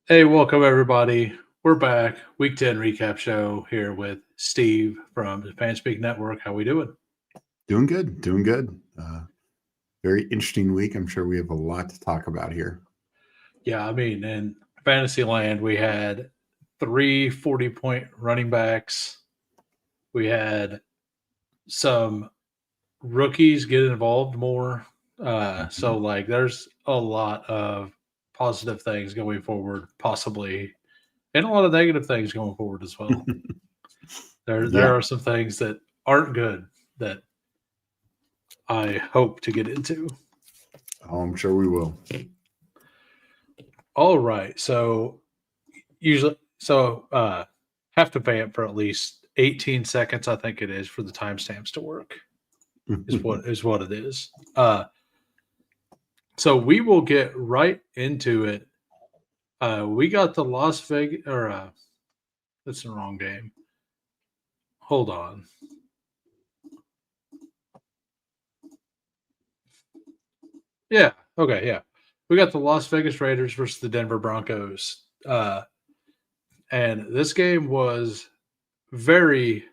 Hey, welcome everybody. We're back. Week 10 recap show here with Steve from the Fanspeak Network. How we doing? Doing good, doing good. Very interesting week. I'm sure we have a lot to talk about here. Yeah, I mean, in fantasy land, we had three 40-point running backs. We had some rookies get involved more. So, like, there's a lot of positive things going forward, possibly, and a lot of negative things going forward as well. There Yeah, are some things that aren't good that I hope to get into. I'm sure we will. All right. So have to pay it for at least 18 seconds, I think it is, for the timestamps to work. Is what it is. So we will get right into it. We got the Las Vegas or that's the wrong game. Hold on. Yeah. Okay. Yeah. We got the Las Vegas Raiders versus the Denver Broncos. And this game was very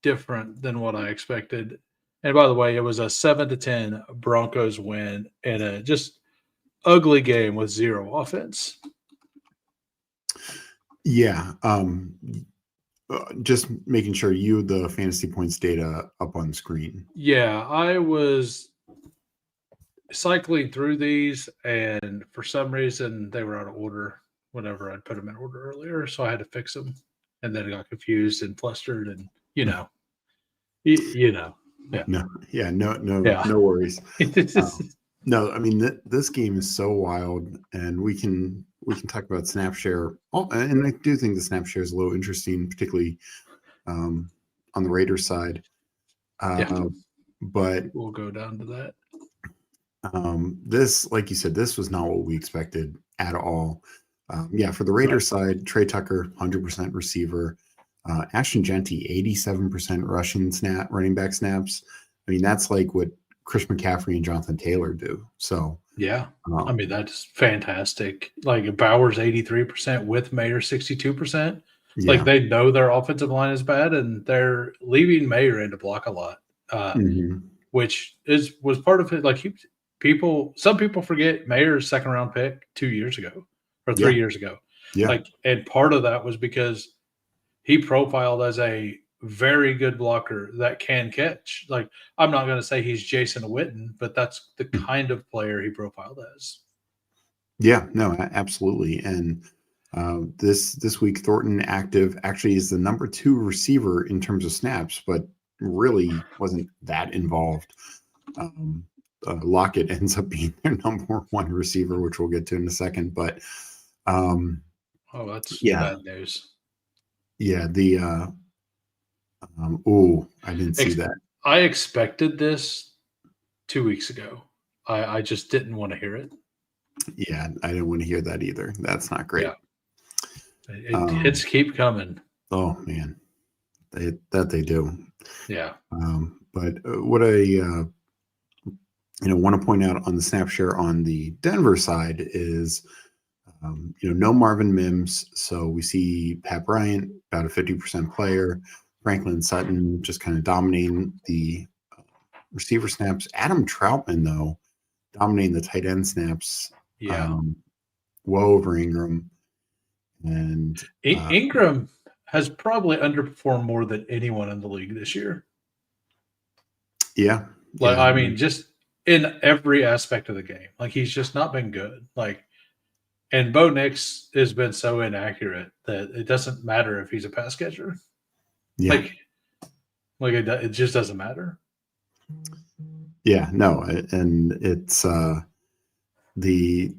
different than what I expected. And by the way, it was a 7-10 Broncos win in a just ugly game with zero offense. Yeah, just making sure the fantasy points data up on screen. Yeah, I was cycling through these, and for some reason they were out of order whenever I'd put them in order earlier, so I had to fix them. And then I got confused and flustered, and you know, yeah, No, yeah, yeah. no worries. No, I mean this game is so wild, and we can talk about snap share. Oh, and I do think the snap share is a little interesting, particularly um, on the Raiders side. Yeah, But we'll go down to that. this, like you said, this was not what we expected at all. Yeah, for the Right. Raiders side, Trey Tucker, 100% receiver. Ashton Genty, 87% running back snaps. I mean, that's like what Chris McCaffrey and Jonathan Taylor do. So, Yeah. I um, mean, that's fantastic. Like Bauer's 83% with Mayer 62%. Like yeah. they know their offensive line is bad and they're leaving Mayer in to block a lot. Mhm. Which was part of it. Like some people forget Mayer's second round pick 2 years ago or Yeah. 3 years ago. Yeah. Like, and part of that was because he profiled as a very good blocker that can catch. Like, I'm not going to say he's Jason Witten, but that's the kind of player he profiled as. Yeah. No, absolutely. And this week, Thornton active actually is the number 2 receiver in terms of snaps, but really wasn't that involved. Um, Lockett ends up being their number 1 receiver, which we'll get to in a second. But um, Oh, that's yeah, bad news. yeah. Oh, I didn't see Ex- that. I expected this 2 weeks ago. I just didn't want to hear it. Yeah, I didn't want to hear that either. That's not great. Yeah, hits keep coming. Oh man, they do. Yeah, But what I want to point out on the snap share on the Denver side is no Marvin Mims, so we see Pat Bryant about a 50% player, Franklin Sutton just kind of dominating the receiver snaps. Adam Troutman though dominating the tight end snaps, yeah. well over Ingram, and Ingram has probably underperformed more than anyone in the league this year. yeah, Like, yeah, I mean, just in every aspect of the game. Like, he's just not been good. Like, and Bo Nix has been so inaccurate that it doesn't matter if he's a pass catcher. yeah, Like, it just doesn't matter. yeah. No, and it's the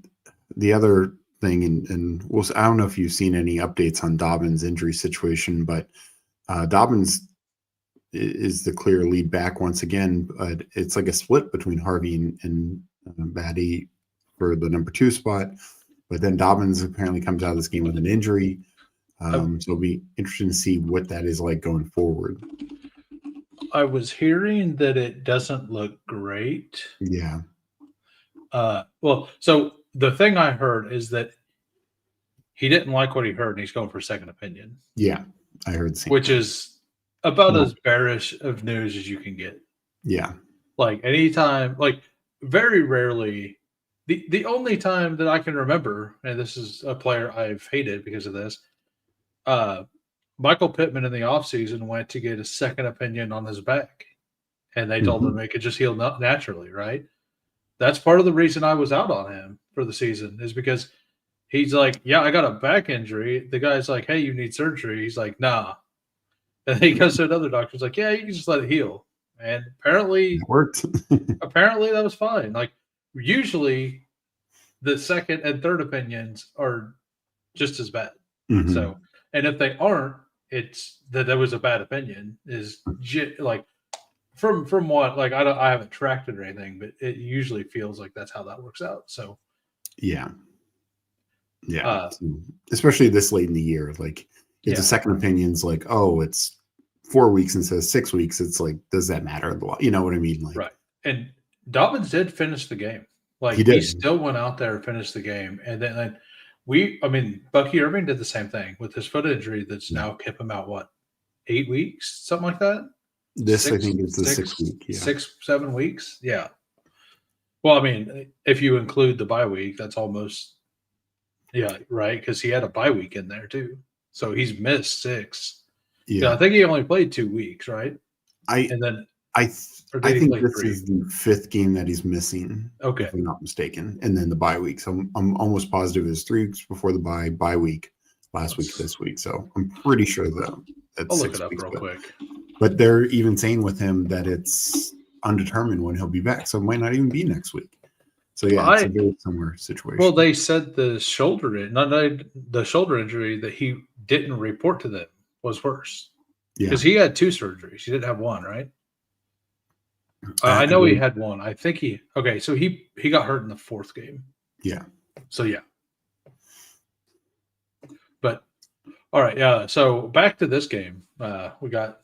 the other thing, and I don't know if you've seen any updates on Dobbins' injury situation, but Dobbins is the clear lead back once again, but it's like a split between Harvey and Batty for the number 2 spot. But then Dobbins apparently comes out of this game with an injury. So it'll be interesting to see what that is like going forward. I was hearing that it doesn't look great. Yeah. Well, so the thing I heard is that he didn't like what he heard, and he's going for a second opinion. Yeah, I heard the same. Which thing. is about as bearish of news as you can get. Yeah. Like anytime, like very rarely, the only time that I can remember, and this is a player I've hated because of this, Michael Pittman in the offseason went to get a second opinion on his back, and they told him it could just heal naturally, right? That's part of the reason I was out on him for the season, is because he's like, yeah, I got a back injury. The guy's like, hey, you need surgery. He's like, nah. And he goes to another doctor. He's like, yeah, you can just let it heal. And apparently It worked. apparently that was fine. Like usually the second and third opinions are just as bad. So, and if they aren't, it's that was a bad opinion is like from what, like, I haven't tracked it or anything, but it usually feels like that's how that works out. So yeah. Especially this late in the year, like if the second opinion's like, oh, it's 4 weeks instead of 6 weeks, it's like, does that matter? You know what I mean? Like, right. And Dobbins did finish the game. Like he still went out there and finished the game. And then Bucky Irving did the same thing with his foot injury that's now kept him out, what, 8 weeks, something like that? I think it's the 6 week. Yeah. 6-7 weeks. Yeah. Well, I mean, if you include the bye week, that's almost, right, because he had a bye week in there too. So he's missed 6. Yeah, I think he only played 2 weeks, right? I think this 3? Is the 5th game that he's missing. Okay, if I'm not mistaken, and then the bye week. So I'm almost positive it was 3 weeks before the bye week, last week, this week. So I'm pretty sure that's I'll 6 look it up weeks, real quick. But they're even saying with him that it's undetermined when he'll be back, so it might not even be next week. So yeah, it's a very similar situation. Well, they said the shoulder injury that he didn't report to them was worse. Yeah, because he had 2 surgeries. He didn't have 1, right? I know he had 1. I think so he got hurt in the 4th game. Yeah. So yeah. But all right, yeah. So back to this game. We got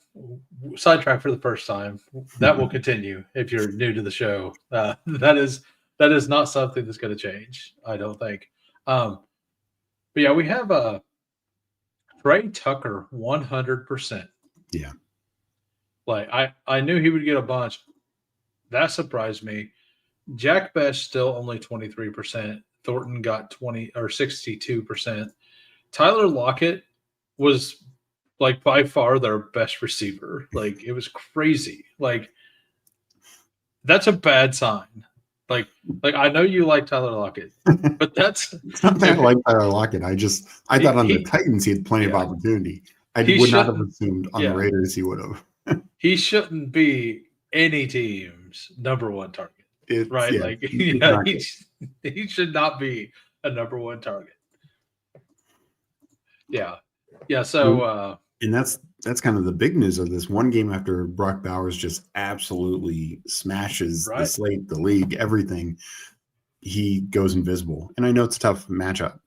sidetracked for the first time. That will continue if you're new to the show. That is not something that's going to change, I don't think. But yeah, we have Trey Tucker 100%. Yeah. Like I knew he would get a bunch. That surprised me. Jack Best still only 23%. Thornton got 62%. Tyler Lockett was like by far their best receiver. Like it was crazy. Like that's a bad sign. Like I know you like Tyler Lockett, but that's it's not that I like Tyler Lockett. I thought on the Titans he had plenty of opportunity. I would not have assumed on the Raiders he would have. He shouldn't be any team's number 1 target, right? Yeah, like he should not be a number 1 target. Yeah. So and that's kind of the big news of this one game after Brock Bowers just absolutely smashes the slate, the league, everything. He goes invisible, and I know it's a tough matchup,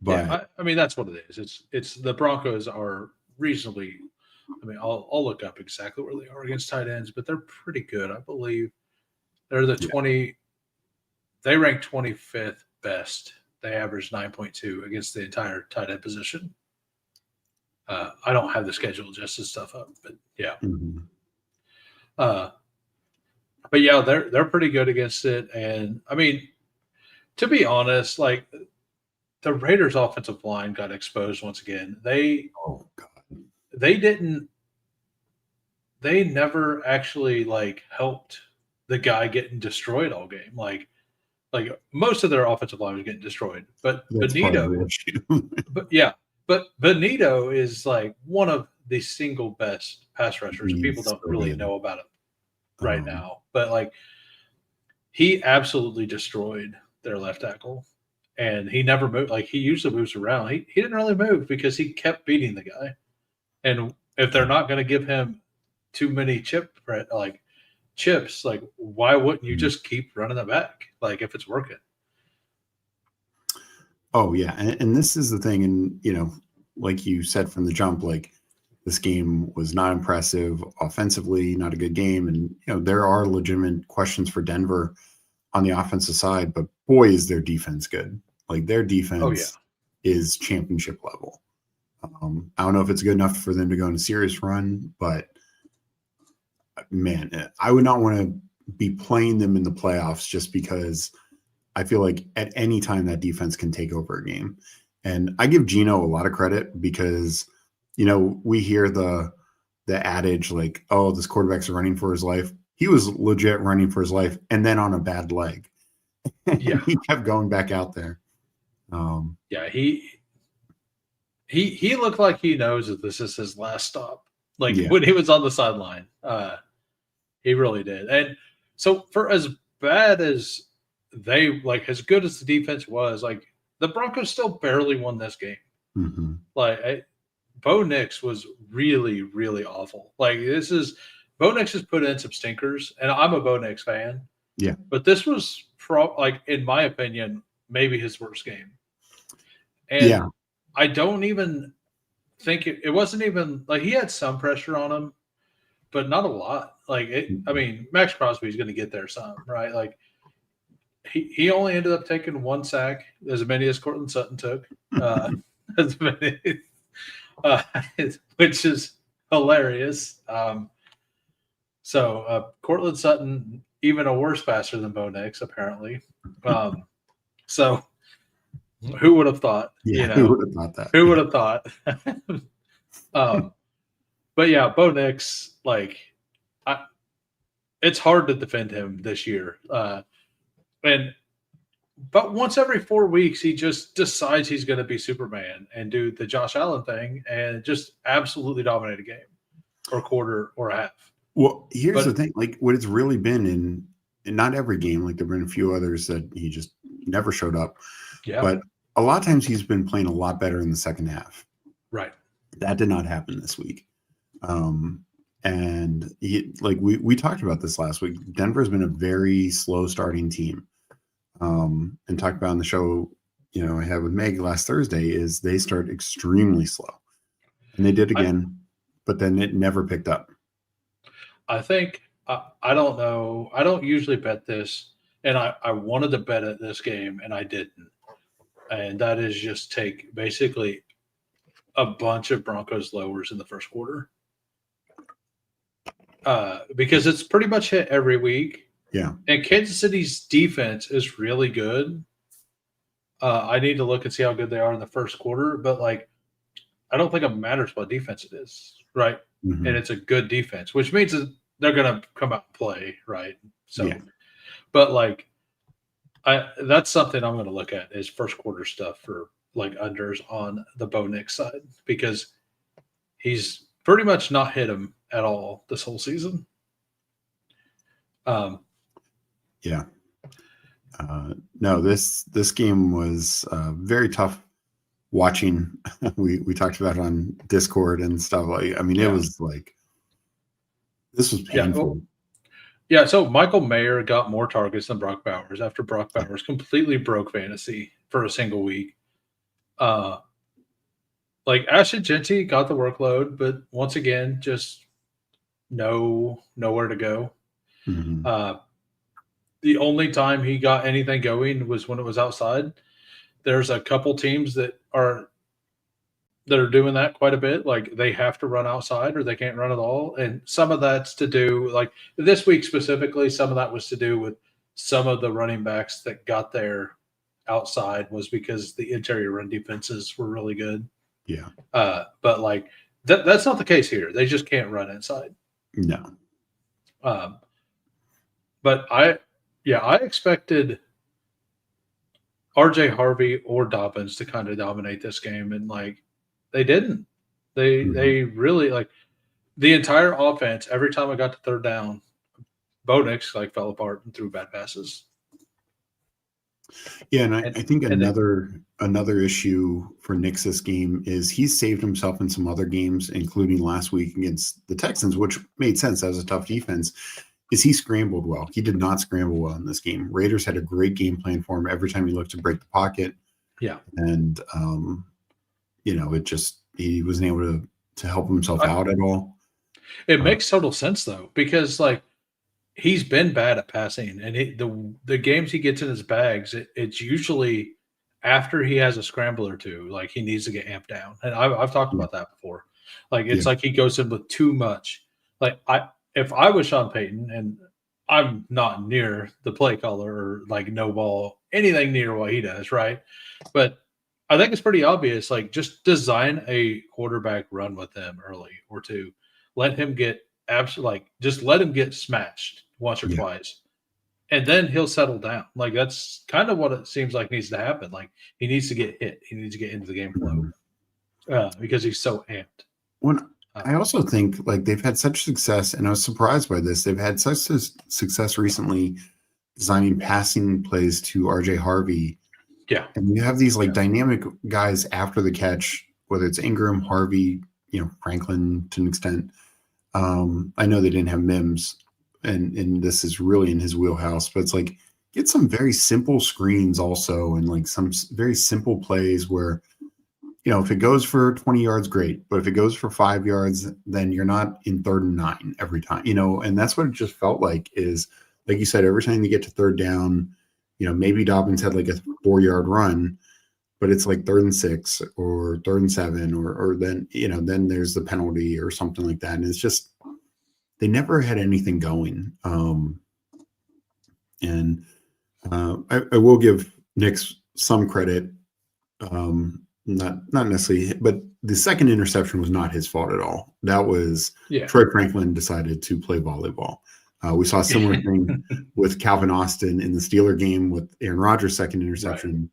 but I mean that's what it is. It's the Broncos are reasonably. I mean, I'll look up exactly where they are against tight ends, but they're pretty good. I believe they're the 20. They rank 25th best. They average 9.2 against the entire tight end position. I don't have the schedule just this stuff up, but yeah. But yeah, they're pretty good against it, and I mean, to be honest, like the Raiders' offensive line got exposed once again. They never actually like helped the guy getting destroyed all game. Like most of their offensive line was getting destroyed, but Benito, but Benito is like one of the single best pass rushers. People don't really know about him right now, but like he absolutely destroyed their left tackle, and he never moved. Like he usually moves around. He didn't really move because he kept beating the guy. And if they're not going to give him too many chips, like why wouldn't you just keep running it back? Like if it's working. Oh yeah, and this is the thing, and like you said from the jump, like this game was not impressive offensively, not a good game, and there are legitimate questions for Denver on the offensive side, but boy is their defense good. Like their defense is championship level. I don't know if it's good enough for them to go on a serious run, but man, I would not want to be playing them in the playoffs just because I feel like at any time that defense can take over a game. And I give Gino a lot of credit because, we hear the adage like, oh, this quarterback's running for his life. He was legit running for his life and then on a bad leg. Yeah. He kept going back out there. He looked like he knows that this is his last stop. Like when he was on the sideline, he really did. And so for as bad as as good as the defense was, like the Broncos still barely won this game. Mm-hmm. Bo Nix was really, really awful. Bo Nix has put in some stinkers, and I'm a Bo Nix fan. Yeah. But this was in my opinion, maybe his worst game. And I don't even think it wasn't even like he had some pressure on him, but not a lot. Max Crosby's going to get there some, right? Like he only ended up taking one sack, as many as Cortland Sutton took, which is hilarious. Cortland Sutton, even a worse passer than Bo Nix, apparently. So who would have thought? Yeah, who would have thought that? Who would have thought? But yeah, Bo Nix, it's hard to defend him this year. But once every 4 weeks, he just decides he's going to be Superman and do the Josh Allen thing and just absolutely dominate a game or quarter or a half. Well, here's the thing. Like what it's really been in not every game, like there have been a few others that he just never showed up. Yeah. But a lot of times he's been playing a lot better in the second half. Right. That did not happen this week. And we talked about this last week. Denver's been a very slow starting team. And talked about on the show, I had with Meg last Thursday is they start extremely slow. And they did again, but then it never picked up. I think, I don't know. I don't usually bet this. And I wanted to bet at this game and I didn't. And that is just take basically a bunch of Broncos lowers in the first quarter. Because it's pretty much hit every week. Yeah. And Kansas City's defense is really good. I need to look and see how good they are in the first quarter, but I don't think it matters what defense it is, right? Mm-hmm. And it's a good defense, which means that they're going to come out and play, right? So, yeah. But that's something I'm going to look at is first quarter stuff for unders on the Bo Nix side because he's pretty much not hit him at all this whole season. Yeah. No, this game was very tough watching. we talked about it on Discord and stuff. It was this was painful. Yeah, so Michael Mayer got more targets than Brock Bowers after Brock Bowers completely broke fantasy for a single week. Ashton Genty got the workload, but once again, just nowhere to go. Mm-hmm. The only time he got anything going was when it was outside. There's a couple teams that are doing that quite a bit. They have to run outside or they can't run at all. And some of that's to do, this week specifically, some of that was to do with some of the running backs that got there outside was because the interior run defenses were really good. Yeah. But that's not the case here. They just can't run inside. No. But I expected RJ Harvey or Dobbins to kind of dominate this game, and they didn't. They really the entire offense. Every time I got to third down, Bo Nix fell apart and threw bad passes. Yeah, and I think another issue for Nix this game is he's saved himself in some other games, including last week against the Texans, which made sense. That was a tough defense. Is he scrambled well? He did not scramble well in this game. Raiders had a great game plan for him every time he looked to break the pocket. Yeah. And, he wasn't able to help himself out at all. It makes total sense, though, because, he's been bad at passing. And the games he gets in his bags, it's usually after he has a scramble or two, like he needs to get amped down. And I've talked Yeah. about that before. Like it's Yeah. like he goes in with too much. Like if I was Sean Payton, and I'm not near the play caller or like no ball, anything near what he does, right? But I think it's pretty obvious. Like just design a quarterback run with him early or two. Let him get just let him get smashed once or Yeah. twice, and then he'll settle down. Like that's kind of what it seems like needs to happen. Like he needs to get hit. He needs to get into the game flow because he's so amped. When Uh, I also think like they've had such success, and I was surprised by this. They've had such success recently designing passing plays to RJ Harvey, yeah, and you have these like yeah, dynamic guys after the catch, whether it's Ingram, Harvey, Franklin to an extent. I know they didn't have Mims, and this is really in his wheelhouse, but it's like get some very simple screens also, and like some very simple plays where if it goes for 20 yards, great. But if it goes for 5 yards, then you're not in 3rd and 9 every time, and that's what it just felt like is, like you said, every time you get to 3rd down, maybe Dobbins had like a 4-yard run, but it's like 3rd and 6 or 3rd and 7, or then, then there's the penalty or something like that. And it's just, they never had anything going. And I will give Nick's some credit. Not necessarily, but the second interception was not his fault at all. That was Troy Franklin decided to play volleyball. We saw a similar thing with Calvin Austin in the Steeler game with Aaron Rodgers' second interception,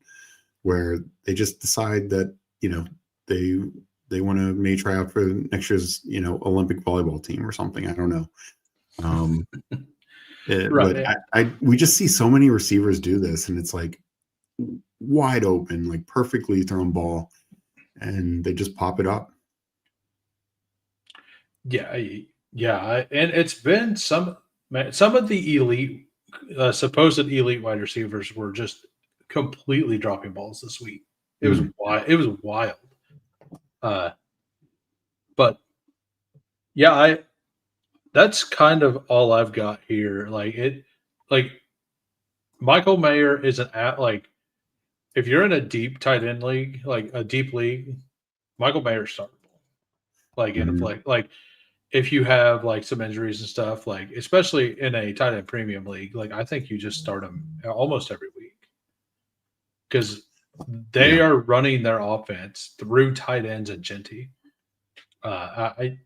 where they just decide that they want to maybe try out for next year's Olympic volleyball team or something. I don't know. But we just see so many receivers do this, and it's like wide open, like perfectly thrown ball, and they just pop it up. Yeah, and it's been some of the elite, supposed elite wide receivers were just completely dropping balls this week. It was wild. It was wild. But yeah, that's kind of all I've got here. Like Michael Mayer isn't like if you're in a deep tight end league, like a deep league, Michael Mayer's startable. Like in a play, like if you have like some injuries and stuff, like especially in a tight end premium league, like I think you just start him almost every week because they are running their offense through tight ends and Genty. I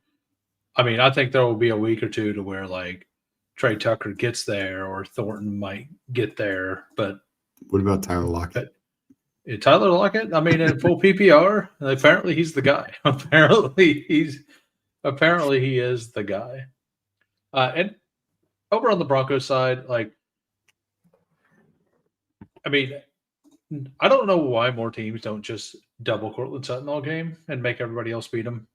mean, I think there will be a week or two to where like Trey Tucker gets there or Thornton might get there, but what about Tyler Lockett? Tyler Lockett, I mean, in full PPR, apparently he's the guy. Apparently he is the guy. And over on the Broncos side, like, I mean, I don't know why more teams don't just double Cortland Sutton all game and make everybody else beat him.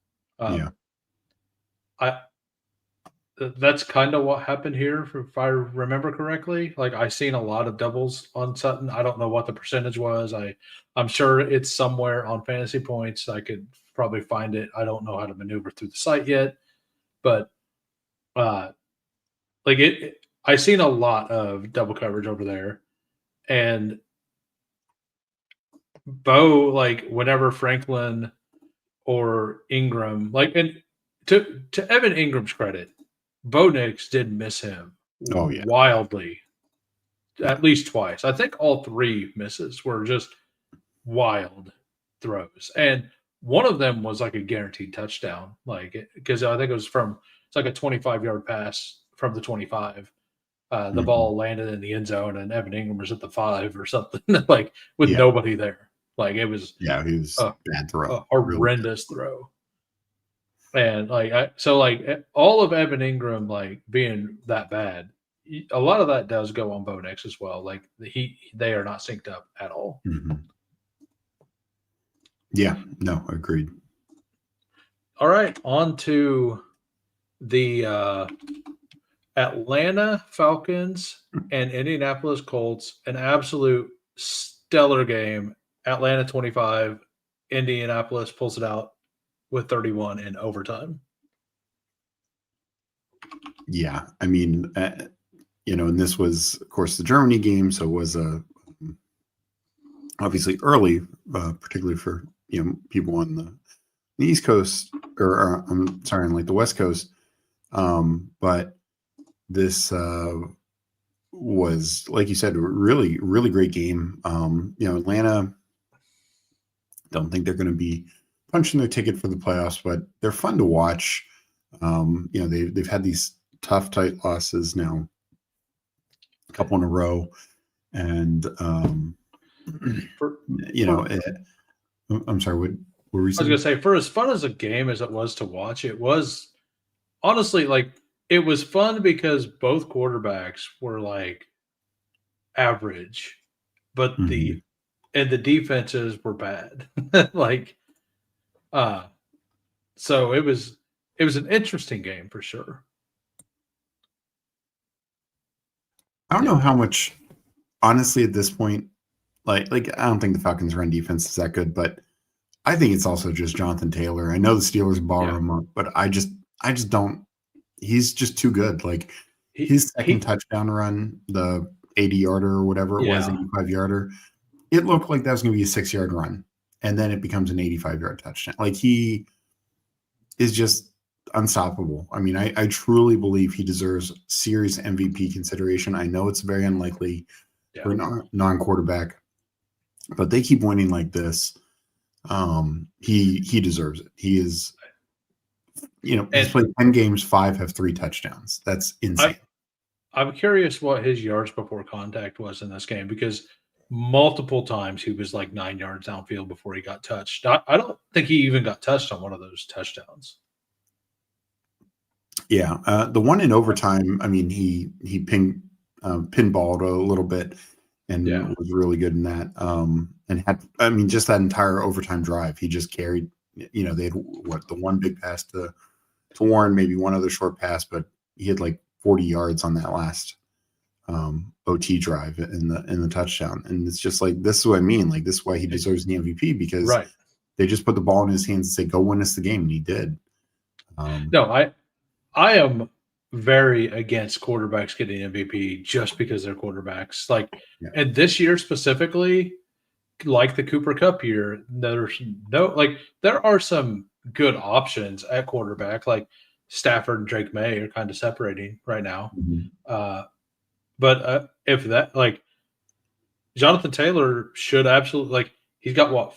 That's kind of what happened here, if I remember correctly. Like I seen a lot of doubles on Sutton. I don't know what the percentage was. I'm sure it's somewhere on fantasy points. I could probably find it. I don't know how to maneuver through the site yet, but like I seen a lot of double coverage over there, and Bo, like whenever Franklin or Ingram, like, and to Evan Ingram's credit, Bo Nix did miss him wildly at least twice. I think all 3 misses were just wild throws. And one of them was like a guaranteed touchdown, like because I think it's like a 25-yard pass from the 25. The ball landed in the end zone and Evan Ingram was at the 5 or something, like with nobody there. Like it was he was bad throw, a horrendous throw. And like all of Evan Ingram like being that bad, a lot of that does go on Bo Nix as well. Like they are not synced up at all. Yeah, no, agreed. All right, on to the Atlanta Falcons and Indianapolis Colts. An absolute stellar game. Atlanta 25, Indianapolis pulls it out with 31 in overtime. Yeah, I mean, and this was, of course, the Germany game, so it was a obviously early, particularly for people on the East Coast, or I'm sorry, on like the West Coast. But this was, like you said, a really, really great game. Atlanta, don't think they're going to be punching their ticket for the playoffs, but they're fun to watch. They've had these tough, tight losses now, a couple in a row, and I'm sorry, what were we saying? I was gonna say, for as fun as a game as it was to watch, it was honestly like it was fun because both quarterbacks were like average, but Mhm. the defenses were bad. like uh so it was an interesting game for sure. I don't know Yeah. how much, honestly, at this point, like I don't think the Falcons' run defense is that good, but I think it's also just Jonathan Taylor. I know the Steelers ball Yeah. him up, but I just don't. He's just too good. Like his second He touchdown run, the 80-yarder or whatever it was, yeah. 85-yarder, it looked like that was going to be a 6-yard run, and then it becomes an 85-yard touchdown. Like he is just unstoppable. I mean, I truly believe he deserves serious MVP consideration. I know it's very unlikely Yeah. for a non-quarterback, but they keep winning like this. He deserves it. He is, he's And played 10 games, 5 have 3 touchdowns. That's insane. I'm curious what his yards before contact was in this game because multiple times he was like 9 yards downfield before he got touched. I don't think he even got touched on one of those touchdowns. Yeah, the one in overtime, I mean, he pinballed a little bit Yeah. and was really good in that. And had, I mean, just that entire overtime drive, he just carried. They had the one big pass to Warren, maybe one other short pass, but he had like 40 yards on that last OT drive in the touchdown. And it's just like, this is what I mean. Like, this is why he deserves the MVP, because Right. they just put the ball in his hands and say, "Go win us the game," and he did. No, I am very against quarterbacks getting MVP just because they're quarterbacks. Like, Yeah. and this year specifically, like the Cooper Cup year, there's no like there are some good options at quarterback. Like Stafford and Drake May are kind of separating right now. Mhm. But if that like Jonathan Taylor should absolutely like he's got what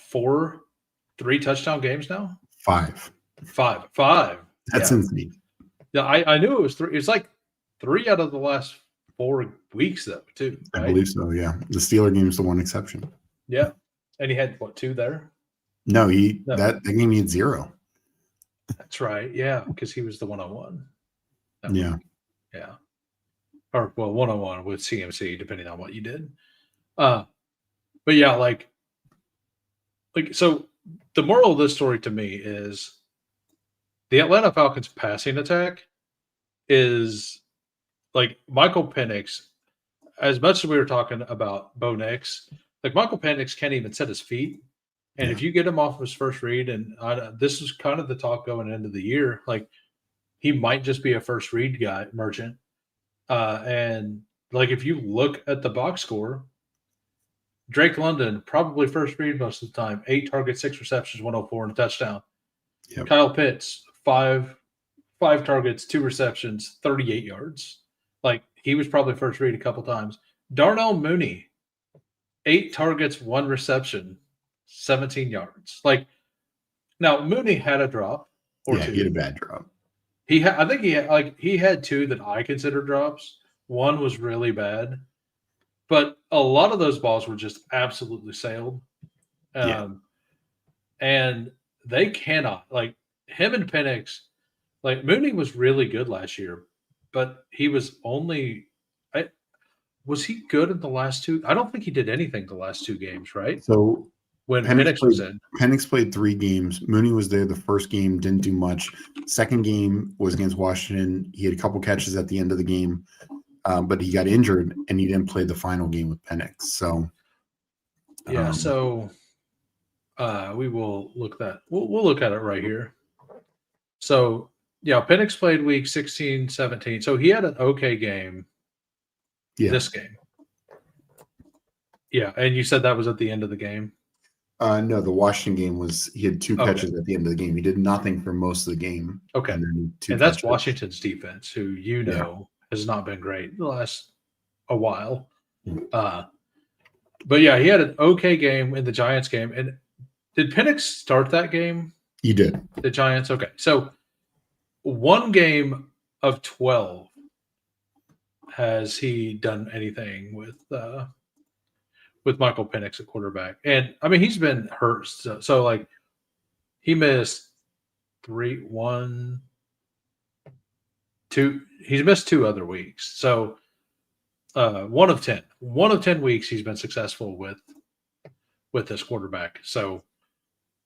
3 touchdown games now? 5. Five. That's Yeah. insane. Yeah, I knew it was 3. It's like 3 out of the last 4 weeks though, too, I right? believe so. Yeah, the Steeler game is the one exception. Yeah. And he had what 2 there? No, No, that game he had 0. that's right. Yeah, because he was the 1-on-1 that week. Yeah. Yeah. Or well, 1-on-1 with CMC, depending on what you did. Uh, but yeah, like so the moral of this story to me is the Atlanta Falcons passing attack is like Michael Penix, as much as we were talking about Bo Nix, like Michael Penix can't even set his feet. And Yeah. if you get him off his first read, and this is kind of the talk going into the year, like he might just be a first read guy merchant. And like if you look at the box score, Drake London probably first read most of the time, 8 targets, 6 receptions, 104 and a touchdown. Yep. Kyle Pitts, five targets, 2 receptions, 38 yards. Like he was probably first read a couple times. Darnell Mooney, 8 targets, 1 reception, 17 yards. Like now Mooney had a drop or Yeah, he had a 2. bad drop. I think he had 2 that I consider drops. One was really bad, but a lot of those balls were just absolutely sailed. Yeah. And they cannot like him and Penix. Like Mooney was really good last year, but he was only. Was he good in the last 2? I don't think he did anything the last 2 games, right? So When Penix Penix was in. played 3 games. Mooney was there the first game, didn't do much. Second game was against Washington. He had a couple catches at the end of the game, but he got injured and he didn't play the final game with Penix. So Yeah, so we will look that. We'll look at it right here. So yeah, Penix played week 16, 17. So he had an okay game. yeah. This game. Yeah, and you said that was at the end of the game. No, the Washington game was he had 2 Okay. catches at the end of the game. He did nothing for most of the game. Okay. And then 2 And that's catches. Washington's defense, who has not been great the last a while. But yeah, he had an okay game in the Giants game. And did Penix start that game? He did. The Giants? Okay. So one game of 12 has he done anything with Michael Penix at quarterback. And I mean, he's been hurt. So like he missed 3, 1, 2. He's missed 2 other weeks. So 1 of 10. 1 of 10 weeks he's been successful with this quarterback. So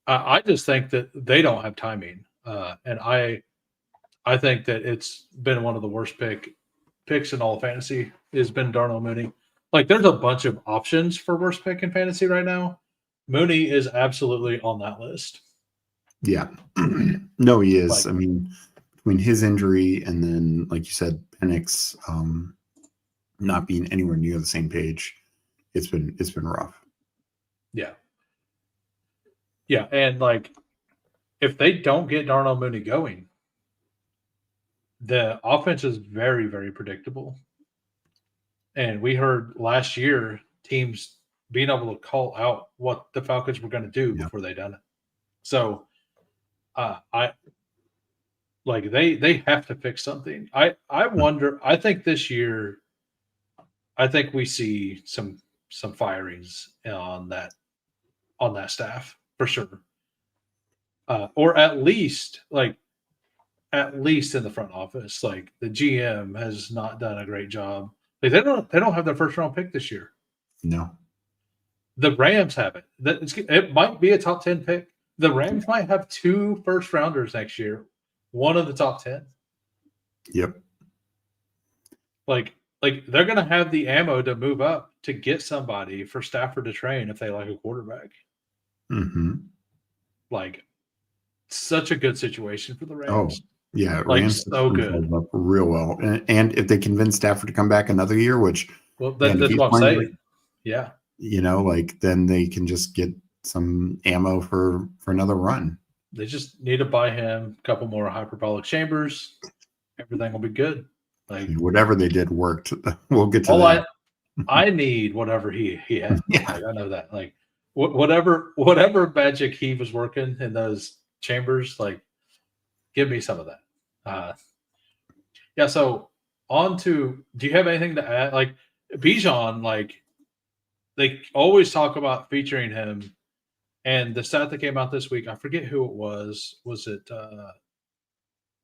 I just think that they don't have timing. And I think that it's been one of the worst picks in all of fantasy has been Darnell Mooney. Like there's a bunch of options for worst pick in fantasy right now. Mooney is absolutely on that list. Yeah. No, he is. I mean, between his injury and then, like you said, Penix not being anywhere near the same page, it's been rough. Yeah. Yeah. And like if they don't get Darnell Mooney going, the offense is very, very predictable. And we heard last year teams being able to call out what the Falcons were going to do before they done it. So they have to fix something. I wonder, I think this year, I think we see some firings on that staff for sure. Or at least in the front office, like the GM has not done a great job. Like they don't have their first round pick this year. No. The Rams have it. It might be a top 10 pick. The Rams might have 2 first rounders next year, one of the top 10. Yep. Like they're going to have the ammo to move up to get somebody for Stafford to train if they like a quarterback. Mm-hmm. Like such a good situation for the Rams. Oh, yeah. Like Rams so good. Up real well. And if they convince Stafford to come back another year, which that's what I'm saying. Yeah. Then they can just get some ammo for another run. They just need to buy him a couple more hyperbolic chambers. Everything will be good. Like whatever they did worked. We'll get to that. I need whatever he had. Yeah. Like, I know that. Like whatever magic he was working in those chambers, like give me some of that. Yeah. So on to, do you have anything to add? Like Bijan, like they always talk about featuring him, and the stat that came out this week, I forget who it was. Was it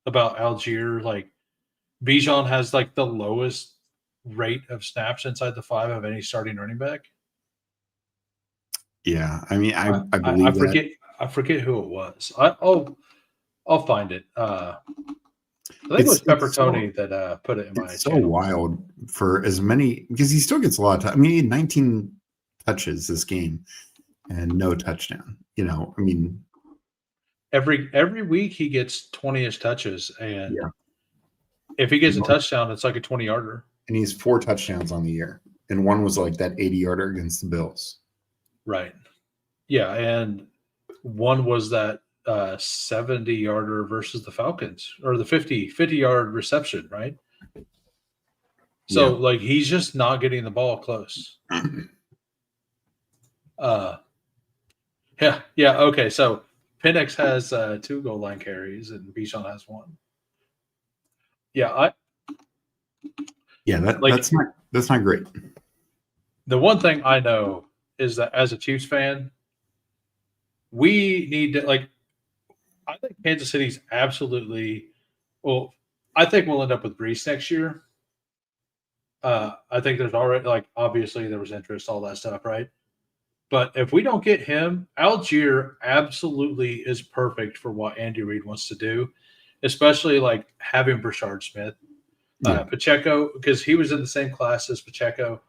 about Algier? Like Bijan has like the lowest rate of snaps inside the 5 of any starting running back. Yeah, I mean, I believe I forget who it was. I'll find it. I think it was Peppertoni that put it in my channel. So wild for as many, because he still gets a lot of time. I mean, he had 19 touches this game and no touchdown. I mean, every week he gets 20-ish touches, and if he gets a touchdown, it's like a 20-yarder. And he's 4 touchdowns on the year, and one was like that 80-yarder against the Bills. Right. Yeah, and one was that 70-yarder versus the Falcons, or the 50-yard reception, right? So like he's just not getting the ball close. Yeah. Okay. So Penix has 2 goal line carries and Bijan has 1. Yeah, that's not great. The one thing I know is that as a Chiefs fan, we need to I think Kansas City's absolutely I think we'll end up with Brees next year. I think there's already obviously there was interest, all that stuff, right? But if we don't get him, Algier absolutely is perfect for what Andy Reid wants to do, especially having Brashard Smith, Pacheco, because he was in the same class as Pacheco.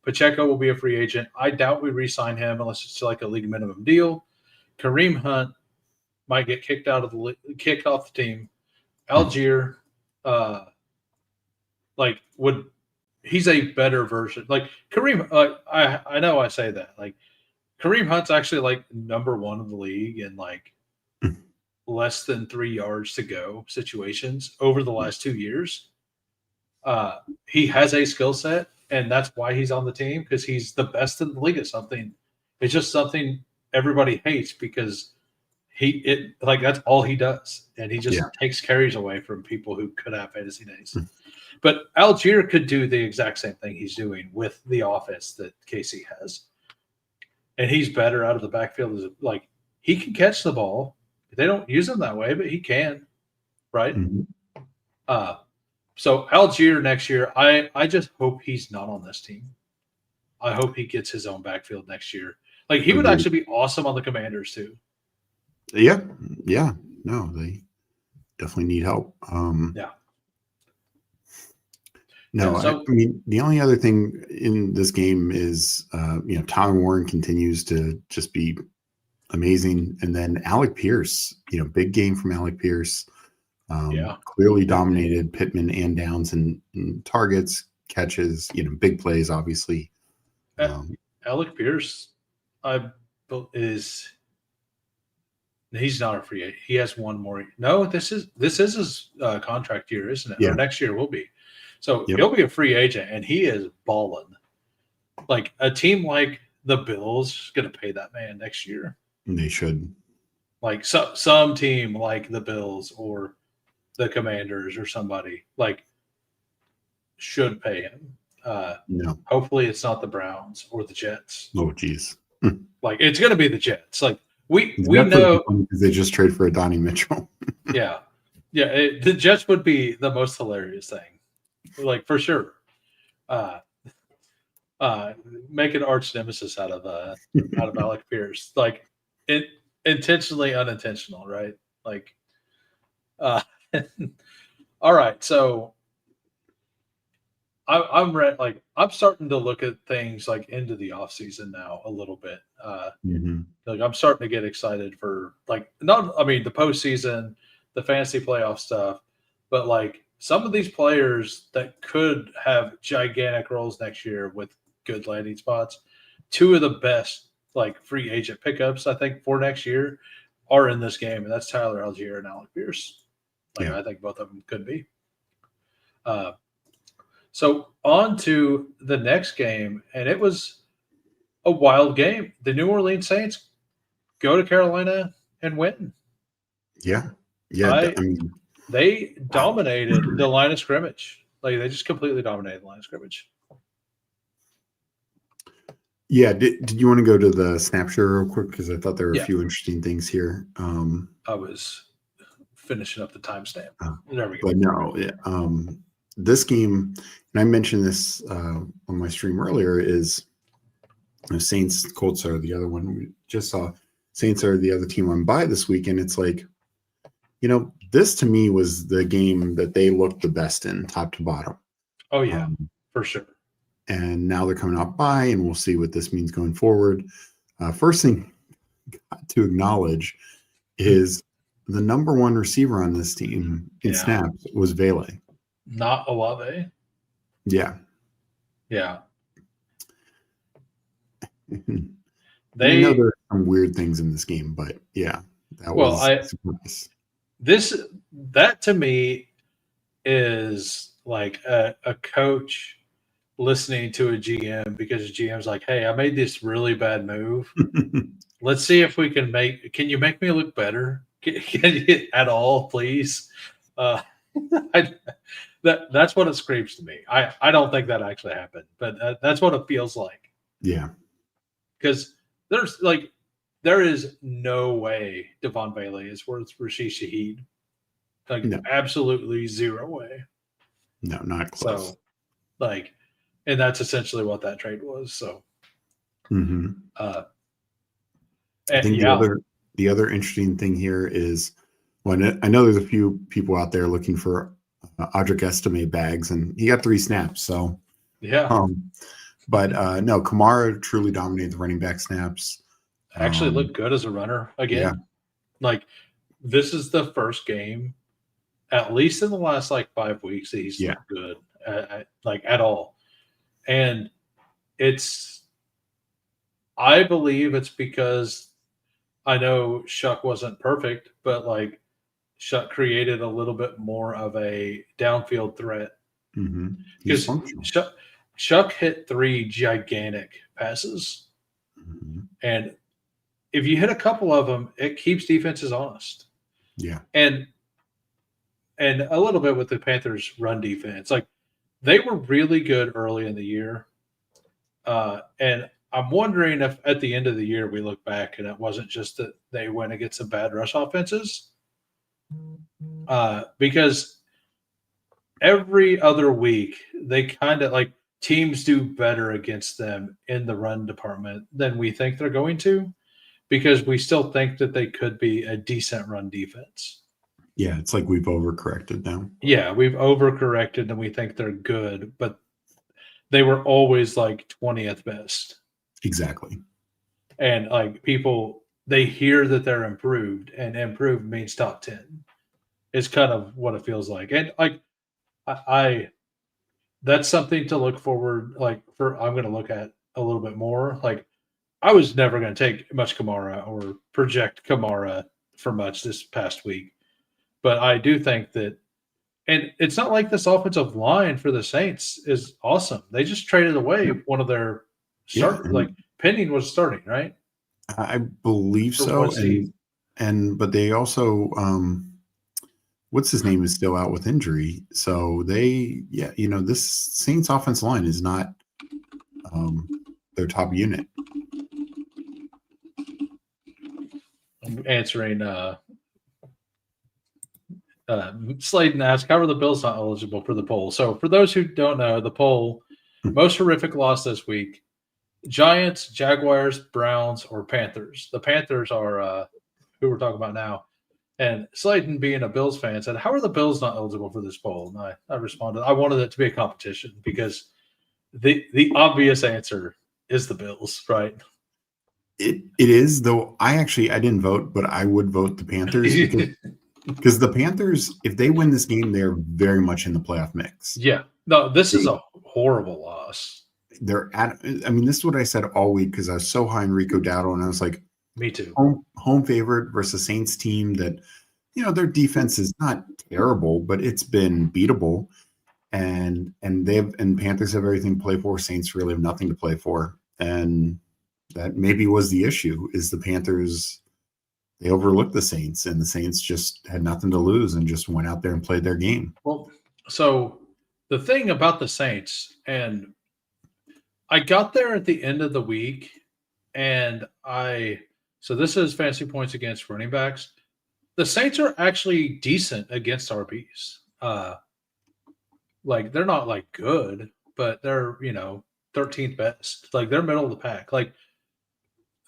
Pacheco will be a free agent. I doubt we re-sign him unless it's a league minimum deal. Kareem Hunt might get kicked off the team. Algier, would he's a better version. Like Kareem, I know I say that. Like Kareem Hunt's actually like number one in the league in like less than 3 yards to go situations over the last 2 years. He has a skill set, and that's why he's on the team because he's the best in the league at something. It's just something everybody hates because like that's all he does, and he just takes carries away from people who could have fantasy days. But Algier could do the exact same thing he's doing with the offense that Casey has, and he's better out of the backfield. Like he can catch the ball. They don't use him that way, but he can, right? So Algier next year, I just hope he's not on this team. I hope he gets his own backfield next year. Like he would actually be awesome on the Commanders too. Yeah. No, they definitely need help. No, I mean the only other thing in this game is Tyler Warren continues to just be amazing, and then Alec Pierce, big game from Alec Pierce. Clearly dominated Pittman and Downs in targets, catches, big plays, obviously. Alec Pierce, he's not a free agent. He has one more. No, this is his contract year, isn't it? Yeah. Or next year will be. So he'll be a free agent, and he is balling. Like a team like the Bills is going to pay that man next year. And they should. Like some team like the Bills or the Commanders or somebody like should pay him. No. Hopefully it's not the Browns or the Jets. Oh, geez. Like it's going to be the Jets. Like we know because they just trade for Adonai Mitchell. Yeah. The Jets would be the most hilarious thing, like for sure. Make an arch nemesis out of Alec Pierce, like intentionally unintentional, right? Like, all right. So I'm ready. Like I'm starting to look at things like into the off season now a little bit. Like I'm starting to get excited for the postseason, the fantasy playoff stuff, but like some of these players that could have gigantic roles next year with good landing spots. Two of the best like free agent pickups I think for next year are in this game, and that's Tyler Algier and Alec Pierce. I think both of them could be. So on to the next game, and it was a wild game. The New Orleans Saints go to Carolina and win. Yeah. They dominated the line of scrimmage. Like they just completely dominated the line of scrimmage. Yeah. Did you want to go to the snap share real quick? Because I thought there were a few interesting things here. I was finishing up the timestamp. There we go. But no, this game, and I mentioned this on my stream earlier, is Saints, Colts are the other one we just saw. Saints are the other team on bye this week, and it's like, this to me was the game that they looked the best in, top to bottom. Oh yeah, for sure. And now they're coming out by, and we'll see what this means going forward. First thing to acknowledge is the number one receiver on this team in snaps was Vele. Not Olave. Yeah. Yeah. I know there are some weird things in this game, but that was a surprise. That to me is like a coach listening to a GM because the GM's like, hey, I made this really bad move. Let's see if we can can you make me look better? Can you at all, please? That's what it screams to me. I don't think that actually happened, but that's what it feels like. Yeah. Because there is no way Devon Bailey is worth Rashid Shaheed. Absolutely zero way. No, not close. So, and that's essentially what that trade was. So, I think the other interesting thing here is, I know there's a few people out there looking for Audric Estime bags, and he got 3 snaps. So, but no, Kamara truly dominated the running back snaps. Actually looked good as a runner again. Yeah. This is the first game, at least in the last 5 weeks, that he's looked good at all. And I believe it's because I know Shuck wasn't perfect, but like Shuck created a little bit more of a downfield threat Mm-hmm. He's because functional. Shuck hit 3 gigantic passes. Mm-hmm. And if you hit a couple of them, it keeps defenses honest. Yeah. And a little bit with the Panthers' run defense. Like they were really good early in the year. And I'm wondering if at the end of the year we look back and it wasn't just that they went against some bad rush offenses. Because every other week they kind of like teams do better against them in the run department than we think they're going to, because we still think that they could be a decent run defense. Yeah, it's like we've overcorrected now. Yeah, we've overcorrected and we think they're good, but they were always like 20th best. Exactly. And like people, they hear that they're improved, and improved means top 10. It's kind of what it feels like. And like I that's something to look forward, like for I'm going to look at a little bit more. Like I was never going to take much Kamara or project Kamara for much this past week, but I do think that, and it's not like this offensive line for the Saints is awesome. They just traded away one of their like Penning was starting, right? I believe For so. 1 season. But they also what's his name is still out with injury. So this Saints offense line is not their top unit. I'm answering Sladen asked, how are the Bills not eligible for the poll? So for those who don't know, the poll, most horrific loss this week, Giants, Jaguars, Browns, or Panthers. The Panthers are who we're talking about now. And Sladen, being a Bills fan, said, how are the Bills not eligible for this poll? And I responded, I wanted it to be a competition because the obvious answer is the Bills, right? It is, though. I didn't vote, but I would vote the Panthers because the Panthers, if they win this game, they're very much in the playoff mix. Yeah. No, this is a horrible loss. I mean, this is what I said all week because I was so high in Rico Dowdle, and I was like, me too. Home favorite versus Saints team that, their defense is not terrible, but it's been beatable. And Panthers have everything to play for. Saints really have nothing to play for. And that maybe was the issue, is the Panthers, they overlooked the Saints, and the Saints just had nothing to lose and just went out there and played their game. Well, so the thing about the Saints, and I got there at the end of the week, and so this is fantasy points against running backs. The Saints are actually decent against RBs. Like they're not like good, but they're 13th best. Like they're middle of the pack. Like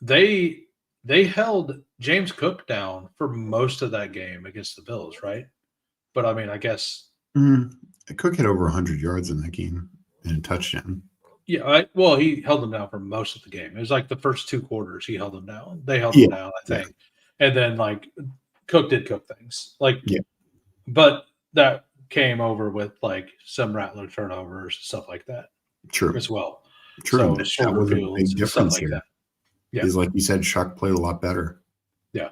they held James Cook down for most of that game against the Bills, right? But I mean, I guess Cook had over 100 yards in that game and a touchdown. Yeah, he held them down for most of the game. It was like the first 2 quarters he held them down. They held them down, I think. Yeah. And then like Cook did Cook things. Like but that came over with like some Rattler turnovers, stuff like that. True. As well. True. So that was a big difference like here. That. Yeah. Because like you said, Shuck played a lot better. Yeah.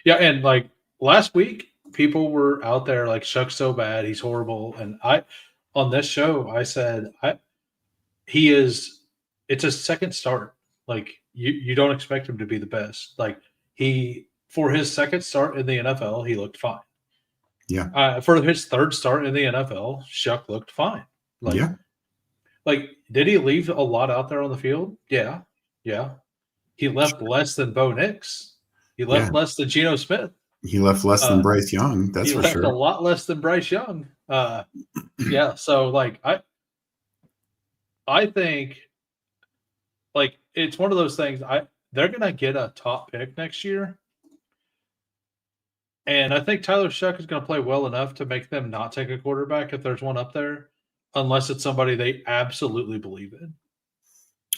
Yeah, and like last week, people were out there like Shuck's so bad, he's horrible. And on this show, I said it's a second start. Like you don't expect him to be the best. Like for his second start in the NFL, he looked fine. Yeah. For his third start in the NFL, Shuck looked fine. Like, did he leave a lot out there on the field? Yeah. Yeah. He left less than Bo Nix. He left less than Geno Smith. He left less than Bryce Young. That's for sure. He left a lot less than Bryce Young. Yeah. So like I think like it's one of those things. They're gonna get a top pick next year. And I think Tyler Shuck is going to play well enough to make them not take a quarterback if there's one up there, unless it's somebody they absolutely believe in.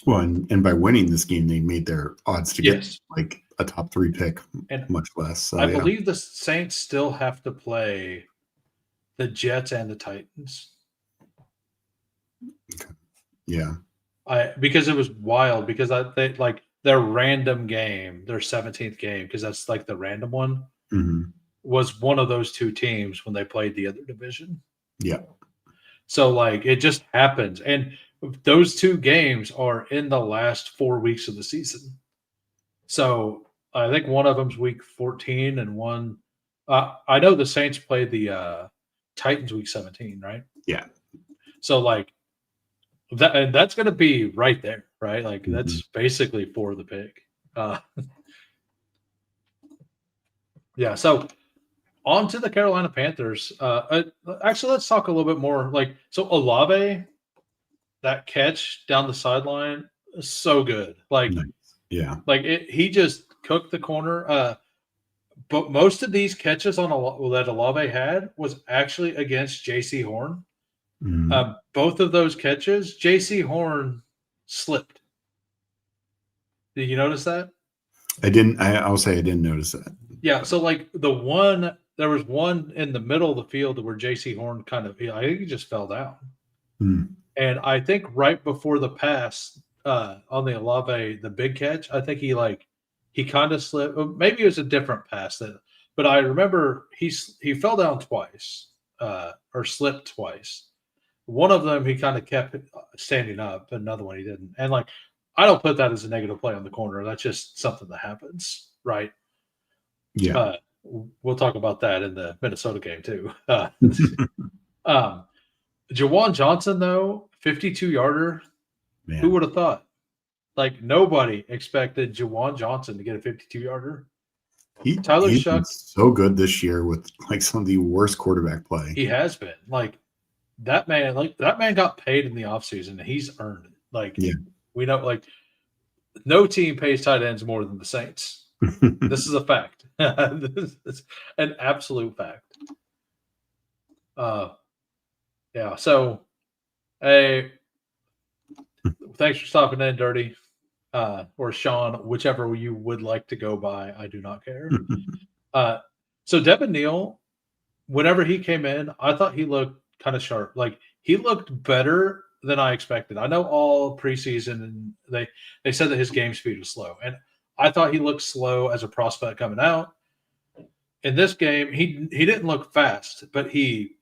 Well, and by winning this game, they made their odds to get like a top 3 pick and much less. So, I believe the Saints still have to play the Jets and the Titans. Okay. Yeah. Because it was wild because they like their random game, their 17th game, because that's like the random one, was one of those two teams when they played the other division. Yeah. So like it just happens. And those two games are in the last 4 weeks of the season. So I think one of them's week 14 and one I know the Saints played the Titans week 17, right? Yeah. So like that's going to be right there, right? Like that's basically for the pick. Yeah. So on to the Carolina Panthers. Actually, let's talk a little bit more. Like, so Olave, that catch down the sideline, is so good. Like, Nice. Yeah. like he just cooked the corner. But most of these catches on that Olave had was actually against J.C. Horn. Both of those catches, J.C. Horn slipped. Did you notice that? I didn't. I'll say I didn't notice that. Yeah. So like there was one in the middle of the field where J.C. Horn kind of, I think he just fell down. And I think right before the pass on the Olave, the big catch, I think he kind of slipped. Maybe it was a different pass but I remember he fell down twice or slipped twice. One of them he kind of kept standing up, another one he didn't. And like I don't put that as a negative play on the corner. That's just something that happens, right? Yeah. We'll talk about that in the Minnesota game too. Jawan Johnson, though, 52-yarder. Man. Who would have thought? Like, nobody expected Jawan Johnson to get a 52-yarder. Tyler he's been so good this year with like some of the worst quarterback play. He has been. Like, that man got paid in the offseason, and he's earned it. Like, we know, like, no team pays tight ends more than the Saints. This is a fact. This is an absolute fact. Yeah, so hey, thanks for stopping in, Dirty, or Sean, whichever you would like to go by. I do not care. So Devin Neal, whenever he came in, I thought he looked kind of sharp. Like he looked better than I expected. I know all preseason and they said that his game speed was slow, and I thought he looked slow as a prospect coming out. In this game, he didn't look fast, but it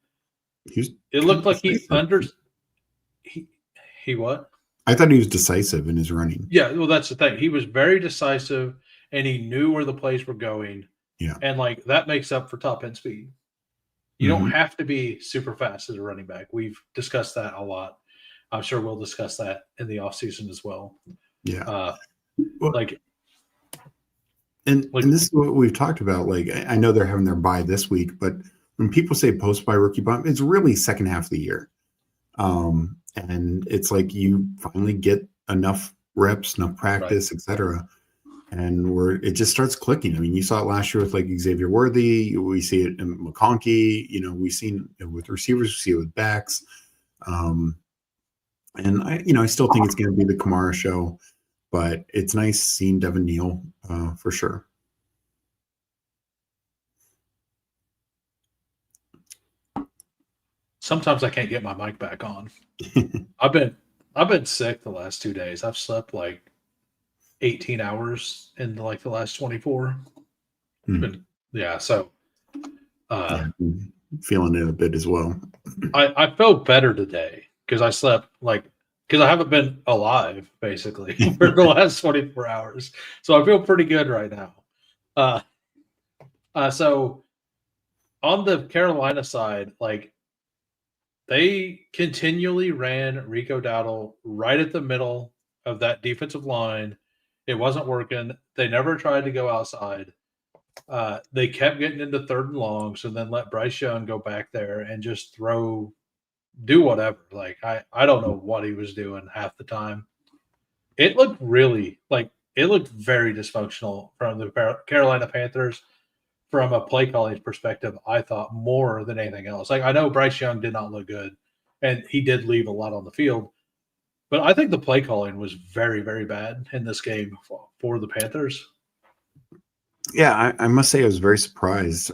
looked like he what? I thought he was decisive in his running. Yeah, well, that's the thing. He was very decisive, and he knew where the plays were going. Yeah, and like that makes up for top end speed. You don't have to be super fast as a running back. We've discussed that a lot. I'm sure we'll discuss that in the offseason as well. Yeah, and this is what we've talked about. Like, I know they're having their bye this week, but when people say post bye rookie bump, it's really second half of the year. And it's like you finally get enough reps, enough practice, etc. And it just starts clicking. I mean, you saw it last year with like Xavier Worthy. We see it in McConkey. We've seen it with receivers. We see it with backs. And I still think it's going to be the Kamara show, but it's nice seeing Devin Neal for sure. Sometimes I can't get my mic back on. I've been sick the last 2 days. I've slept like 18 hours in like the last 24. So feeling it a bit as well. I felt better today because I slept because I haven't been alive basically for the last 24 hours. So I feel pretty good right now. So on the Carolina side, like they continually ran Rico Dowdle right at the middle of that defensive line. It wasn't working. They never tried to go outside. They kept getting into third and longs and then let Bryce Young go back there and just do whatever. Like, I don't know what he was doing half the time. It looked very dysfunctional from the Carolina Panthers from a play calling perspective, I thought more than anything else. Like, I know Bryce Young did not look good and he did leave a lot on the field, but I think the play calling was very, very bad in this game for the Panthers. Yeah, I must say I was very surprised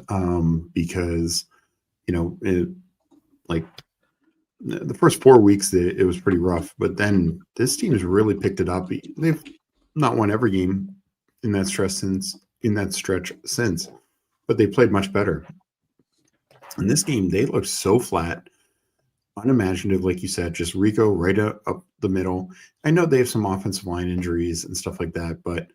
because, the first 4 weeks it was pretty rough, but then this team's really picked it up. They've not won every game in that stretch since, but they played much better. In this game, they looked so flat, unimaginative, like you said, just Rico right up the middle. I know they have some offensive line injuries and stuff like that, but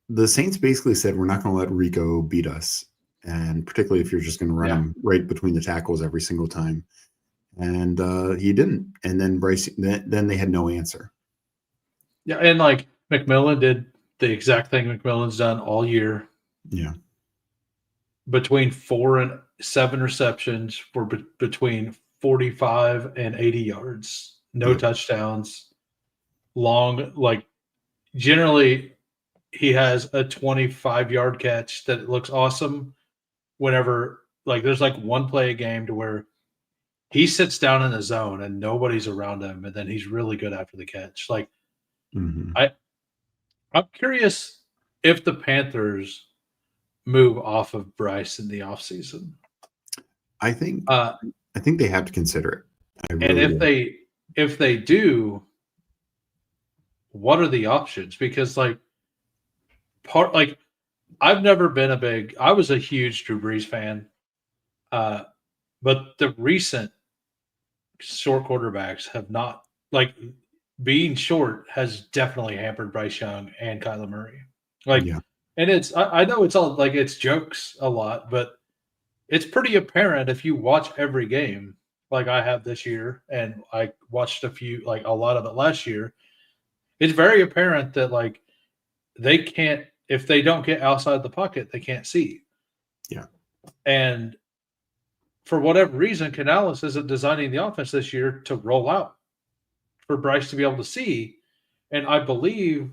the Saints basically said, we're not going to let Rico beat us. And particularly if you're just going to run him right between the tackles every single time. And he didn't. And then then they had no answer. Yeah, and like McMillan did the exact thing McMillan's done all year. Yeah. Between 4 and 7 receptions for between 45 and 80 yards. No touchdowns. Long, like generally he has a 25-yard catch that looks awesome whenever, like, there's like one play a game to where he sits down in the zone and nobody's around him, and then he's really good after the catch. Like, I'm curious if the Panthers move off of Bryce in the offseason. I think they have to consider it. And if they do, what are the options? Because I've never been I was a huge Drew Brees fan. But the recent short quarterbacks have not, like, being short has definitely hampered Bryce Young and Kyler Murray. And I know it's all like it's jokes a lot, but it's pretty apparent if you watch every game like I have this year, and I watched a lot of it last year. It's very apparent that like they can't, if they don't get outside the pocket, they can't see. Yeah. And for whatever reason, Canales isn't designing the offense this year to roll out for Bryce to be able to see. And I believe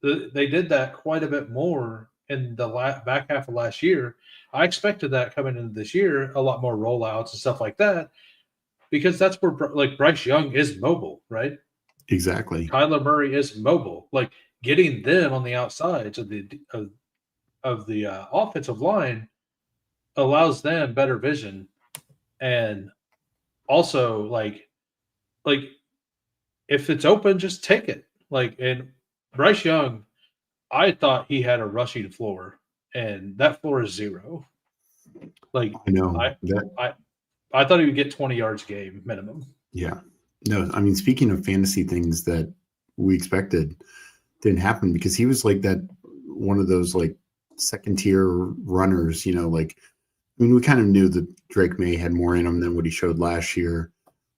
that they did that quite a bit more in the back half of last year. I expected that coming into this year, a lot more rollouts and stuff like that, because that's where like Bryce Young is mobile, right? Exactly. Kyler Murray is mobile. Like getting them on the outsides of the offensive line allows them better vision, and also like if it's open, just take it. Like, and Bryce Young, I thought he had a rushing floor, and that floor is 0. Like, I know I thought he would get 20 yards a game minimum. Yeah. No, I mean, speaking of fantasy things that we expected didn't happen, because he was like that, one of those like second tier runners, like, I mean, we kind of knew that Drake May had more in him than what he showed last year,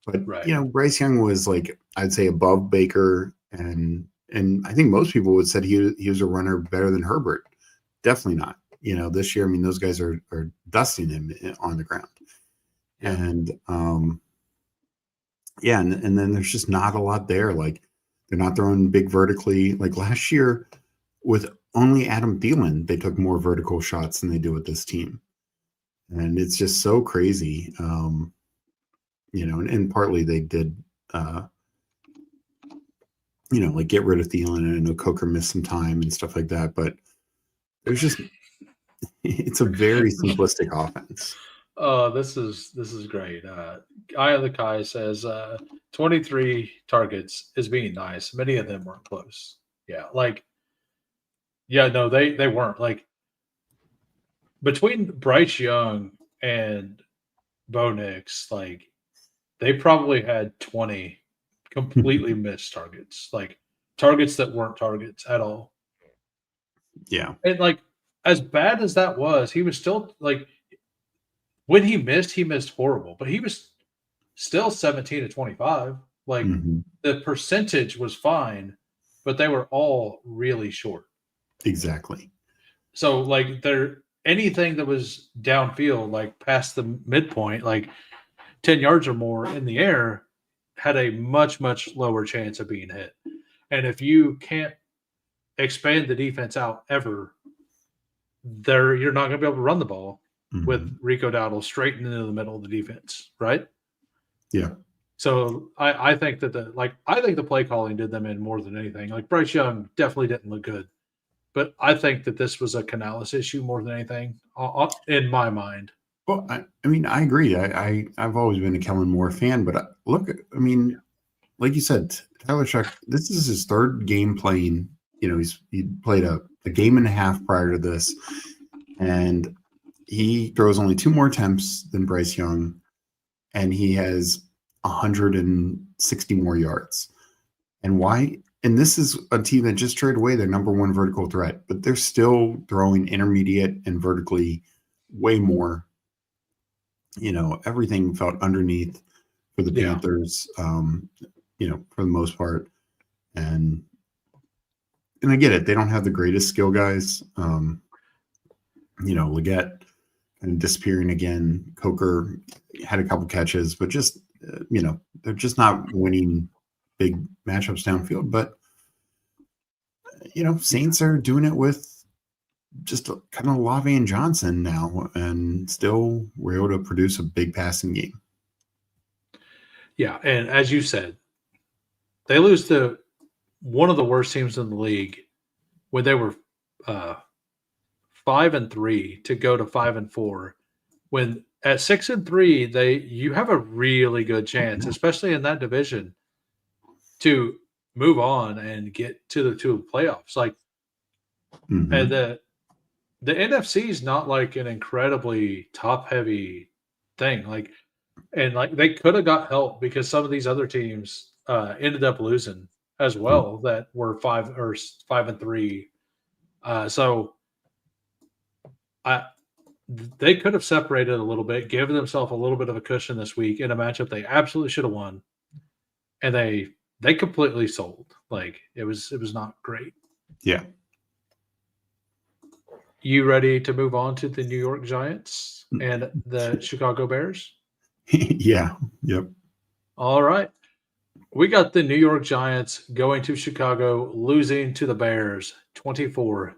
but Bryce Young was like, I'd say above Baker, and I think most people would said he was a runner better than Herbert. Definitely not. This year, I mean, those guys are dusting him on the ground, and and then there's just not a lot there. Like, they're not throwing big vertically. Like last year, with only Adam Thielen, they took more vertical shots than they do with this team. And it's just so crazy. And partly they did, like get rid of Thielen, and I know Coker missed some time and stuff like that, but there's just, it's a very simplistic offense. Oh, this is great. Eye of the Kai says 23 targets is being nice. Many of them weren't close. No, they weren't. Like, between Bryce Young and Bo Nix, like, they probably had 20 completely missed targets, like targets that weren't targets at all. Yeah. And like, as bad as that was, he was still like, when he missed horrible, but he was still 17 to 25. Like, the percentage was fine, but they were all really short. Exactly. So like, anything that was downfield, like past the midpoint, like 10 yards or more in the air, had a much, much lower chance of being hit. And if you can't expand the defense out ever, you're not going to be able to run the ball with Rico Dowdle straight into the middle of the defense, right? Yeah. So I think that the play calling did them in more than anything. Like, Bryce Young definitely didn't look good, but I think that this was a Canales issue more than anything, in my mind. Well, I mean, I agree. I've always been a Kellen Moore fan, but look, I mean, like you said, Tyler Shuck, this is his third game playing. You know, he played a game and a half prior to this, and he throws only 2 more attempts than Bryce Young, and he has 160 more yards. And why? And this is a team that just traded away their number one vertical threat, but they're still throwing intermediate and vertically way more. You know, everything felt underneath for the Panthers, you know, for the most part. And I get it. They don't have the greatest skill guys. You know, Leggett kind of disappearing again. Coker had a couple catches, but just, you know, they're just not winning big matchups downfield. But, you know, Saints are doing it with just kind of Lave and Johnson now, and still we're able to produce a big passing game. Yeah, and as you said, they lose to one of the worst teams in the league when they were 5-3 to go to 5-4. When at 6-3, you have a really good chance, especially in that division, to move on and get to the playoffs. Like, and the NFC is not like an incredibly top heavy thing. Like, and like they could have got help because some of these other teams ended up losing as well that were 5-3. So they could have separated a little bit, given themselves a little bit of a cushion this week in a matchup they absolutely should have won, and they completely sold. Like it was not great. Yeah. You ready to move on to the New York Giants and the Chicago Bears? Yeah. Yep. All right. We got the New York Giants going to Chicago, losing to the Bears 24-20.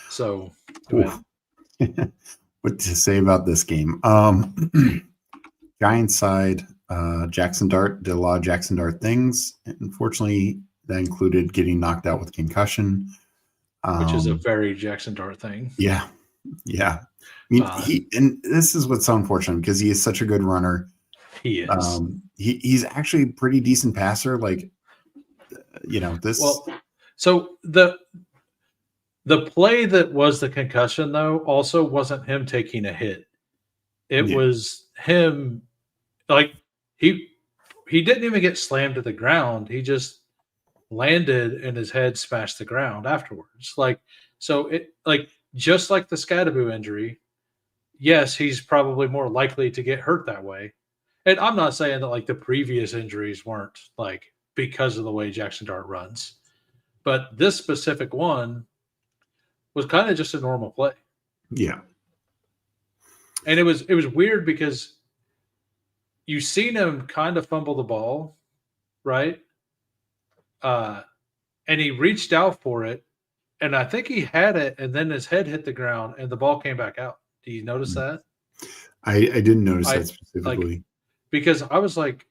So, what to say about this game? Giants side, Jackson Dart did a lot of Jackson Dart things. Unfortunately, that included getting knocked out with concussion, which is a very Jackson Dart thing. Yeah, yeah. I mean, and this is what's so unfortunate because he is such a good runner. He is. He's actually a pretty decent passer. Like, you know, this. Well, so the play that was the concussion, though, also wasn't him taking a hit. It was him, like, he didn't even get slammed to the ground. He just landed and his head smashed the ground afterwards. Like, so it, like, just like the Scadaboo injury, yes, he's probably more likely to get hurt that way. And I'm not saying that, like, the previous injuries weren't, like, because of the way Jackson Dart runs. But this specific one was kind of just a normal play. Yeah. And it was weird because you seen him kind of fumble the ball, right? And he reached out for it, and I think he had it, and then his head hit the ground, and the ball came back out. Do you notice that? I didn't notice that specifically. Like, because I was like,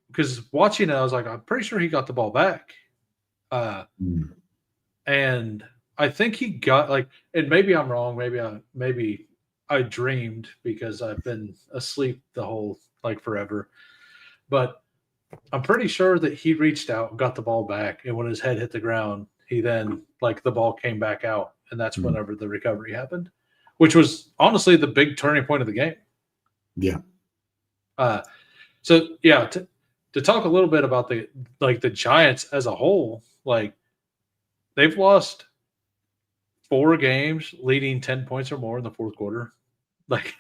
because watching it, I was like, I'm pretty sure he got the ball back. And I think he got, like, and maybe I'm wrong. Maybe I dreamed because I've been asleep the whole, like, forever. But I'm pretty sure that he reached out, got the ball back, and when his head hit the ground, he then, like, the ball came back out, and that's whenever the recovery happened, which was honestly the big turning point of the game. Yeah. So yeah, to talk a little bit about the Giants as a whole, like, they've lost 4 games leading 10 points or more in the fourth quarter. Like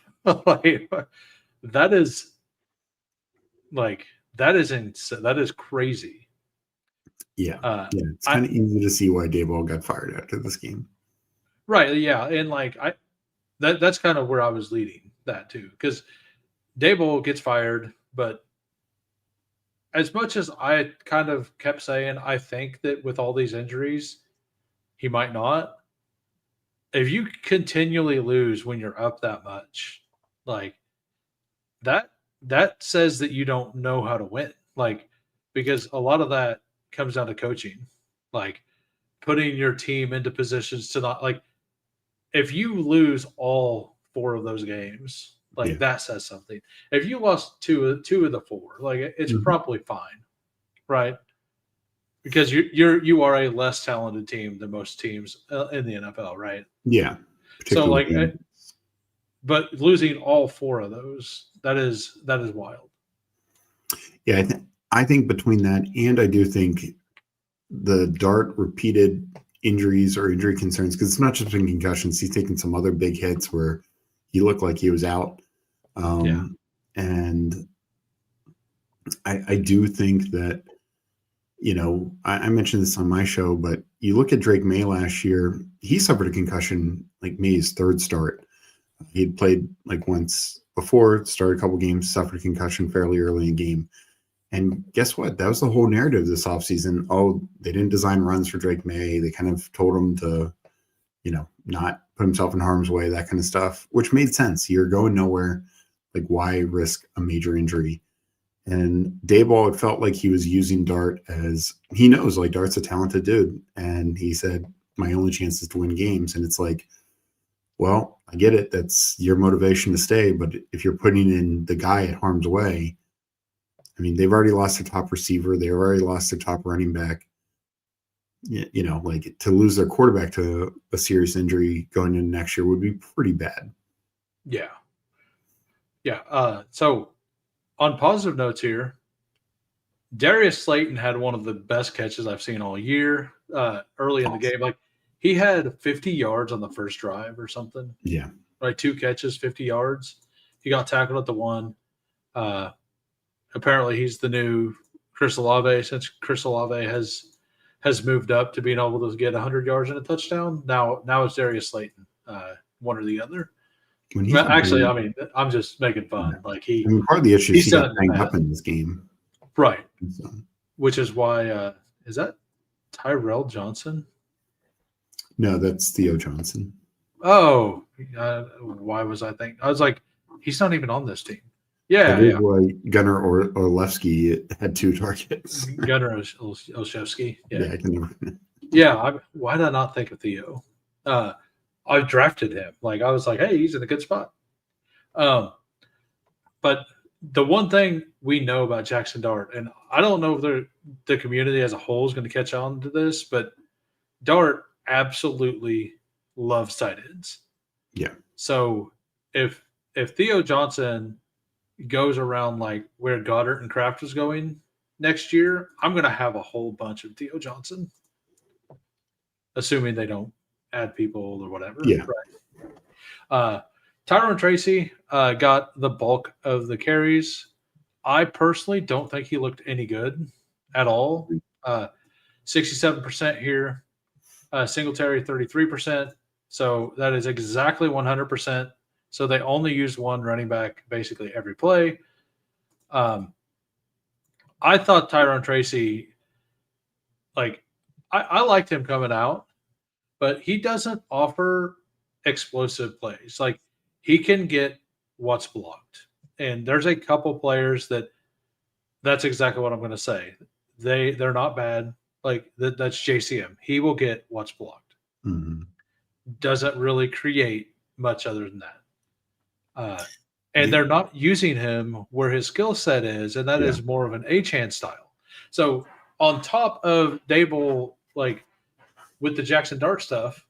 that is insane. That is crazy. Yeah. It's kind of easy to see why Daboll got fired after this game. Right. Yeah. And like that's kind of where I was leading that too. Because Daboll gets fired, but as much as I kind of kept saying, I think that with all these injuries, he might not. If you continually lose when you're up that much, like that says that you don't know how to win. Like, because a lot of that comes down to coaching, like putting your team into positions to not, like, if you lose all 4 of those games, like Yeah. that says something. If you lost two of the 4, like it's Mhm. probably fine, right? Because you are a less talented team than most teams in the NFL, right? Yeah. So like, Particularly. but losing all 4 of those, that is wild. Yeah, I think between that and I do think the Dart repeated injuries or injury concerns, because it's not just been concussions. He's taken some other big hits where he looked like he was out. And I do think that, I mentioned this on my show, but you look at Drake May last year, he suffered a concussion like May's 3rd start. He'd played like once before, started a couple games, suffered a concussion fairly early in the game. And guess what? That was the whole narrative this offseason. Oh, they didn't design runs for Drake May. They kind of told him to, not put himself in harm's way, that kind of stuff, which made sense. You're going nowhere. Like, why risk a major injury? And Dayball, it felt like he was using Dart as he knows, like, Dart's a talented dude. And he said, my only chance is to win games. And it's like, well, I get it. That's your motivation to stay. But if you're putting in the guy at harm's way, I mean, they've already lost their top receiver. They've already lost their top running back. Like, to lose their quarterback to a serious injury going into next year would be pretty bad. Yeah. Yeah. So on positive notes here, Darius Slayton had one of the best catches I've seen all year early in the game. Like, he had 50 yards on the first drive or something. Yeah. Right. 2 catches, 50 yards. He got tackled at the 1. Apparently he's the new Chris Olave, since Chris Olave has moved up to being able to get 100 yards and a touchdown. Now it's Darius Slayton, one or the other. Actually, I mean, I'm just making fun. Like, part of the issue is he got banged up in this game. Right. So. Which is why is that Tyrell Johnson? No, that's Theo Johnson. Oh, why was I thinking? I was like, he's not even on this team. Yeah, yeah. Boy, Gunnar Orlewski had 2 targets. Gunnar Olszewski. Yeah, I can never. Yeah, why did I not think of Theo? I drafted him. Like, I was like, hey, he's in a good spot. But the one thing we know about Jackson Dart, and I don't know if the community as a whole is going to catch on to this, but Dart absolutely loves tight ends. Yeah. So if Theo Johnson goes around like where Goddard and Kraft is going next year, I'm going to have a whole bunch of Theo Johnson, assuming they don't add people or whatever. Yeah. Right. Tyrone Tracy got the bulk of the carries. I personally don't think he looked any good at all. 67% here. Singletary 33%. So that is exactly 100%. So they only used one running back basically every play. I thought Tyrone Tracy, like, I liked him coming out, but he doesn't offer explosive plays. Like, he can get what's blocked. And there's a couple players that's exactly what I'm going to say. They're not bad. Like, that's JCM. He will get what's blocked. Mm-hmm. Doesn't really create much other than that. And they're not using him where his skill set is, and that is more of an Achane style. So on top of Dable, like, with the Jackson Dart stuff,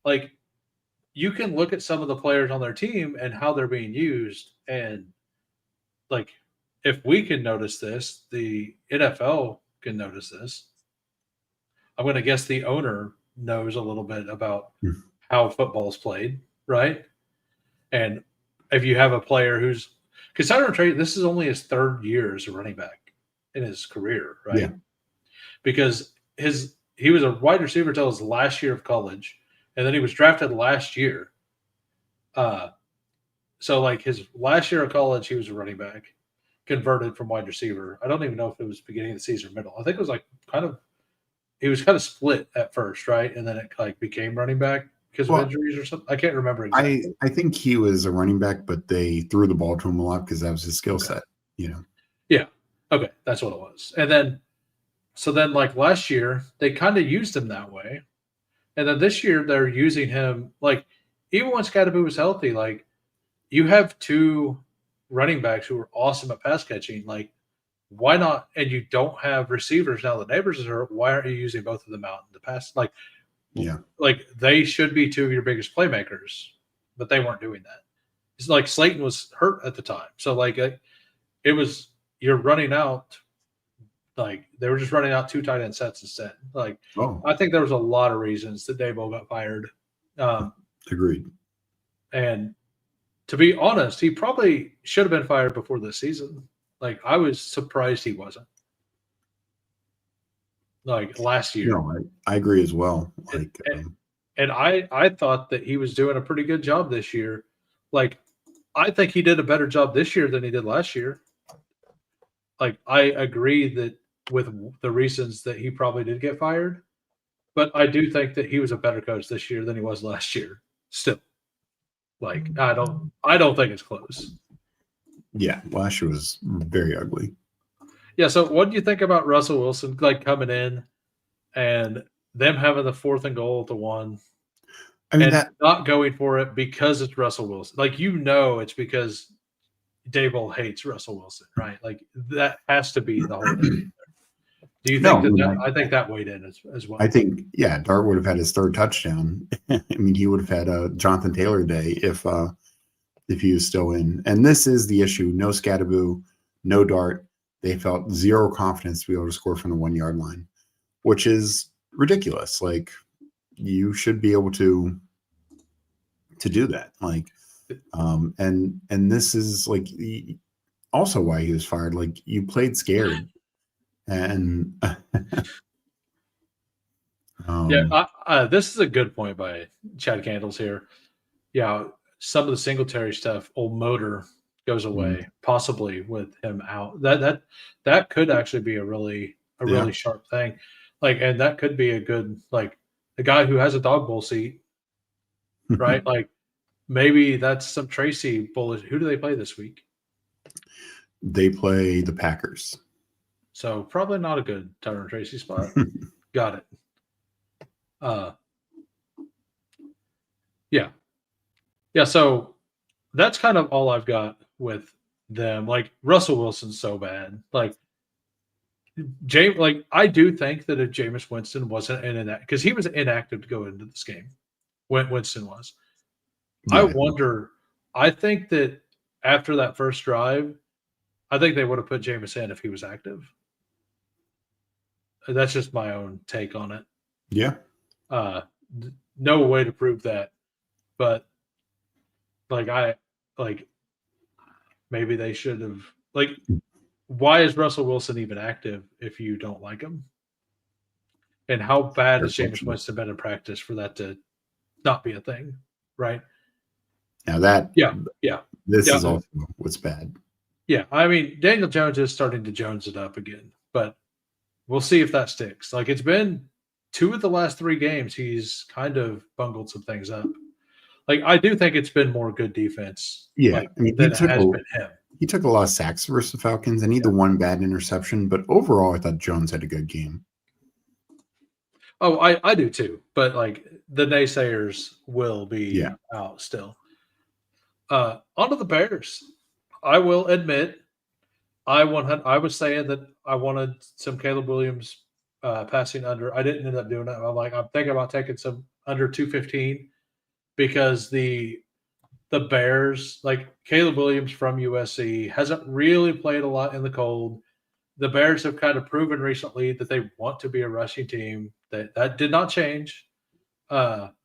like, you can look at some of the players on their team and how they're being used. And, like, if we can notice this, the NFL can notice this. I'm going to guess the owner knows a little bit about how football is played, right? And if you have a player who's – because Tyrone Tracy, this is only his 3rd year as a running back in his career, right? Yeah. Because he was a wide receiver until his last year of college, and then he was drafted last year. So, like, his last year of college, he was a running back, converted from wide receiver. I don't even know if it was beginning of the season or middle. I think it was like he was kind of split at first, right? And then it like became running back because of injuries or something. I can't remember exactly. I think he was a running back, but they threw the ball to him a lot because that was his skill set, Yeah. Okay. That's what it was. And then, so then like last year, they kind of used him that way. And then this year they're using him like even when Scadaboo was healthy, like you have two running backs who are awesome at pass catching. Like, why not? And you don't have receivers now. The Neighbors are hurt. Why aren't you using both of them out in the pass? Like, Yeah. like they should be two of your biggest playmakers, but they weren't doing that. It's like Slayton was hurt at the time, so like it was you're running out. Like they were just running out two tight end sets instead. Like I think there was a lot of reasons that Daboll got fired. Agreed. And to be honest, he probably should have been fired before this season. Like I was surprised he wasn't. Like last year. No, I agree as well. Like, and I thought that he was doing a pretty good job this year. Like I think he did a better job this year than he did last year. Like I agree that with the reasons that he probably did get fired, but I do think that he was a better coach this year than he was last year. Still, like I don't think it's close. Yeah, last year was very ugly. Yeah. So, what do you think about Russell Wilson like coming in and them having the 4th and goal at the 1? I mean, and not going for it because it's Russell Wilson. Like it's because Daboll hates Russell Wilson, right? Like that has to be the whole thing. Do you think I think that weighed in as well? I think, yeah, Dart would have had his 3rd touchdown. I mean, he would have had a Jonathan Taylor day if he was still in. And this is the issue. No Scadaboo, no Dart. They felt zero confidence to be able to score from the 1 yard line, which is ridiculous. Like you should be able to do that. Like, and this is like also why he was fired. Like you played scared. And this is a good point by Chad Candles here. Yeah, some of the Singletary stuff, old motor goes away, possibly with him out. That could actually be a really sharp thing. Like, and that could be a good like the guy who has a dog bowl seat, right? Like maybe that's some Tracy bullish. Who do they play this week? They play the Packers. So probably not a good Tyrone Tracy spot. Got it. Yeah. So that's kind of all I've got with them. Like Russell Wilson's so bad. Like I do think that if Jameis Winston wasn't in that because he was inactive to go into this game, when Winston was. Yeah. I wonder. I think that after that first drive, I think they would have put Jameis in if he was active. That's just my own take on it. Yeah. No way to prove that, but maybe they should have. Like, why is Russell Wilson even active if you don't like him? And how bad has Jameis Winston been in practice for that to not be a thing, right? Now that this is also what's bad. Yeah, I mean Daniel Jones is starting to Jones it up again, but we'll see if that sticks. Like it's been 2 of the last 3 games, he's kind of bungled some things up. Like I do think it's been more good defense. Yeah, I mean, than it has been him. He took a lot of sacks versus the Falcons, and he had the one bad interception. But overall, I thought Jones had a good game. Oh, I do too. But like the naysayers will be out still. On to the Bears. I will admit, I was saying that I wanted some Caleb Williams passing under. I didn't end up doing it. I'm thinking about taking some under 215 because the Bears, like Caleb Williams from USC, hasn't really played a lot in the cold. The Bears have kind of proven recently that they want to be a rushing team. That did not change. But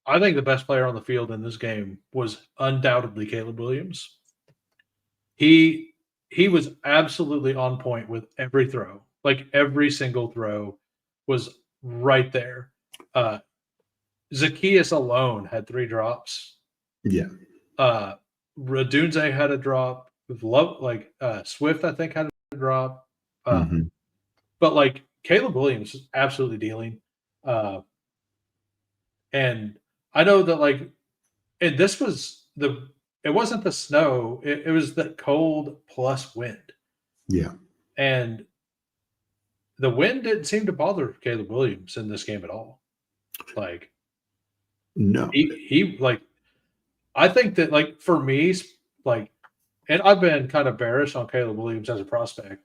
I think the best player on the field in this game was undoubtedly Caleb Williams. He was absolutely on point with every throw. Like every single throw was right there. Zacchaeus alone had 3 drops. Yeah. Radunze had a drop. Swift, I think, had a drop. But like Caleb Williams is absolutely dealing. And I know that and this was it wasn't the snow, it was the cold plus wind. Yeah. And the wind didn't seem to bother Caleb Williams in this game at all. Like, No. he like, I think that, like, for me, like, and I've been kind of bearish on Caleb Williams as a prospect,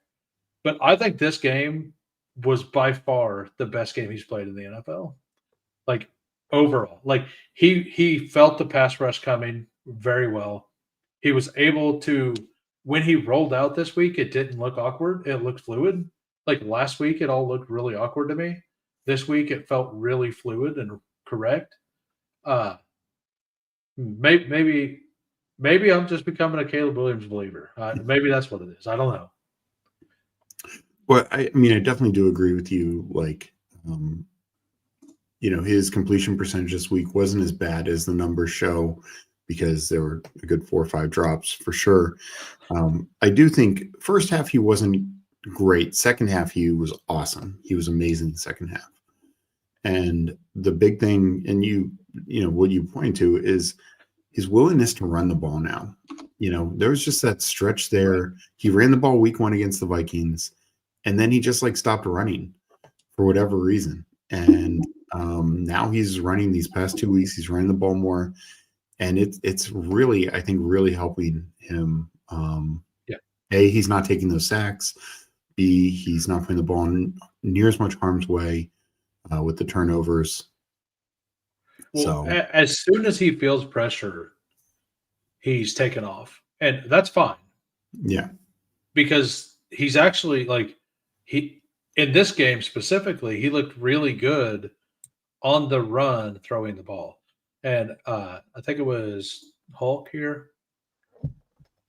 but I think this game was by far the best game he's played in the NFL. Like, overall, like, he felt the pass rush coming very well. He was able to, when he rolled out this week, it didn't look awkward. It looked fluid. Like last week, it all looked really awkward to me. This week, it felt really fluid and correct. Maybe I'm just becoming a Caleb Williams believer. Maybe that's what it is. I don't know. Well, I mean, I definitely do agree with you. Like, his completion percentage this week wasn't as bad as the numbers show because there were a good 4 or 5 drops for sure. I do think first half he wasn't great. Second half he was awesome. He was amazing the second half. And the big thing, and what you point to is his willingness to run the ball now. There was just that stretch there. He ran the ball week 1 against the Vikings, and then he just stopped running for whatever reason. And now he's running these past 2 weeks. He's running the ball more, and it's really, I think, really helping him. A, he's not taking those sacks. B, he's not putting the ball in near as much harm's way with the turnovers. Well, as soon as he feels pressure, he's taken off, and that's fine. Yeah, because he's actually in this game specifically, he looked really good on the run throwing the ball. And I think it was Hulk here.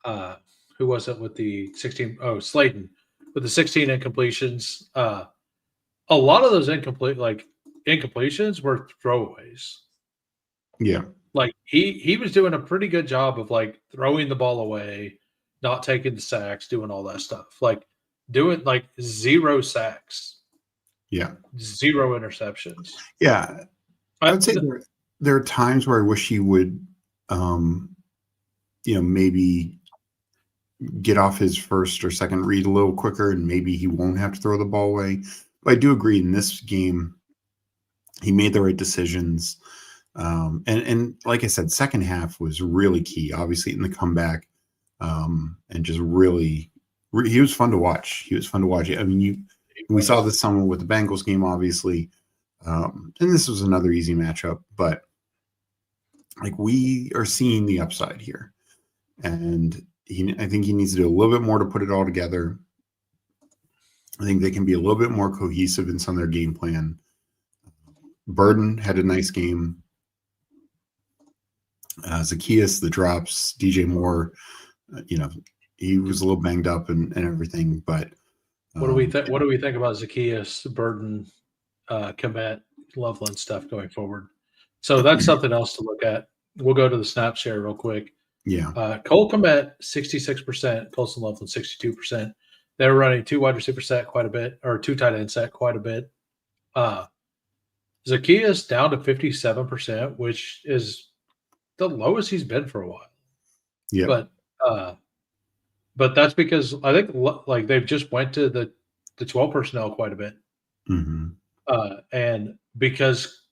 Who was it with the 16? Oh, Slayton with the 16 incompletions. A lot of those incompletions were throwaways. Yeah. Like he was doing a pretty good job of throwing the ball away, not taking the sacks, doing all that stuff. Doing 0 sacks. Yeah. 0 interceptions. Yeah. I would say there are times where I wish he would maybe get off his first or second read a little quicker, and maybe he won't have to throw the ball away. But I do agree in this game, he made the right decisions. And like I said, second half was really key, obviously, in the comeback. And just really, he was fun to watch. I mean, we saw this summer with the Bengals game, obviously. And this was another easy matchup, but we are seeing the upside here. And I think he needs to do a little bit more to put it all together. I think they can be a little bit more cohesive in some of their game plan. Burden had a nice game. Zacchaeus, the drops, DJ Moore, he was a little banged up and everything, but what do we think? What do we think about Zacchaeus, Burden, Komet, Loveland stuff going forward? So that's something else to look at. We'll go to the snap share real quick. Yeah. Cole Komet, 66%, Colson Loveland, 62%. They were running 2 wide receiver set quite a bit, or 2 tight end set quite a bit. Zacchaeus down to 57%, which is the lowest he's been for a while. Yeah. But that's because I think they've just went to the 12 personnel quite a bit. Mm-hmm. And because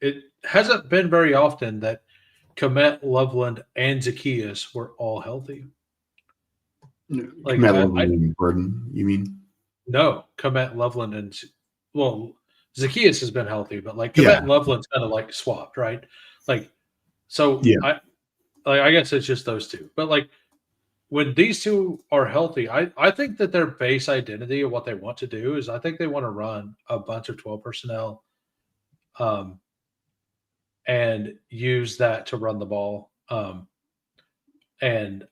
it hasn't been very often that Komet, Loveland, and Zacchaeus were all healthy. Loveland and Burden, you mean? No, Komet, Loveland, and Zacchaeus has been healthy, but Komet and Loveland's kind of swapped, right? So yeah. I guess it's just those two. But when these two are healthy, I think that their base identity of what they want to do is I think they want to run a bunch of 12 personnel and use that to run the ball. And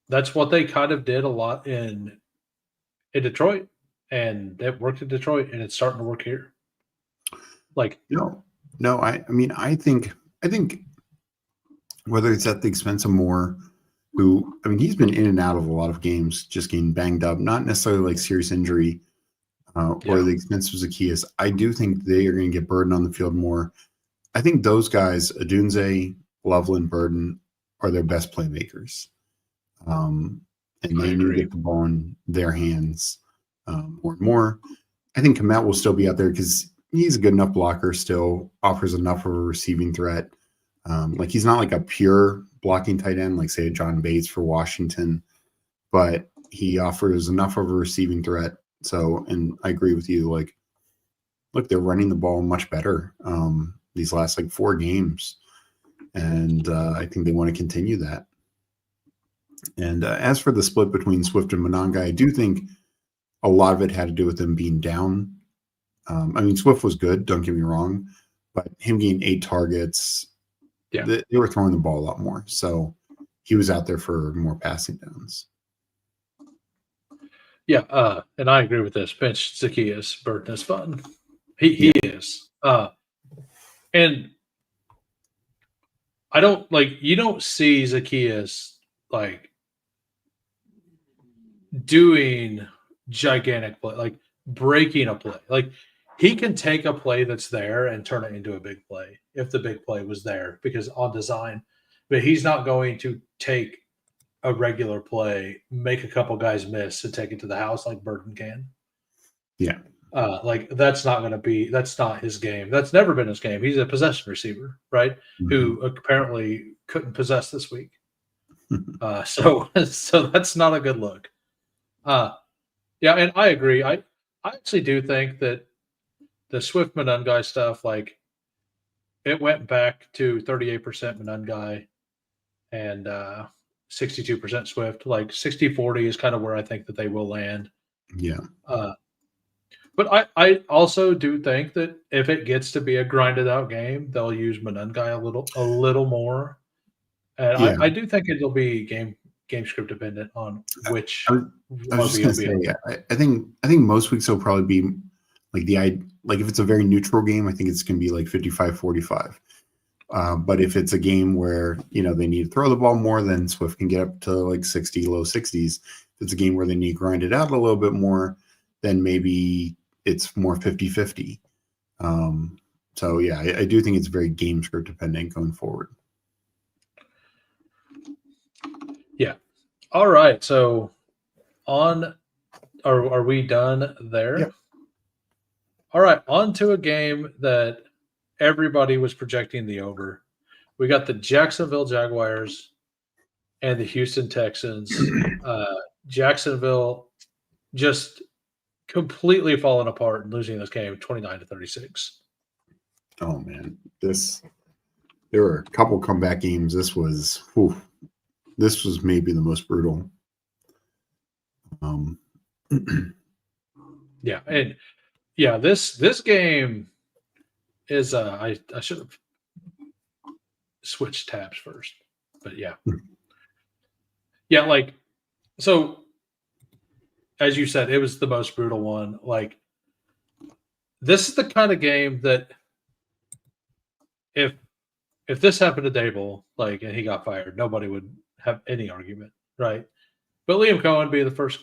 that's what they kind of did a lot in Detroit, and it worked in Detroit, and it's starting to work here. No, I mean, I think whether it's at the expense of Moore, who, I mean, he's been in and out of a lot of games, just getting banged up, not necessarily serious injury, or the expense of Zacchaeus. I do think they are going to get Burden on the field more. I think those guys, Adunze, Loveland, Burden, are their best playmakers. And they need to get the ball in their hands. more and more. I think Komet will still be out there because he's a good enough blocker, still offers enough of a receiving threat. Like he's not like a pure blocking tight end, like say John Bates for Washington, but he offers enough of a receiving threat. So, and I agree with you. Like, look, they're running the ball much better these last like 4 games, and I think they want to continue that. And as for the split between Swift and Monanga, I do think a lot of it had to do with them being down. I mean, Swift was good, don't get me wrong, but him getting 8 targets, they were throwing the ball a lot more. So he was out there for more passing downs. Yeah, and I agree with this. Bench Zacchaeus Burton is fun. He is. And I don't you don't see Zacchaeus like doing gigantic play, like breaking a play. Like he can take a play that's there and turn it into a big play if the big play was there because on design, but he's not going to take a regular play, make a couple guys miss and take it to the house like Burton can. Yeah. Like that's not his game. That's never been his game. He's a possession receiver, right? Mm-hmm. Who apparently couldn't possess this week. So that's not a good look. Yeah, and I agree. I actually do think that the Swift Monangai stuff, like it went back to 38% Monangai and 62% Swift. Like 60-40 is kind of where I think that they will land. Yeah. But I also do think that if it gets to be a grinded out game, they'll use Monangai a little more. And I do think it'll be game script dependent on which. I was just gonna say, I think most weeks will probably be like if it's a very neutral game, I think it's gonna be like 55-45. But if it's a game where they need to throw the ball more, then Swift can get up to like 60, low 60s. If it's a game where they need to grind it out a little bit more, then maybe it's more 50-50. So yeah, I do think it's very game script dependent going forward. Yeah. All right. So are we done there? Yep. All right. On to a game that everybody was projecting the over. We got the Jacksonville Jaguars and the Houston Texans. Jacksonville just completely falling apart and losing this game 29-36. Oh man, there were a couple comeback games. This was maybe the most brutal. Yeah, and yeah, this game is I should have switched tabs first, but yeah. Yeah, like so as you said, it was the most brutal one. Like this is the kind of game that if this happened to Dable, like, and he got fired, nobody would have any argument, right? But Liam Cohen being the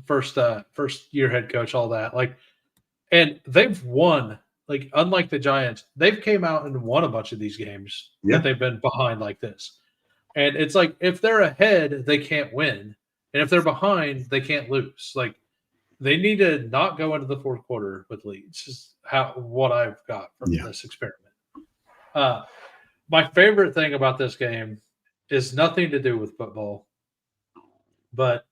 first year head coach, all that, like, and they've won. Like, unlike the Giants, they've came out and won a bunch of these games that they've been behind like this. And it's like if they're ahead, they can't win. And if they're behind, they can't lose. Like they need to not go into the fourth quarter with leads. Is what I've got from this experiment. My favorite thing about this game is nothing to do with football, but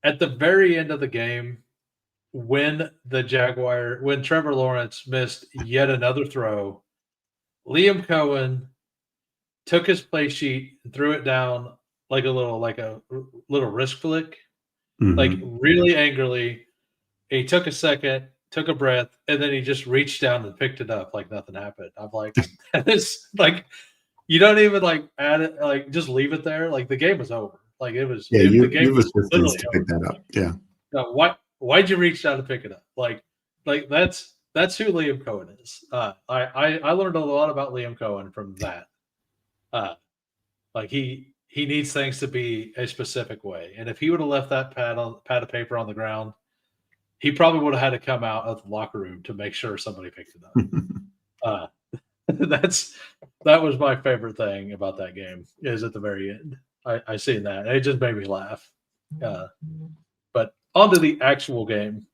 at the very end of the game, when Trevor Lawrence missed yet another throw, Liam Cohen took his play sheet and threw it down like a little wrist flick, like really angrily. He took a second, took a breath, and then he just reached down and picked it up like nothing happened. I'm like, this like you don't even like add it, like just leave it there. Like the game was over. Like it was. Yeah, the game was literally to pick that up. Yeah. No, why'd you reach down to pick it up? Like that's who Liam Cohen is. I learned a lot about Liam Cohen from that. Like he needs things to be a specific way, and if he would have left that pad of paper on the ground, he probably would have had to come out of the locker room to make sure somebody picked it up. That was my favorite thing about that game is at the very end. I seen that. And it just made me laugh. But on to the actual game.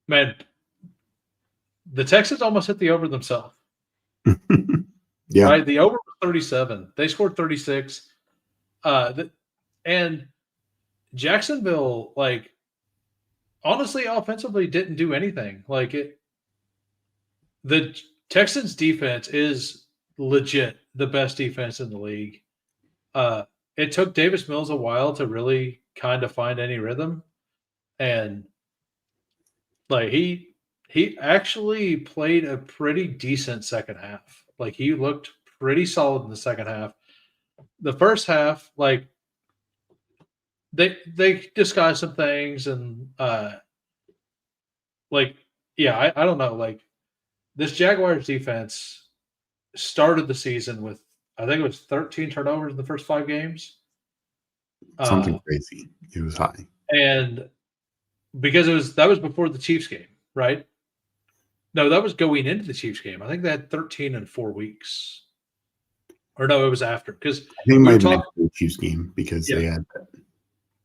Man, the Texans almost hit the over themselves. Yeah. Right? The over was 37. They scored 36. And Jacksonville, like, honestly, offensively didn't do anything. The Texans defense is legit the best defense in the league. It took Davis Mills a while to really kind of find any rhythm. And like he actually played a pretty decent second half. Like he looked pretty solid in the second half. The first half, like they disguised some things and I don't know. Like this Jaguars defense started the season with I think it was 13 turnovers in the first 5 games. Something crazy. It was high. And because that was before the Chiefs game, right? No, that was going into the Chiefs game. I think they had 13 in 4 weeks. Or no, it was after. Because I think it might have been the Chiefs game because they had that.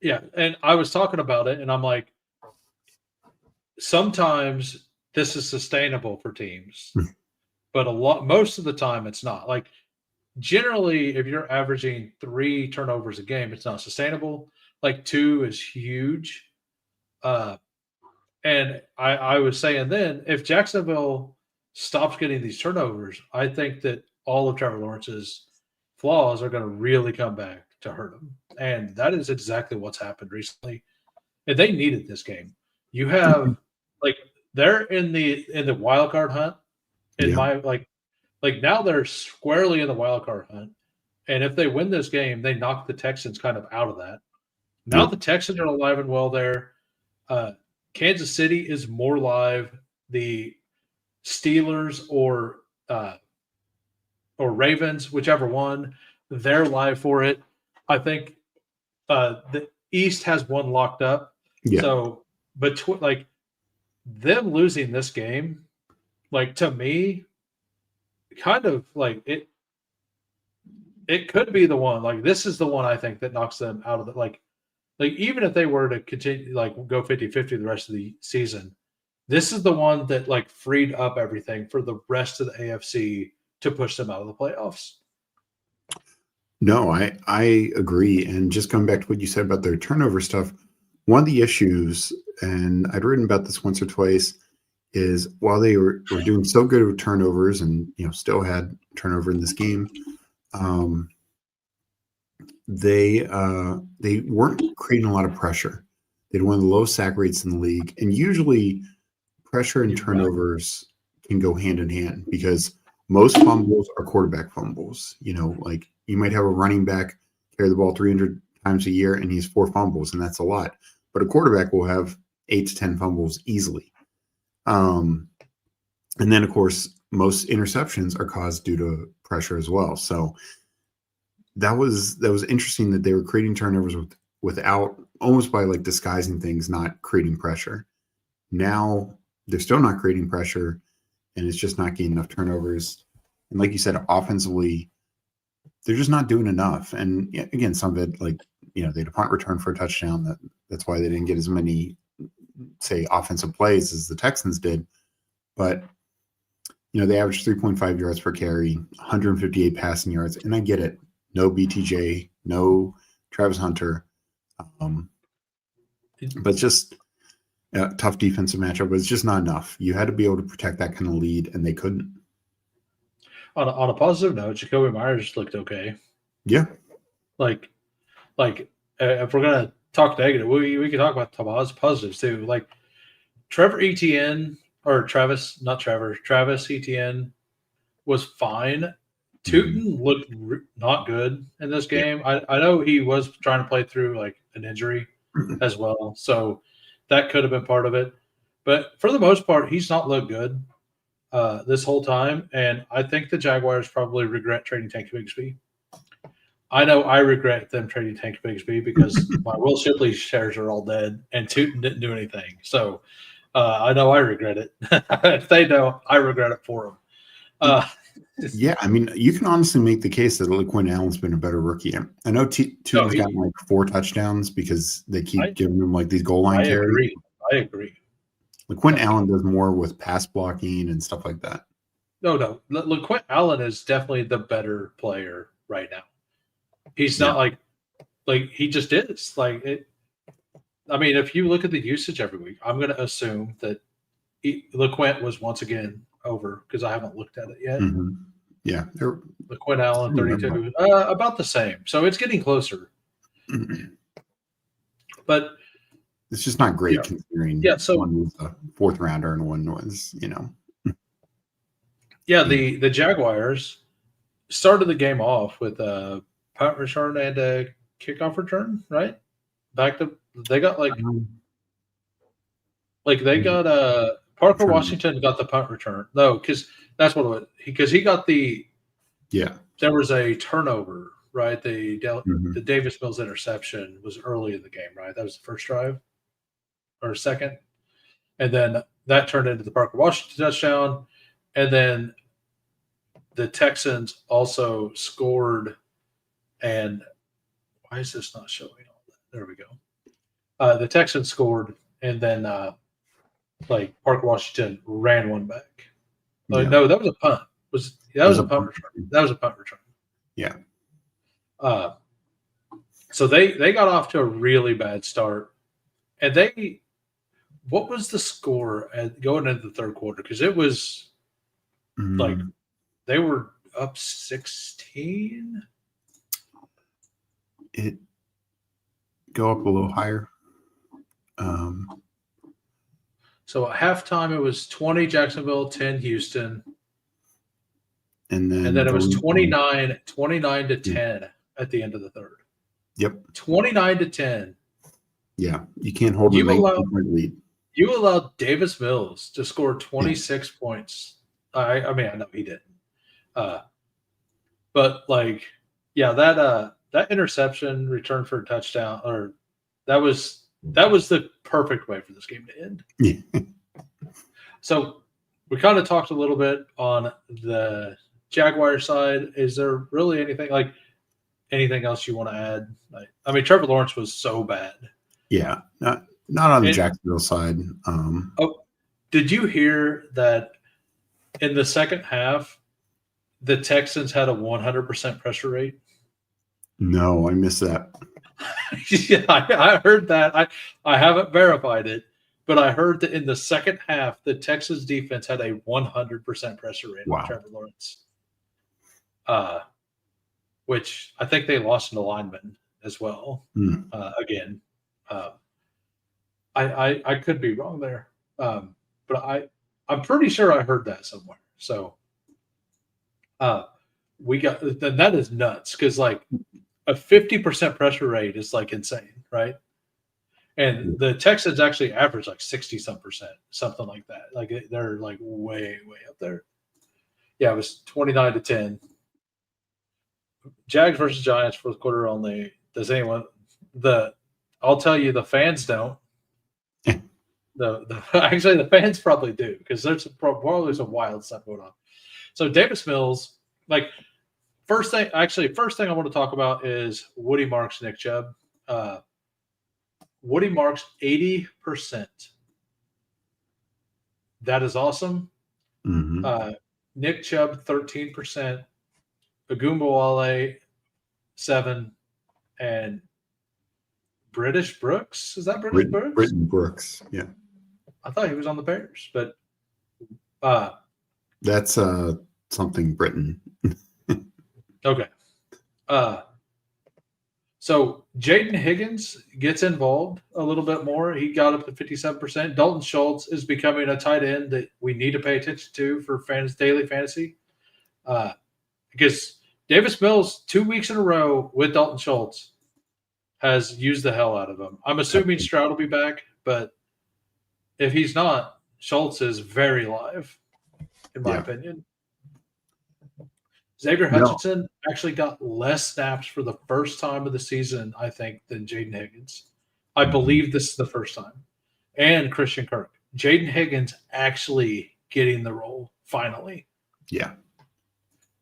Yeah, and I was talking about it, and I'm like, sometimes this is sustainable for teams, but most of the time it's not. Like generally, if you're averaging 3 turnovers a game, it's not sustainable. Like 2 is huge. And I was saying then, if Jacksonville stops getting these turnovers, I think that all of Trevor Lawrence's flaws are going to really come back to hurt him. And that is exactly what's happened recently. And they needed this game. You have they're in the wild card hunt. Now they're squarely in the wild card hunt. And if they win this game, they knock the Texans kind of out of that. Now the Texans are alive and well there. Kansas City is more live. The Steelers or Ravens, whichever one, they're live for it. I think the East has one locked up. Yeah. So, them losing this game, to me, kind of it could be the one. This is the one I think that knocks them out of the even if they were to continue go 50-50 the rest of the season, this is the one that freed up everything for the rest of the AFC to push them out of the playoffs. No, I agree. And just coming back to what you said about their turnover stuff, one of the issues, and I'd written about this once or twice, is while they were doing so good with turnovers and still had turnover in this game, they weren't creating a lot of pressure. They had one of the lowest sack rates in the league, and usually pressure and turnovers can go hand in hand because most fumbles are quarterback fumbles. You might have a running back carry the ball 300 times a year and he has 4 fumbles, and that's a lot. But a quarterback will have 8 to 10 fumbles easily. And then, of course, most interceptions are caused due to pressure as well. So that was interesting that they were creating turnovers without, almost by disguising things, not creating pressure. Now they're still not creating pressure, and it's just not getting enough turnovers. And like you said, offensively, they're just not doing enough. And again, some of it, they had a punt return for a touchdown. That's why they didn't get as many, say, offensive plays as the Texans did. But they averaged 3.5 yards per carry, 158 passing yards, and I get it. No BTJ, no Travis Hunter, but just a tough defensive matchup. But it's just not enough. You had to be able to protect that kind of lead, and they couldn't. On a positive note, Jacoby Myers looked okay. Yeah. If we're gonna talk negative, we can talk about positives too. Travis Etienne was fine. Tootin looked not good in this game. I know he was trying to play through an injury as well, so that could have been part of it. But for the most part, he's not looked good this whole time, and I think the Jaguars probably regret trading Tank Bigsby. I know I regret them trading Tank Bigsby because my Will Shipley shares are all dead, and Tootin didn't do anything. So I know I regret it. If they know, I regret it for them. Yeah, I mean, you can honestly make the case that LaQuinn Allen's been a better rookie. I know Tutin's gotten like 4 touchdowns because they keep giving him like these goal line carries. I agree. LaQuinn Allen does more with pass blocking and stuff like that. No. LaQuinn Allen is definitely the better player right now. He's not like he just is. Like it. I mean, if you look at the usage every week, I'm going to assume that LaQuinn was once again over because I haven't looked at it yet. Mm-hmm. Yeah. LaQuinn Allen, 32, about the same. So it's getting closer. But it's just not great considering so one was a 4th rounder and one was, Yeah, the Jaguars started the game off with a punt return and a kickoff return, right? They got Parker Washington got the punt return. No, because that's what it was. Because he got there was a turnover, right? The Davis Mills interception was early in the game, right? That was the first drive or second. And then that turned into the Parker Washington touchdown. And then the Texans also scored. And why is this not showing all that? There we go. The Texans scored, and then Parker Washington ran one back. No, that was a punt. That was a punt return. That was a punt return. Yeah. So they got off to a really bad start, and what was the score going into the third quarter? Because it was they were up 16. It go up a little higher. So at halftime, it was 20 Jacksonville, 10 Houston. And then it was 29 to 10 at the end of the third. Yep. 29 to 10. Yeah. You can't hold a 19-point lead. You allowed Davis Mills to score 26 points. I mean, I know he didn't. But that interception return for a touchdown, or that was the perfect way for this game to end. Yeah. So we kind of talked a little bit on the Jaguar side. Is there really anything else you want to add? I mean, Trevor Lawrence was so bad. Yeah, not on the Jacksonville side. Did you hear that in the second half, the Texans had a 100% pressure rate? No, I missed that. Yeah, I heard that. I haven't verified it, but I heard that in the second half, the Texas defense had a 100% pressure rate on Trevor Lawrence. Which I think they lost an lineman as well. Again, I could be wrong there, but I'm pretty sure I heard that somewhere. So that is nuts because a 50% pressure rate is insane, right? And the Texans actually average 60-some%, something like that. They're way up there. Yeah, it was 29 to 10. Jags versus Giants fourth quarter only. Does anyone? I'll tell you, the fans don't. Actually, the fans probably do because there's probably some wild stuff going on. So Davis Mills, first thing I want to talk about is Woody Marks, Nick Chubb. Woody Marks 80%. That is awesome. Mm-hmm. Nick Chubb 13%. Agumbawale 7, and British Brooks. Is that British Brooks? Britton Brooks. Yeah. I thought he was on the Bears, but that's something Britain. Okay. So Jaden Higgins gets involved a little bit more. He got up to 57%. Dalton Schultz is becoming a tight end that we need to pay attention to for daily fantasy. Because Davis Mills, 2 weeks in a row with Dalton Schultz, has used the hell out of him. I'm assuming Stroud will be back, but if he's not, Schultz is very live, in my opinion. Xavier Hutchinson actually got less snaps for the first time of the season, I think, than Jaden Higgins. I believe this is the first time. And Christian Kirk. Jaden Higgins actually getting the role, finally. Yeah.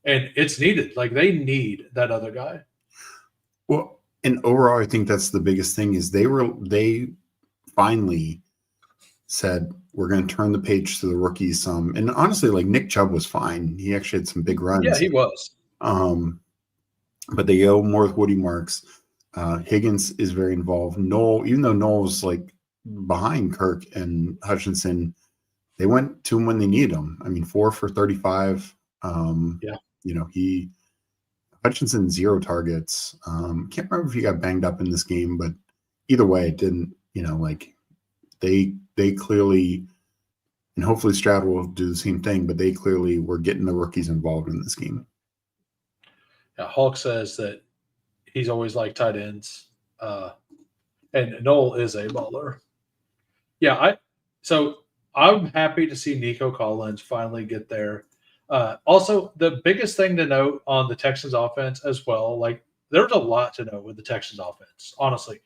And it's needed. Like they need that other guy. Well, and overall, I think that's the biggest thing is they finally said we're going to turn the page to the rookies some. And honestly, like Nick Chubb was fine. He actually had some big runs. Yeah, he was. But they go more with Woody Marks. Higgins is very involved. Noel, even though Noel's like behind Kirk and Hutchinson, they went to him when they needed him. I mean, 4 for 35. Yeah. You know, Hutchinson 0 targets. Can't remember if he got banged up in this game, but either way, it didn't, you know, like they clearly, and hopefully Stroud will do the same thing, but they clearly were getting the rookies involved in this game. Yeah, Hulk says that he's always liked tight ends. And Noel is a baller. Yeah, so I'm happy to see Nico Collins finally get there. Also, the biggest thing to note on the Texans offense as well, like there's a lot to know with the Texans offense, honestly.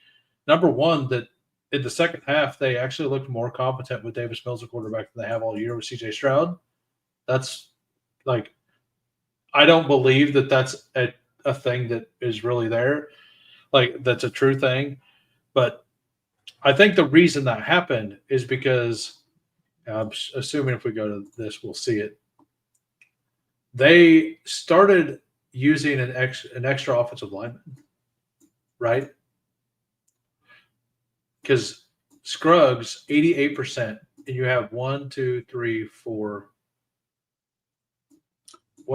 Number one, that in the second half, they actually looked more competent with Davis Mills, a quarterback, than they have all year with CJ Stroud. That's like, I don't believe that that's a thing that is really there. Like, that's a true thing. But I think the reason that happened is because, I'm assuming if we go to this, we'll see it. They started using an extra offensive lineman, right? Because Scruggs, 88%, and you have 1, 2, 3, 4.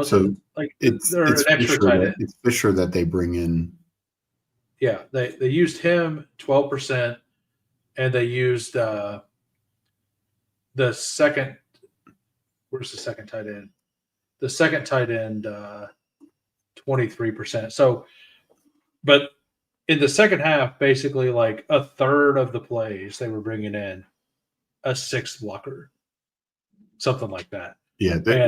So like it's an extra Fisher tight end. It's Fisher that they bring in. Yeah, they used him 12%, and they used the second. Where's the second tight end? The second tight end, 23%. So, but in the second half, basically like a third of the plays they were bringing in a sixth blocker, something like that. Yeah, they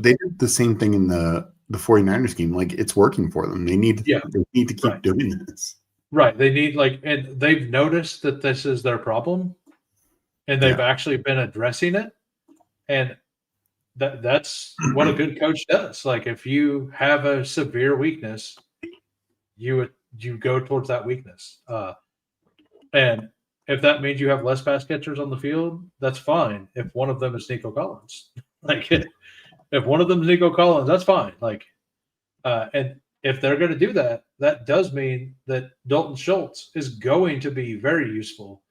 did the same thing in the 49ers game. Like it's working for them. They need to keep doing this. Right. They need and they've noticed that this is their problem, and they've actually been addressing it. And that's what a good coach does. Like if you have a severe weakness, you go towards that weakness. And if that means you have less pass catchers on the field, that's fine. If one of them is Nico Collins, if one of them is Nico Collins, that's fine. And if they're going to do that, that does mean that Dalton Schultz is going to be very useful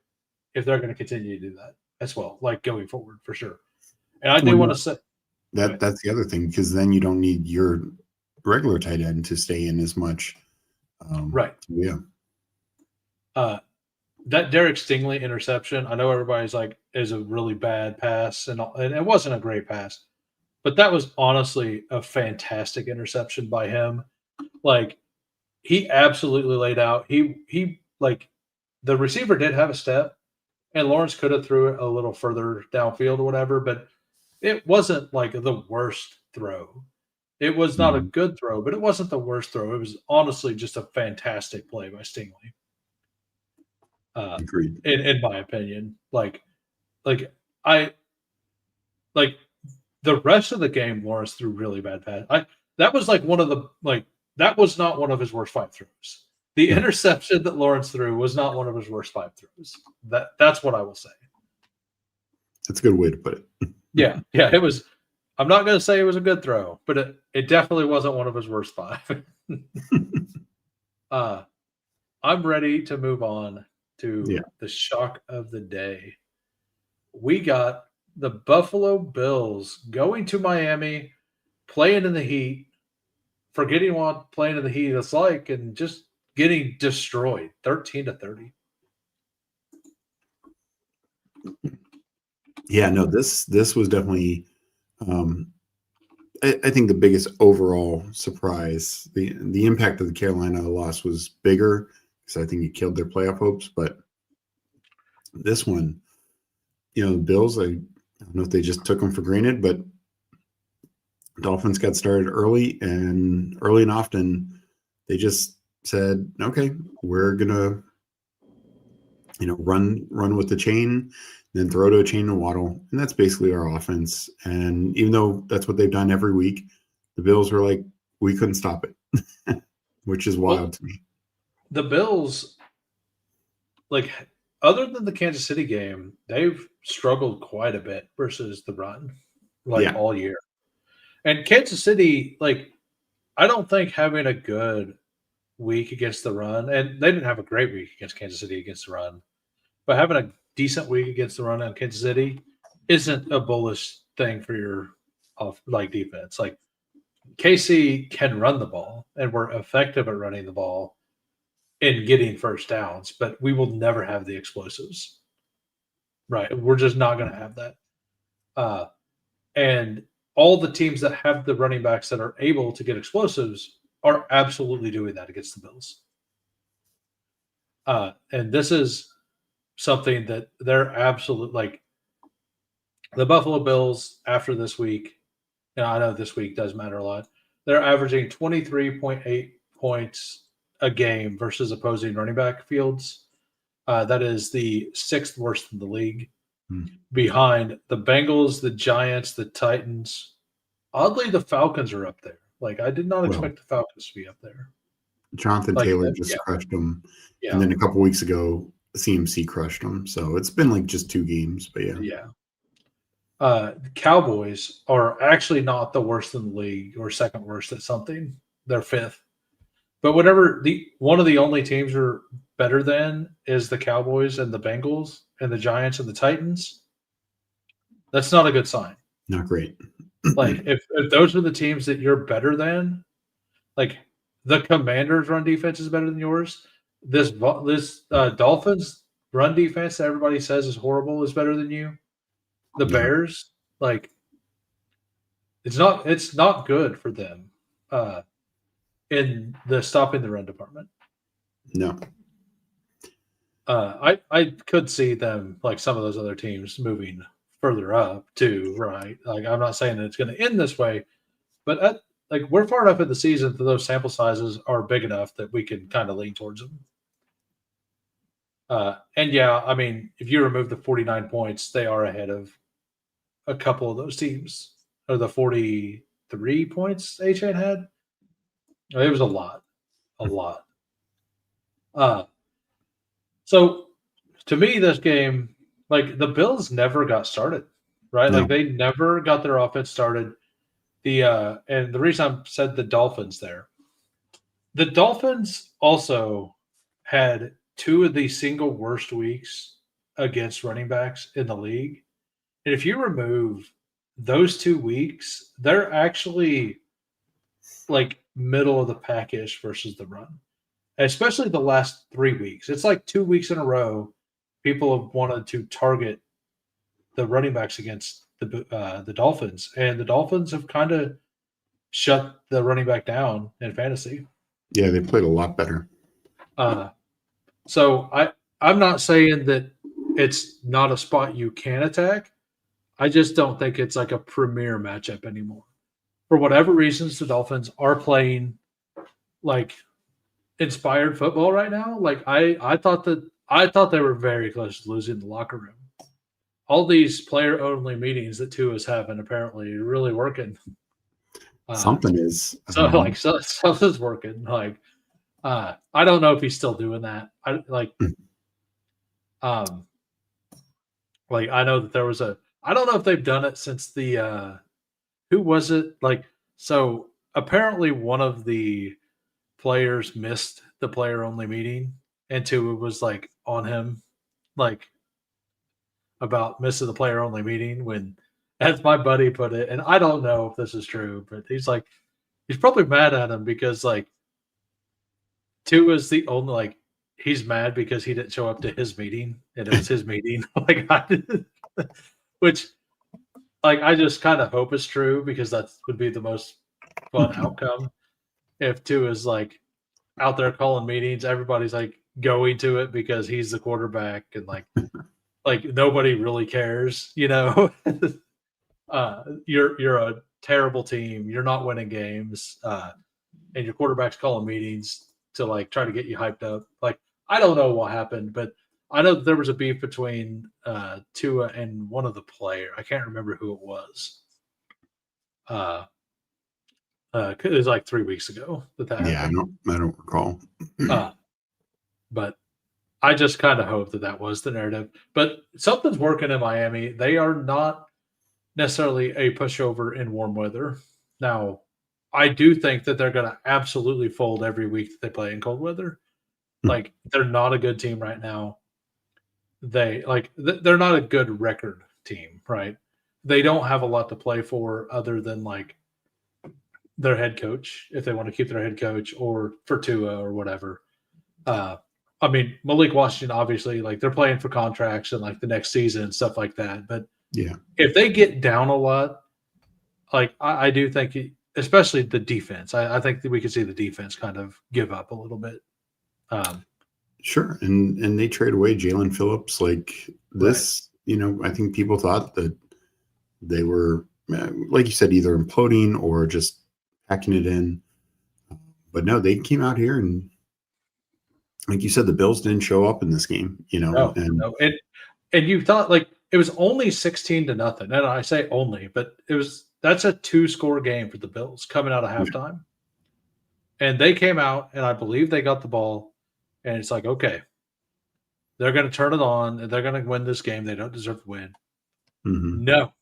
if they're going to continue to do that as well, like going forward for sure. And I do want to say that's the other thing, because then you don't need your regular tight end to stay in as much. Right. Yeah. That Derek Stingley interception, I know everybody's like, is a really bad pass, and it wasn't a great pass, but that was honestly a fantastic interception by him. Like, he absolutely laid out. He like, the receiver did have a step, and Lawrence could have threw it a little further downfield or whatever, but it wasn't like the worst throw. It was not a good throw, but it wasn't the worst throw. It was honestly just a fantastic play by Stingley. Agreed. In my opinion, like the rest of the game, Lawrence threw really bad pass. That was like one of the that was not one of his worst 5 throws. The interception that Lawrence threw was not one of his worst 5 throws. That's what I will say. That's a good way to put it. Yeah, it was. I'm not going to say it was a good throw, but it definitely wasn't one of his worst 5. I'm ready to move on to the shock of the day. We got the Buffalo Bills going to Miami, playing in the heat, forgetting what playing in the heat is like, and just getting destroyed 13-30. Yeah, no, this was definitely I think the biggest overall surprise. The impact of the Carolina loss was bigger because I think it killed their playoff hopes. But this one, the Bills, I don't know if they just took them for granted, but Dolphins got started early and often they just said, okay, we're gonna run with the chain, then throw to a chain and Waddle. And that's basically our offense. And even though that's what they've done every week, the Bills were like, we couldn't stop it, which is wild to me. The Bills, like, other than the Kansas City game, they've struggled quite a bit versus the run, all year. And Kansas City, like, I don't think having a good week against the run, and they didn't have a great week against Kansas City against the run, but having a decent week against the run on Kansas City isn't a bullish thing for your defense. Like, KC can run the ball, and we're effective at running the ball and getting first downs, but we will never have the explosives. Right. We're just not going to have that. And all the teams that have the running backs that are able to get explosives are absolutely doing that against the Bills. And this is something that they're absolute, like, the Buffalo Bills after this week, and I know this week does matter a lot, they're averaging 23.8 points a game versus opposing running back fields. That is the 6th worst in the league, behind the Bengals, the Giants, the Titans. Oddly, the Falcons are up there. Like, I did not expect the Falcons to be up there. Jonathan Taylor just crushed them. Yeah. And then a couple weeks ago, CMC crushed them. So it's been like just 2 games, but yeah. Yeah. The Cowboys are actually not the worst in the league or second worst at something. They're 5th. But whatever, one of the only teams are better than is the Cowboys and the Bengals and the Giants and the Titans. That's not a good sign. Not great. Like, if those are the teams that you're better than, like, the Commanders' run defense is better than yours. This Dolphins' run defense that everybody says is horrible is better than you. The Bears, like, it's not good for them in the stopping the run department. No. I could see them, like some of those other teams, moving further up too, right? Like, I'm not saying that it's going to end this way, but we're far enough in the season that those sample sizes are big enough that we can kind of lean towards them. And yeah, I mean, if you remove the 49 points, they are ahead of a couple of those teams. Or the 43 points A-Chain had. It was a lot. So to me, this game, like, the Bills never got started, right? No. Like, they never got their offense started. And the reason I said the Dolphins there, the Dolphins also had 2 of the single worst weeks against running backs in the league. And if you remove those 2 weeks, they're actually like middle of the pack-ish versus the run, especially the last 3 weeks. It's like 2 weeks in a row, people have wanted to target the running backs against the Dolphins, and the Dolphins have kind of shut the running back down in fantasy. Yeah, they played a lot better. So I'm not saying that it's not a spot you can attack. I just don't think it's like a premier matchup anymore. For whatever reasons, the Dolphins are playing like inspired football right now. Like, I thought they were very close to losing the locker room. All these player-only meetings that Tua's having apparently really working. Something is. Something's working. Like, I don't know if he's still doing that. I know that there was I don't know if they've done it since the who was it? Like, so apparently one of the players missed the player-only meeting, and Tua was like on him, like, about missing the player-only meeting, when, as my buddy put it, and I don't know if this is true, but he's probably mad at him because, like, Tua's the only, like, he's mad because he didn't show up to his meeting, and it was his meeting. Which, like, I just kind of hope is true, because that would be the most fun outcome. If Tua's like out there calling meetings, everybody's like going to it because he's the quarterback, and like nobody really cares, you're a terrible team, you're not winning games, and your quarterback's calling meetings to like try to get you hyped up. Like, I don't know what happened, but I know that there was a beef between Tua and one of the players. I can't remember who it was. It was like 3 weeks ago that Yeah, happened. I don't recall. But I just kind of hope that was the narrative. But something's working in Miami. They are not necessarily a pushover in warm weather. Now, I do think that they're going to absolutely fold every week that they play in cold weather. Like, they're not a good team right now. They're not a good record team, right? They don't have a lot to play for other than like their head coach, if they want to keep their head coach, or for Tua or whatever. I mean, Malik Washington, obviously, like they're playing for contracts and like the next season and stuff like that. But Yeah, if they get down a lot, like I do think, especially the defense, I think that we could see the defense kind of give up a little bit. sure. And they trade away Jalen Phillips like this. I think people thought that they were, like you said, either imploding or just packing it in. But no, they came out here and, like you said, the Bills didn't show up in this game. No. And you thought like it was only 16-0, and I say only, but that's a 2-score game for the Bills coming out of halftime. And they came out, and I believe they got the ball, and it's like, okay, they're going to turn it on, and they're going to win this game. They don't deserve to win. Mm-hmm. No.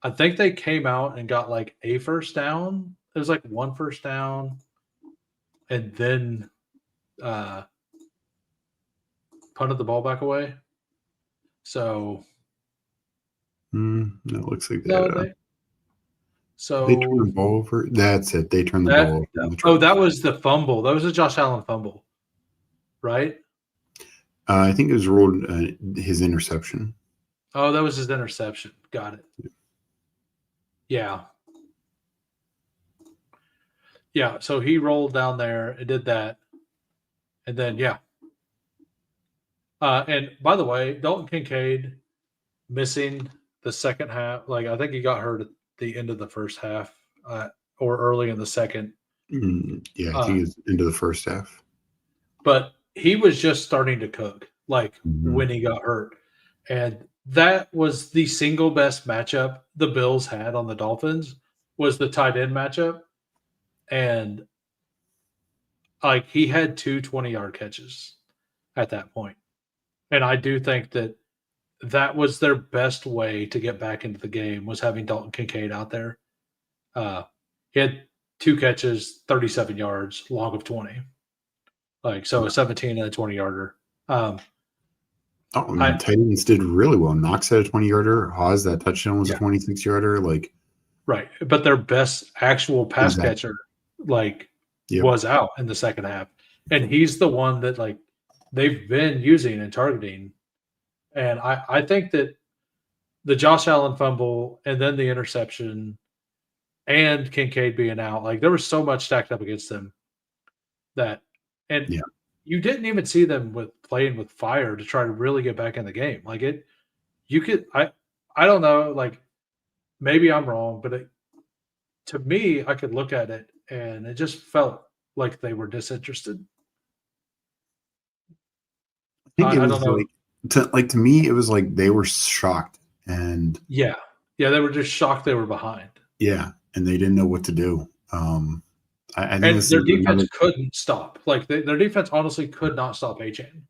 I think they came out and got like a first down. It was like 1 first down, and then punted the ball back away. So No, it looks like no, they so turned the ball over. That's it. They turned the ball over. That was the fumble. That was a Josh Allen fumble, right? I think it was ruled his interception. Oh, that was his interception. Got it. Yeah. Yeah, so he rolled down there and did that. And then, yeah. And by the way, Dalton Kincaid missing the second half. Like, I think he got hurt at the end of the first half or early in the second. Yeah, I think it's into the first half. But he was just starting to cook, like, when he got hurt. And that was the single best matchup the Bills had on the Dolphins was the tight end matchup. And, like, he had 2 20-yard catches at that point. And I do think that was their best way to get back into the game was having Dalton Kincaid out there. He had 2 catches, 37 yards, long of 20. Like, so a 17 and a 20-yarder. Tight ends did really well. Knox had a 20-yarder. Haas, that touchdown was a 26-yarder. Like, right. But their best actual pass catcher, like, was out in the second half. And he's the one that, like, they've been using and targeting. And I think that the Josh Allen fumble and then the interception and Kincaid being out, like, there was so much stacked up against them that – and you didn't even see them playing with fire to try to really get back in the game. Like, I don't know, like, maybe I'm wrong, but to me, I could look at it and it just felt like they were disinterested. I don't know. To me, it was like they were shocked and they were just shocked they were behind. Yeah, and they didn't know what to do. I think and their defense couldn't stop. Like their defense honestly could not stop Achane.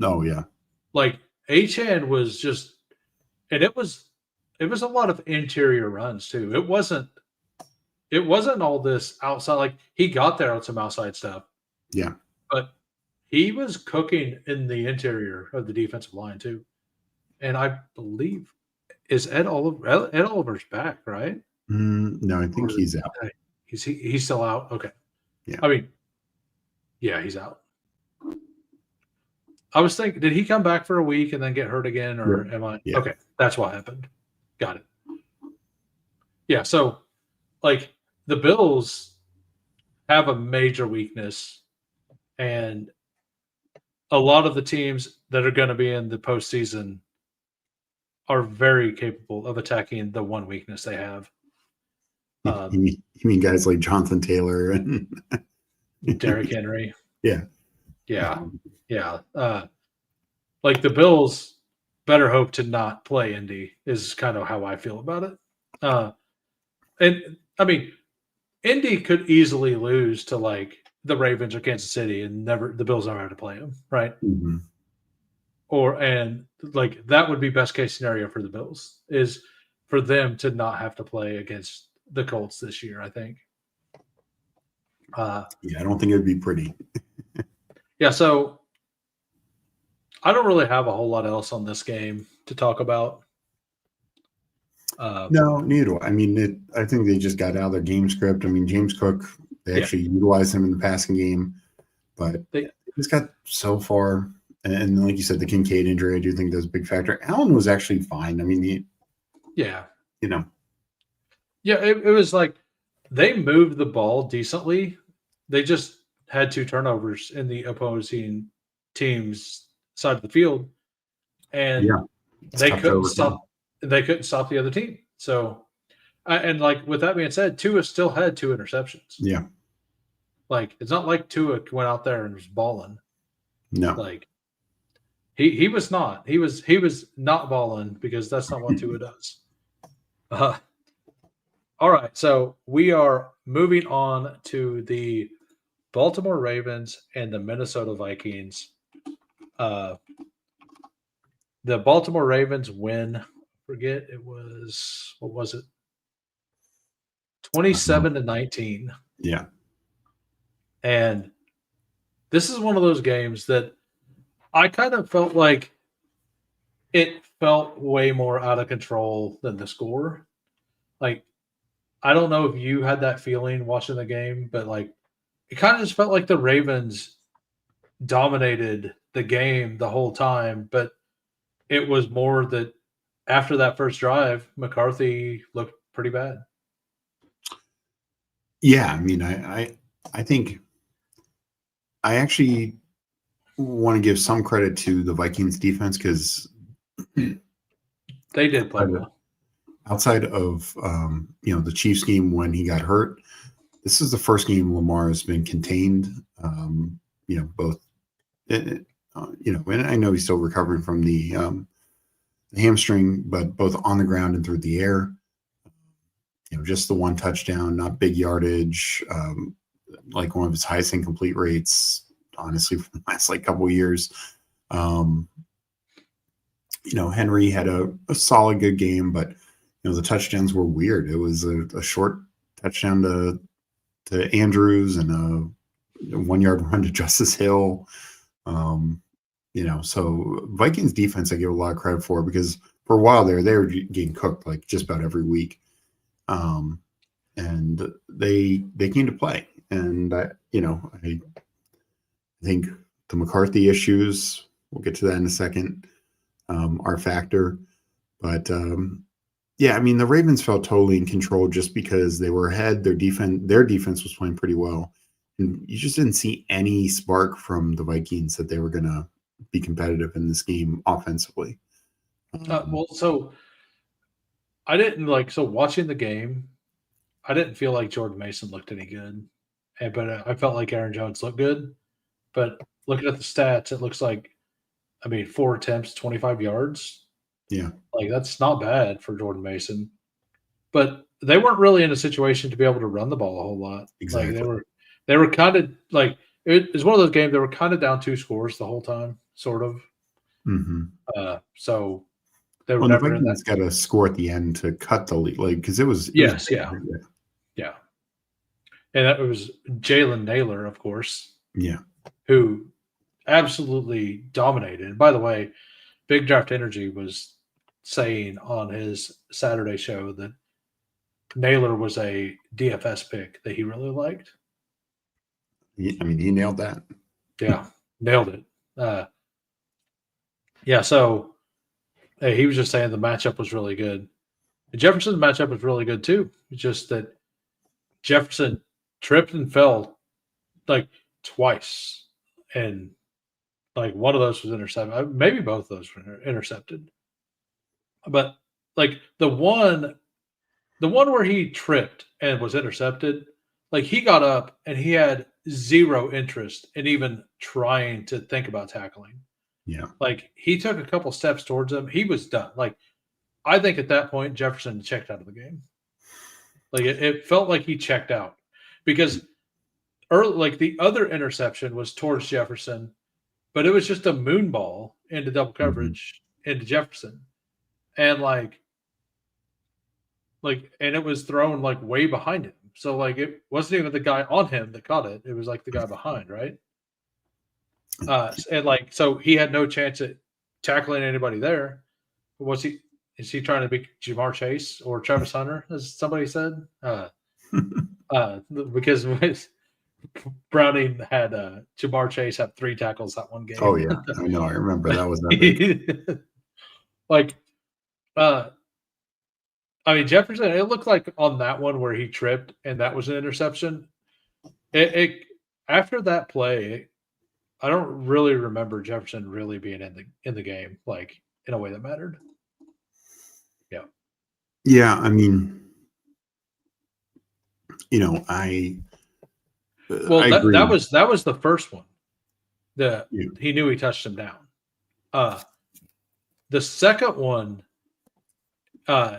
Oh yeah, like Achane was just, and it was a lot of interior runs too. It wasn't all this outside. Like he got there on some outside stuff. Yeah, but he was cooking in the interior of the defensive line too. And I believe is Ed Oliver's back, right? No, I think he's out. He's still out. Okay. Yeah. I mean, yeah, he's out. I was thinking, did he come back for a week and then get hurt again, or am I? Yeah. Okay, that's what happened. Got it. Yeah. So, like, the Bills have a major weakness, and a lot of the teams that are going to be in the postseason are very capable of attacking the one weakness they have. You mean guys like Jonathan Taylor and Derrick Henry? Yeah. Like the Bills better hope to not play Indy is kind of how I feel about it. And I mean, Indy could easily lose to like the Ravens or Kansas City, and the Bills never have to play them, right? Mm-hmm. And like that would be best case scenario for the Bills is for them to not have to play against the Colts this year. I think. Yeah, I don't think it would be pretty. Yeah, so I don't really have a whole lot else on this game to talk about. No, neither do I. I mean, I think they just got out of their game script. I mean, James Cook, they actually utilized him in the passing game, but they just got so far. And like you said, the Kincaid injury, I do think that's a big factor. Allen was actually fine. I mean, yeah, it was like they moved the ball decently. They just had 2 turnovers in the opposing team's side of the field, and they couldn't stop. They couldn't stop the other team. So, and like with that being said, Tua still had 2 interceptions. Yeah, like it's not like Tua went out there and was balling. No, like he was not. He was not balling because that's not what Tua does. All right, so we are moving on to the Baltimore Ravens and the Minnesota Vikings. The Baltimore Ravens win. Forget it was, what was it? 27-19. Yeah. And this is one of those games that I kind of felt like it felt way more out of control than the score. Like, I don't know if you had that feeling watching the game, but like it kind of just felt like the Ravens dominated the game the whole time, but it was more that after that first drive, McCarthy looked pretty bad. Yeah, I mean, I think I actually want to give some credit to the Vikings defense because they did play well. Outside of the Chiefs game when he got hurt, this is the first game Lamar has been contained. Both, and I know he's still recovering from the hamstring, but both on the ground and through the air. Just the 1 touchdown, not big yardage, like one of his highest incomplete rates, honestly, for the last couple of years. Henry had a solid good game, but the touchdowns were weird. It was a short touchdown to Andrews and a 1-yard run to Justice Hill. So Vikings defense I give a lot of credit for because for a while there they were getting cooked like just about every week. And they came to play. And I think the McCarthy issues, we'll get to that in a second, are a factor. But I mean, the Ravens felt totally in control just because they were ahead. Their defense was playing pretty well. And you just didn't see any spark from the Vikings that they were going to be competitive in this game offensively. So I didn't watching the game, I didn't feel like Jordan Mason looked any good. But I felt like Aaron Jones looked good. But looking at the stats, it looks like, 4 attempts, 25 yards. Yeah. That's not bad for Jordan Mason. But they weren't really in a situation to be able to run the ball a whole lot. Exactly. They were kind of it was one of those games they were kind of down 2 scores the whole time, sort of. Mm-hmm. So they were the never in that. Vikings got a score at the end to cut the lead, because it was. Yeah. And that was Jalen Naylor, of course. Yeah. Who absolutely dominated. And by the way, Big Draft Energy was saying on his Saturday show that Naylor was a DFS pick that he really liked. He nailed that. Yeah, nailed it. So he was just saying the matchup was really good. And Jefferson's matchup was really good too. It's just that Jefferson tripped and fell twice. And one of those was intercepted. Maybe both of those were intercepted. But the one where he tripped and was intercepted, he got up and he had zero interest in even trying to think about tackling. Yeah. He took a couple steps towards him. He was done. I think at that point, Jefferson checked out of the game. It felt like he checked out. because early, like the other interception was towards Jefferson, but it was just a moon ball into double coverage into Jefferson, and and it was thrown like way behind him. So like it wasn't even the guy on him that caught it. It was like the guy behind, right? And like so he had no chance at tackling anybody there. Was he? Is he trying to be Jamar Chase or Travis Hunter, as somebody said? Because Browning had Jamar Chase have 3 tackles that one game. Oh yeah, I know. I remember that was epic. I mean Jefferson. It looked like on that one where he tripped and that was an interception. It after that play, I don't really remember Jefferson really being in the game like in a way that mattered. Yeah, I mean, I agree. that was the first one that he knew he touched him down. The second one,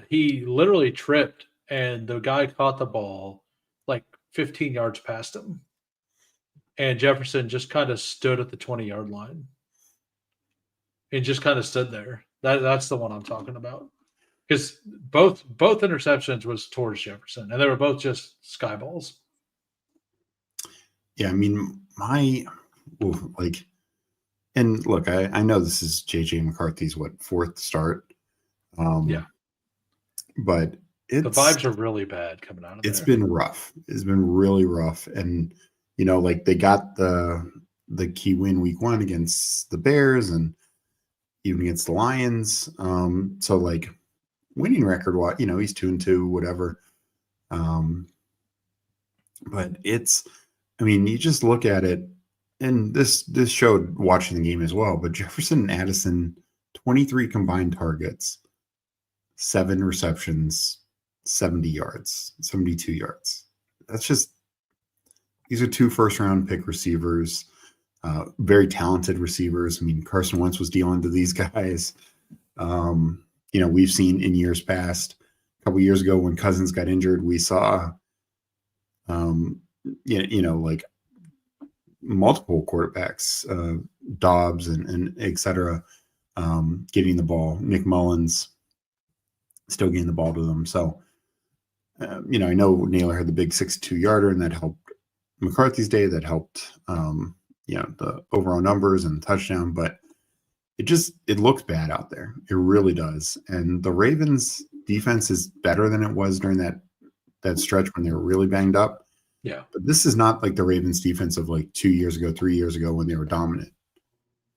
he literally tripped and the guy caught the ball like 15 yards past him, and Jefferson just kind of stood at the 20-yard line and just kind of stood there. That's the one I'm talking about. Because both interceptions was towards Jefferson, and they were both just sky balls. Yeah, I mean, and look, I know this is JJ McCarthy's 4th start. But the vibes are really bad coming out of It's been rough. It's been really rough, and like they got the key win week 1 against the Bears, and even against the Lions. So like. Winning record, he's 2-2, whatever. But you just look at it, and this showed watching the game as well. But Jefferson and Addison, 23 combined targets, 7 receptions, 70 yards, 72 yards. These are 2 first-round pick receivers, very talented receivers. I mean, Carson Wentz was dealing to these guys. We've seen in years past, a couple years ago when Cousins got injured, we saw, like multiple quarterbacks, Dobbs and et cetera, getting the ball. Nick Mullins still getting the ball to them. So, I know Naylor had the big 62-yarder, and that helped McCarthy's day. That helped, the overall numbers and the touchdown, but it looks bad out there. It really does. And the Ravens defense is better than it was during that stretch when they were really banged up. Yeah. But this is not like the Ravens defense of like 2 years ago, 3 years ago when they were dominant.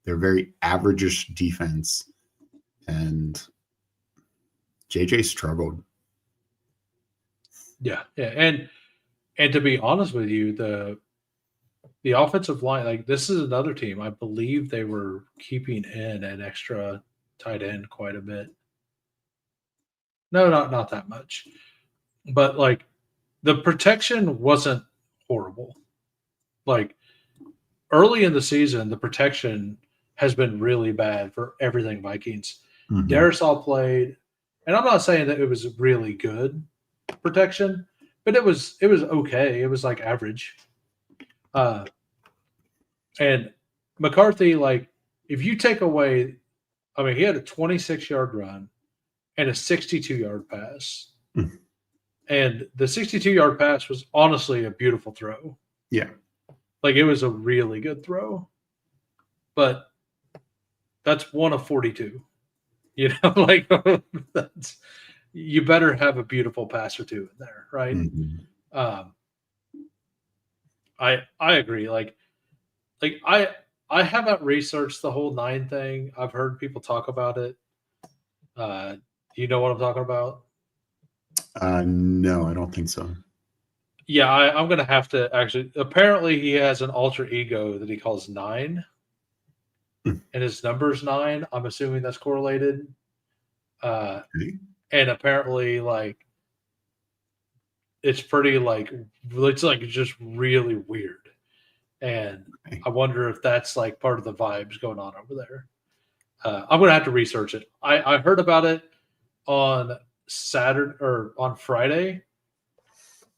They're very average-ish defense. And JJ struggled. Yeah. And to be honest with you, the offensive line, like this is another team. I believe they were keeping in an extra tight end quite a bit. No, not that much. But like the protection wasn't horrible. Like early in the season, the protection has been really bad for everything Vikings. Mm-hmm. Darisaw played, and I'm not saying that it was really good protection, but it was okay. It was like average. And McCarthy, like, if you take away, I mean, he had a 26-yard run and a 62-yard pass. Mm. And the 62-yard pass was honestly a beautiful throw. Yeah. Like, it was a really good throw. But that's 1 of 42. Like, you better have a beautiful pass or 2 in there, right? Mm-hmm. I agree. Like I haven't researched the whole 9 thing. I've heard people talk about it. Do you know what I'm talking about? No, I don't think so. Yeah, I'm going to have to actually. Apparently, he has an alter ego that he calls 9, and his number's 9. I'm assuming that's correlated. And apparently, like, it's pretty like it's like just really weird. And I wonder if that's like part of the vibes going on over there. I'm going to have to research it. I heard about it on Saturday or on Friday.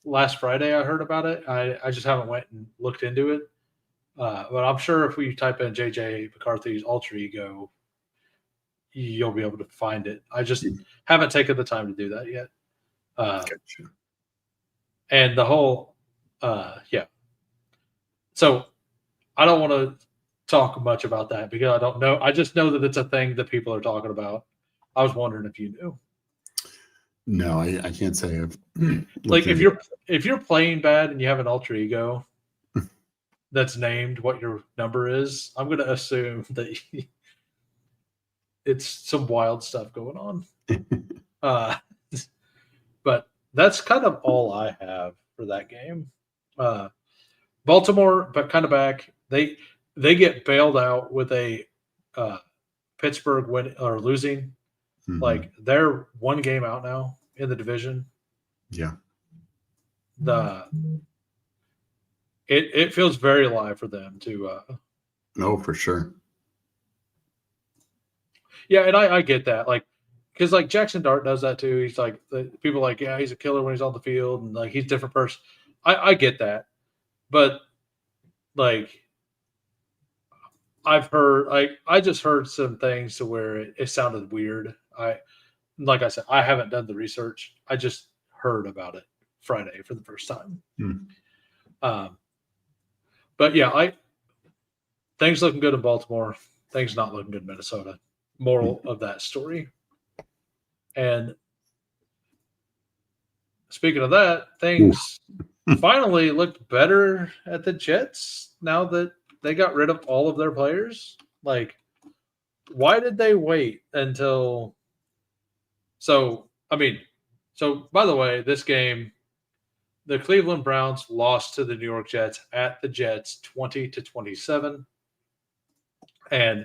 last Friday I heard about it. I just haven't went and looked into it. But I'm sure if we type in JJ McCarthy's alter ego, you'll be able to find it. I just haven't taken the time to do that yet. Gotcha. And the whole, yeah. So I don't want to talk much about that because I don't know. I just know that it's a thing that people are talking about. I was wondering if you knew. No, I can't say I've Like if you're playing bad and you have an alter ego that's named what your number is, I'm going to assume that it's some wild stuff going on. But that's kind of all I have for that game. Baltimore, but kind of back. They get bailed out with a Pittsburgh win or losing. Mhm. Like they're one game out now in the division. Yeah. It feels very live for them to. No, for sure. Yeah, and I get that. Like, because like Jackson Dart does that too. He's like people are like, yeah, he's a killer when he's on the field, and like he's a different person. I get that, but like I've heard, like I just heard some things to where it sounded weird. Like I said, I haven't done the research. I just heard about it Friday for the first time. But yeah, things looking good in Baltimore. Things not looking good in Minnesota. Moral of that story. And speaking of that, things finally looked better at the Jets now that they got rid of all of their players. Like, why did they wait until? So by the way, this game, the Cleveland Browns lost to the New York Jets at the Jets 20-27. And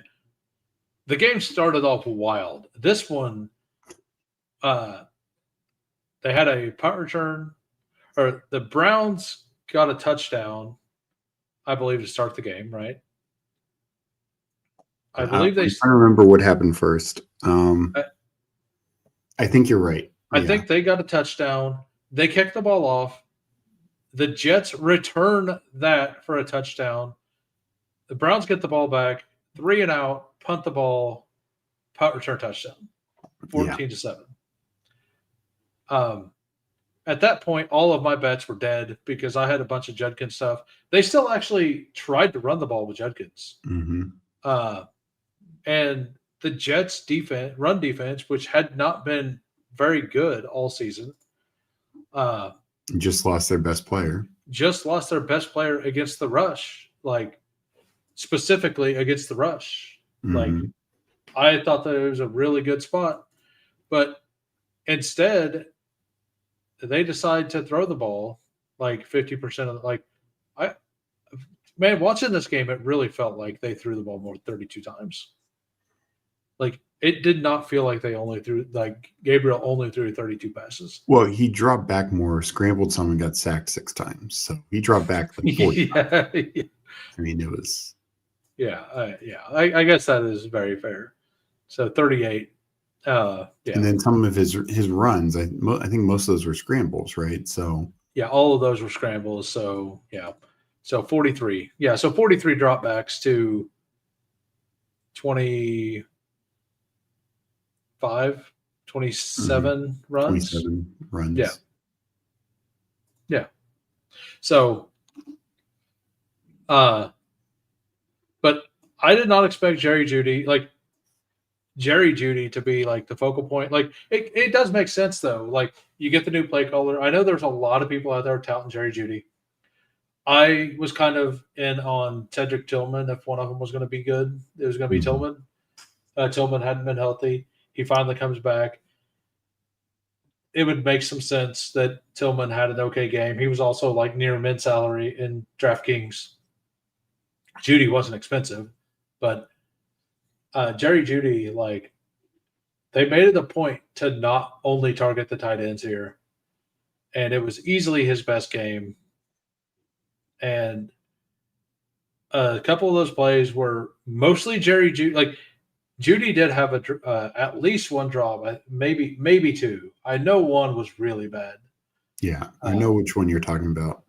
the game started off wild. This one, they had a punt return, or the Browns got a touchdown, I believe, to start the game, right? I believe they. I don't remember what happened first. I think you're right. I think they got a touchdown. They kicked the ball off. The Jets return that for a touchdown. The Browns get the ball back, 3 and out, punt the ball, punt return touchdown, 14-7. At that point, all of my bets were dead because I had a bunch of Judkins stuff. They still actually tried to run the ball with Judkins. Mm-hmm. And the Jets' run defense, which had not been very good all season, just lost their best player. Just lost their best player against the rush, like specifically against the rush. Mm-hmm. Like I thought that it was a really good spot, but instead they decide to throw the ball like 50% of the, watching this game, it really felt like they threw the ball more 32 times. Like it did not feel like Gabriel only threw 32 passes. Well, he dropped back more, scrambled some, and got sacked 6 times. So he dropped back like 40 yeah. I mean, it was. Yeah. I guess that is very fair. So 38. Yeah. And then some of his runs, I think most of those were scrambles, right? So yeah, all of those were scrambles. So yeah. So 43. Yeah. So 43 dropbacks to 27 runs. 27 runs. Yeah. Yeah. So, but I did not expect Jerry Jeudy to be like the focal point. Like it does make sense though. Like you get the new play caller. I know there's a lot of people out there touting Jerry Jeudy. I was kind of in on Cedric Tillman. If one of them was going to be good, it was going to be Tillman. Tillman hadn't been healthy. He finally comes back. It would make some sense that Tillman had an okay game. He was also like near mid-salary in DraftKings. Jeudy wasn't expensive, but Jerry Jeudy, like they made it a point to not only target the tight ends here, and it was easily his best game. And a couple of those plays were mostly Jerry Jeudy. Like Jeudy did have at least one drop, maybe 2. I know one was really bad, Yeah, I know which one you're talking about.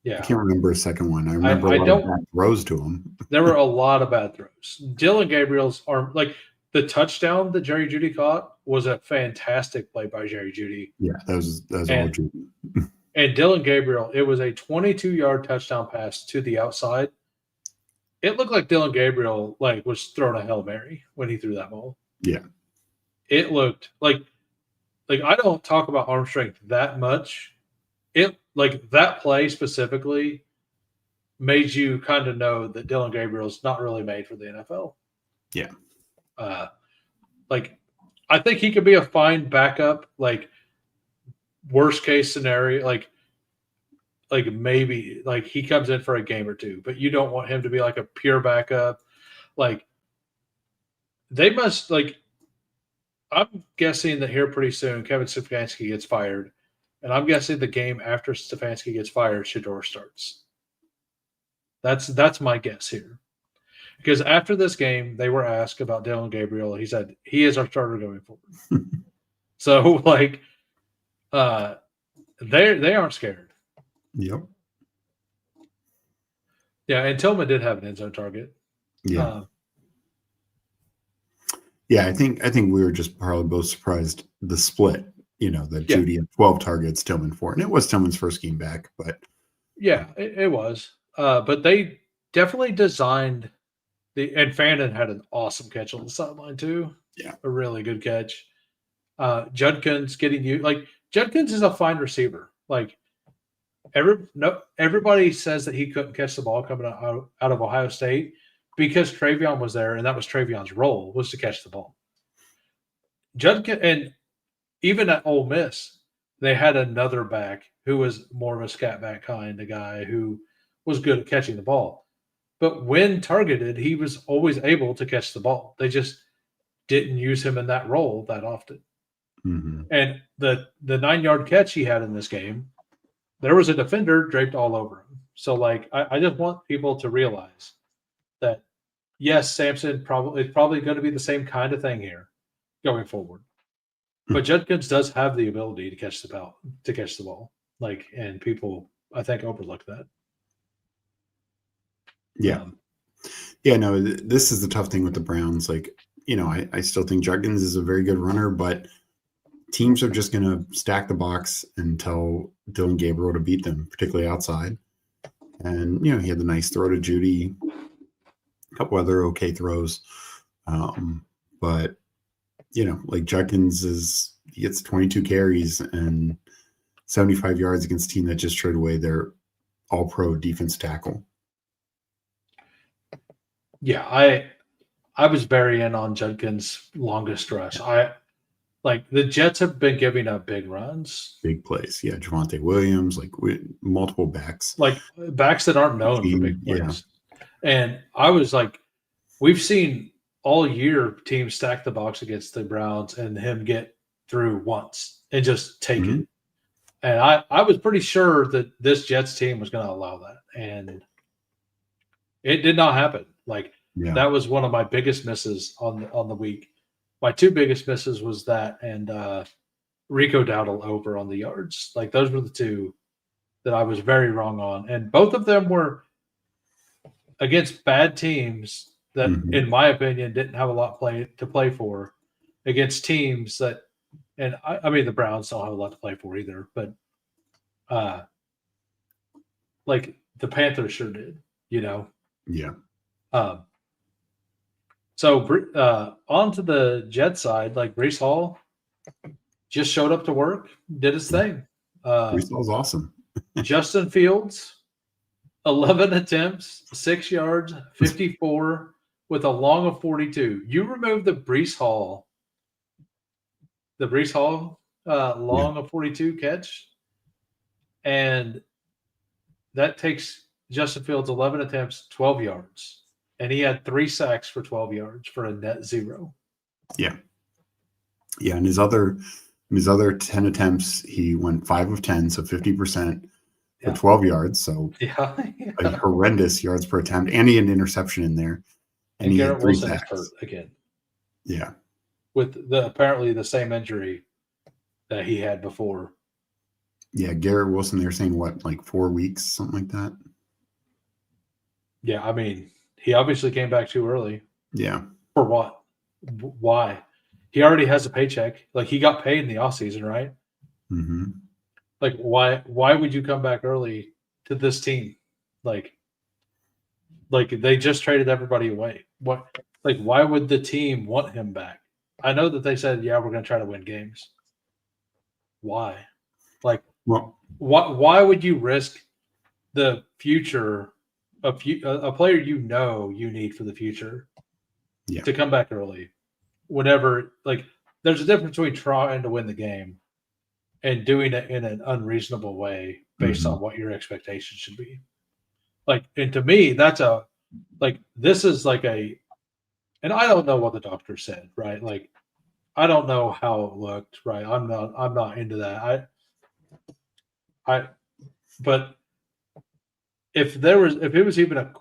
Yeah. I can't remember a second one. I remember I a lot of bad throws to him. There were a lot of bad throws. Dylan Gabriel's arm, like the touchdown that Jerry Jeudy caught, was a fantastic play by Jerry Jeudy. Yeah, that was all Jeudy. And Dylan Gabriel, it was a 22-yard touchdown pass to the outside. It looked like Dylan Gabriel was throwing a Hail Mary when he threw that ball. Yeah. It looked like I don't talk about arm strength that much. That play specifically made you kind of know that Dylan Gabriel's not really made for the NFL. Yeah. I think he could be a fine backup, worst case scenario, maybe he comes in for a game or two, but you don't want him to be a pure backup. They must I'm guessing that here pretty soon Kevin Stefanski gets fired, and I'm guessing the game after Stefanski gets fired, Shedeur starts. That's my guess here. Because after this game, they were asked about Dylan Gabriel. He said he is our starter going forward. So they aren't scared. Yep. Yeah, and Tillman did have an end zone target. Yeah. Yeah, I think we were just probably both surprised the split. That Jeudy had 12 targets, Tillman 4, and it was Tillman's first game back. But yeah, it was. But they definitely designed and Fannin had an awesome catch on the sideline too. Yeah, a really good catch. Judkins getting Judkins is a fine receiver. Everybody says that he couldn't catch the ball coming out of Ohio State because Travion was there, and that was Travion's role, was to catch the ball. Judkins, and even at Ole Miss, they had another back who was more of a scat back kind of guy who was good at catching the ball. But when targeted, he was always able to catch the ball. They just didn't use him in that role that often. Mm-hmm. And the 9-yard catch he had in this game, there was a defender draped all over him. So, I just want people to realize that, yes, Sampson it's probably going to be the same kind of thing here going forward. But Judkins does have the ability to catch the ball. And people, I think, overlook that. Yeah. Yeah, no, this is the tough thing with the Browns. I still think Judkins is a very good runner, but teams are just going to stack the box and tell Dylan Gabriel to beat them, particularly outside. And, he had the nice throw to Jeudy, a couple other okay throws. But, Judkins he gets 22 carries and 75 yards against a team that just traded away their all-pro defense tackle. Yeah, I was very in on Judkins' longest rush. The Jets have been giving up big runs, big plays. Yeah, Javonte Williams, multiple backs, backs that aren't known for big plays. Yeah. And I was we've seen all year teams stack the box against the Browns and him get through once and just take it. And I was pretty sure that this Jets team was going to allow that, and it did not happen. That was one of my biggest misses on the week. My two biggest misses was that and Rico Dowdle over on the yards. Those were the two that I was very wrong on. And both of them were against bad teams that, in my opinion, didn't have a lot to play for, against teams that, and I mean, the Browns don't have a lot to play for either, but the Panthers sure did, Yeah. So on to the Jet side, Breece Hall just showed up to work, did his thing. Breece Hall's awesome. Justin Fields, 11 attempts, 6 yards, 54 with a long of 42. You remove the Breece Hall long of 42 catch, and that takes Justin Fields 11 attempts, 12 yards. And he had 3 sacks for 12 yards for a net 0. Yeah. Yeah, and his other 10 attempts, he went 5 of 10, so 50% for 12 yards. So horrendous yards per attempt. And he had an interception in there. And he Garrett Wilson is hurt again. Yeah. With apparently the same injury that he had before. Yeah, Garrett Wilson, they're saying what, like 4 weeks, something like that. Yeah, I mean, he obviously came back too early. Yeah. For what? Why? He already has a paycheck. Like, he got paid in the off season, right? Mm-hmm. Like, why would you come back early to this team? Like they just traded everybody away. What? Like, why would the team want him back? I know that they said, yeah, we're going to try to win games. Why? Like, Well, why would you risk the future of a player you know you need for the future to come back early? Whenever, like, there's a difference between trying to win the game and doing it in an unreasonable way based on what your expectations should be. Like, and to me, that's this is like and I don't know what the doctor said, right? Like, I don't know how it looked, right? I'm not into that. But if it was even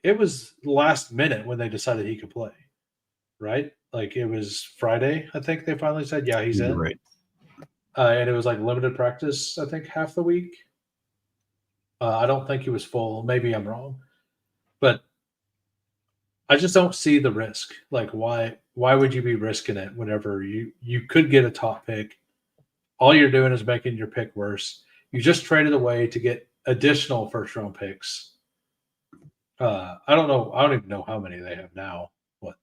it was last minute when they decided he could play, right? Like, it was Friday, I think they finally said, yeah, he's in. Right. And it was like limited practice, I think, half the week. I don't think he was full. Maybe I'm wrong, but I just don't see the risk. Like, why would you be risking it whenever you could get a top pick? All you're doing is making your pick worse. You just traded away to get additional first round picks. I don't know. I don't even know how many they have now. What,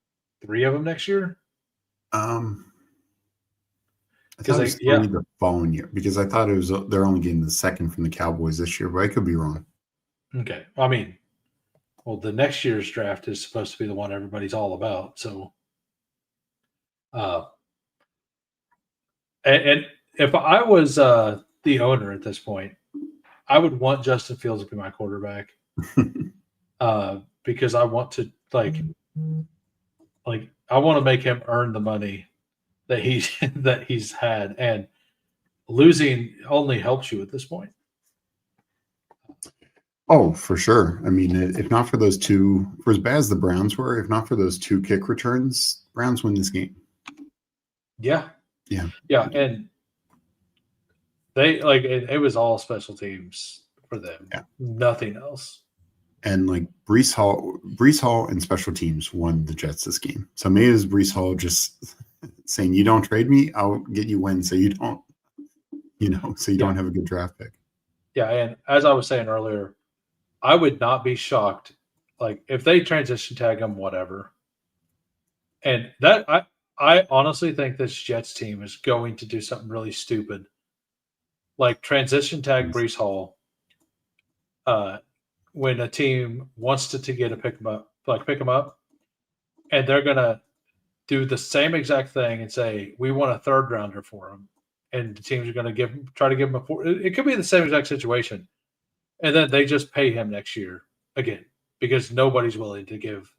3 of them next year? I thought it was 3 the following year, because I thought they're only getting the second from the Cowboys this year, but I could be wrong. Okay. I mean, well, the next year's draft is supposed to be the one everybody's all about. So, and if I was the owner at this point, I would want Justin Fields to be my quarterback, because I want to I want to make him earn the money that he's had, and losing only helps you at this point. Oh, for sure. I mean, if not for those two, for as bad as the Browns were, if not for those 2 kick returns, Browns win this game. Yeah. Yeah. Yeah. And they it was all special teams for them. Yeah. Nothing else. And like Breece Hall and special teams won the Jets this game. So maybe it was Breece Hall just saying, you don't trade me, I'll get you wins so you don't, don't have a good draft pick. Yeah. And as I was saying earlier, I would not be shocked, like, if they transition tag him, whatever. And that I honestly think this Jets team is going to do something really stupid, like transition tag Breece Hall. When a team wants to get a pick him up, and they're gonna do the same exact thing and say, we want a 3rd rounder for him, and the teams are gonna try to give him a 4. It could be the same exact situation, and then they just pay him next year again because nobody's willing to give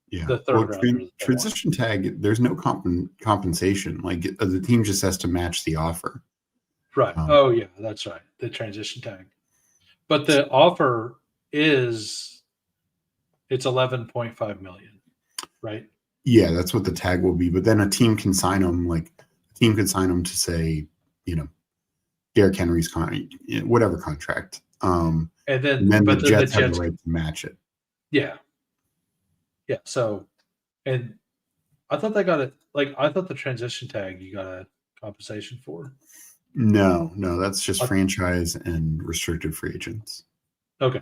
the 3rd rounder. Transition tag, there's no compensation. Like, the team just has to match the offer. Right. Oh yeah, that's right. The transition tag, but the offer it's 11.5 million, right? Yeah, that's what the tag will be. But then a team can sign them. Like, a team could sign them to say, Derrick Henry's whatever contract. And then the Jets have the right to match it. Yeah. Yeah. So, and I thought they got it. Like, I thought the transition tag you got a compensation for. No, that's just franchise and restricted free agents. Okay.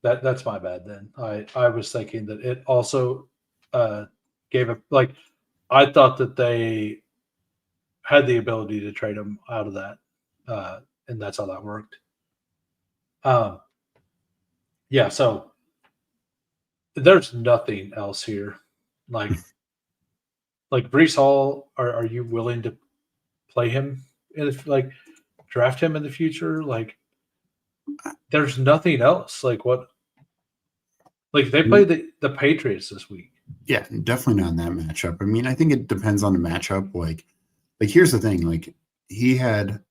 That's my bad then. I was thinking that it also gave I thought that they had the ability to trade him out of that, and that's how that worked. Yeah. So there's nothing else here. Like Breece Hall, are you willing to play him draft him in the future? Like, there's nothing else. Like, what? Like, they played the Patriots this week. Yeah, definitely not in that matchup. I mean, I think it depends on the matchup. Like here's the thing. Like, he had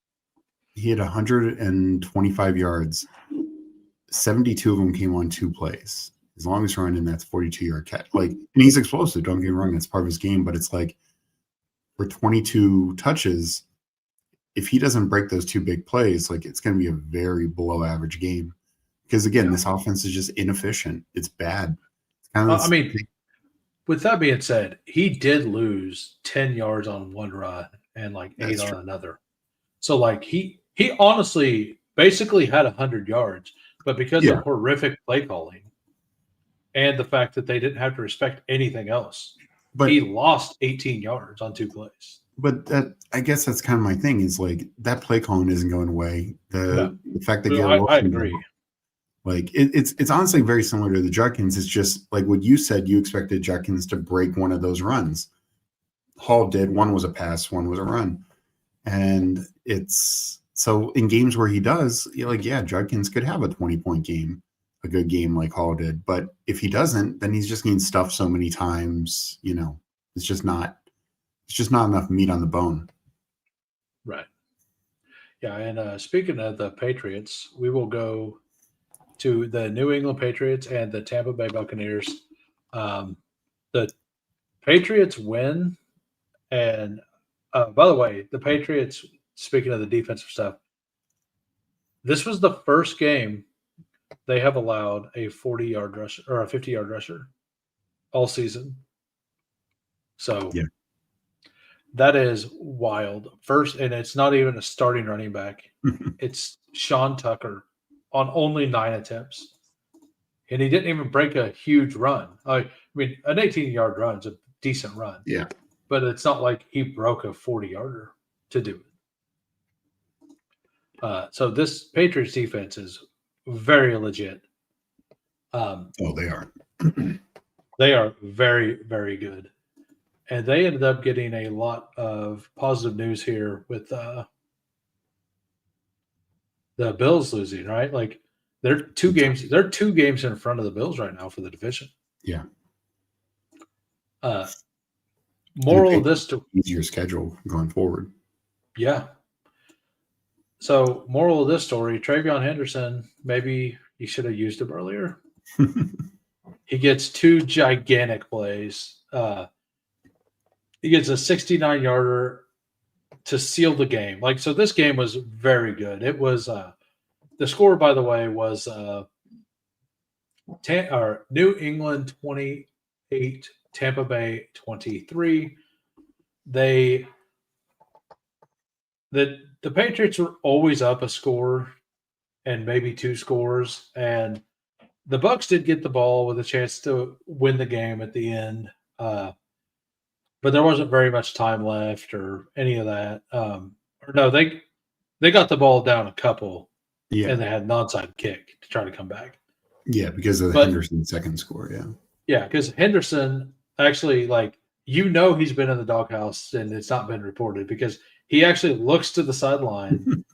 125 yards. 72 of them came on 2 plays. As long as running, that's 42-yard catch. Like, and he's explosive. Don't get me wrong, that's part of his game. But it's like, for 22 touches, if he doesn't break those two big plays, like it's going to be a very below average game. Because again, this offense is just inefficient. It's bad. It's kind of I mean, with that being said, he did lose 10 yards on one run and like 8 on another. So like he honestly basically had 100 yards, but because of horrific play calling and the fact that they didn't have to respect anything else, but he lost 18 yards on 2 plays. But that, I guess that's kind of my thing, is like that play calling isn't going away. The fact that I agree. Like it's honestly very similar to the Judkins. It's just like what you said. You expected Judkins to break one of those runs. Hall did. One was a pass, one was a run, and it's so in games where he does, you're like, yeah, Judkins could have a 20-point game, a good game like Hall did. But if he doesn't, then he's just getting stuffed so many times. You know, it's just not enough meat on the bone. Right. Yeah, and speaking of the Patriots, we will go to the New England Patriots and the Tampa Bay Buccaneers. The Patriots win, and by the way, the Patriots, speaking of the defensive stuff, this was the first game they have allowed a 40-yard rusher or a 50-yard rusher all season. So yeah. That is wild. First, and it's not even a starting running back. It's Sean Tucker on only 9 attempts. And he didn't even break a huge run. I mean, an 18-yard run is a decent run. Yeah. But it's not like he broke a 40-yarder to do it. So this Patriots defense is very legit. They are. They are very, very good. And they ended up getting a lot of positive news here with the Bills losing, right? Like they're 2 games in front of the Bills right now for the division. Yeah. Moral of this easier schedule going forward. Yeah. So moral of this story, Travion Henderson, maybe you should have used him earlier. He gets 2 gigantic plays. He gets a 69-yarder to seal the game. Like, so this game was very good. It was the score, by the way, was New England 28, Tampa Bay 23. The Patriots were always up a score and maybe 2 scores, and the Bucs did get the ball with a chance to win the game at the end. But there wasn't very much time left or any of that. They got the ball down a couple, and they had an onside kick to try to come back. Yeah, because of Henderson's second score. Yeah, because Henderson actually, he's been in the doghouse and it's not been reported because he actually looks to the sideline,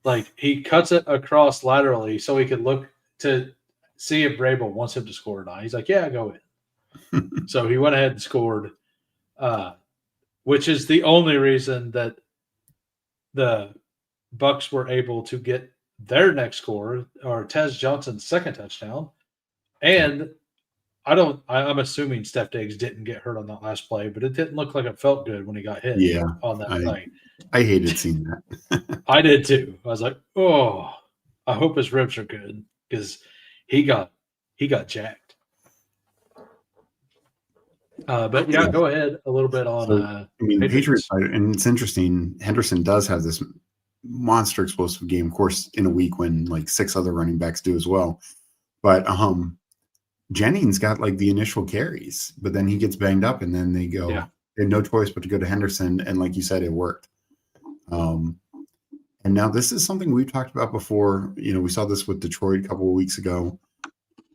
like he cuts it across laterally so he could look to see if Vrabel wants him to score or not. He's like, yeah, go in. So he went ahead and scored. Which is the only reason that the Bucs were able to get their next score, or Tez Johnson's second touchdown. And I'm assuming Steph Diggs didn't get hurt on that last play, but it didn't look like it felt good when he got hit on that play. I hated seeing that. I did too. I was like, oh, I hope his ribs are good because he got jacked. But yeah, go ahead a little bit on. Patriots, and it's interesting. Henderson does have this monster explosive game, of course, in a week when like 6 other running backs do as well. But Jennings got like the initial carries, but then he gets banged up, and then they go. They had no choice but to go to Henderson, and like you said, it worked. And now this is something we've talked about before. We saw this with Detroit a couple of weeks ago.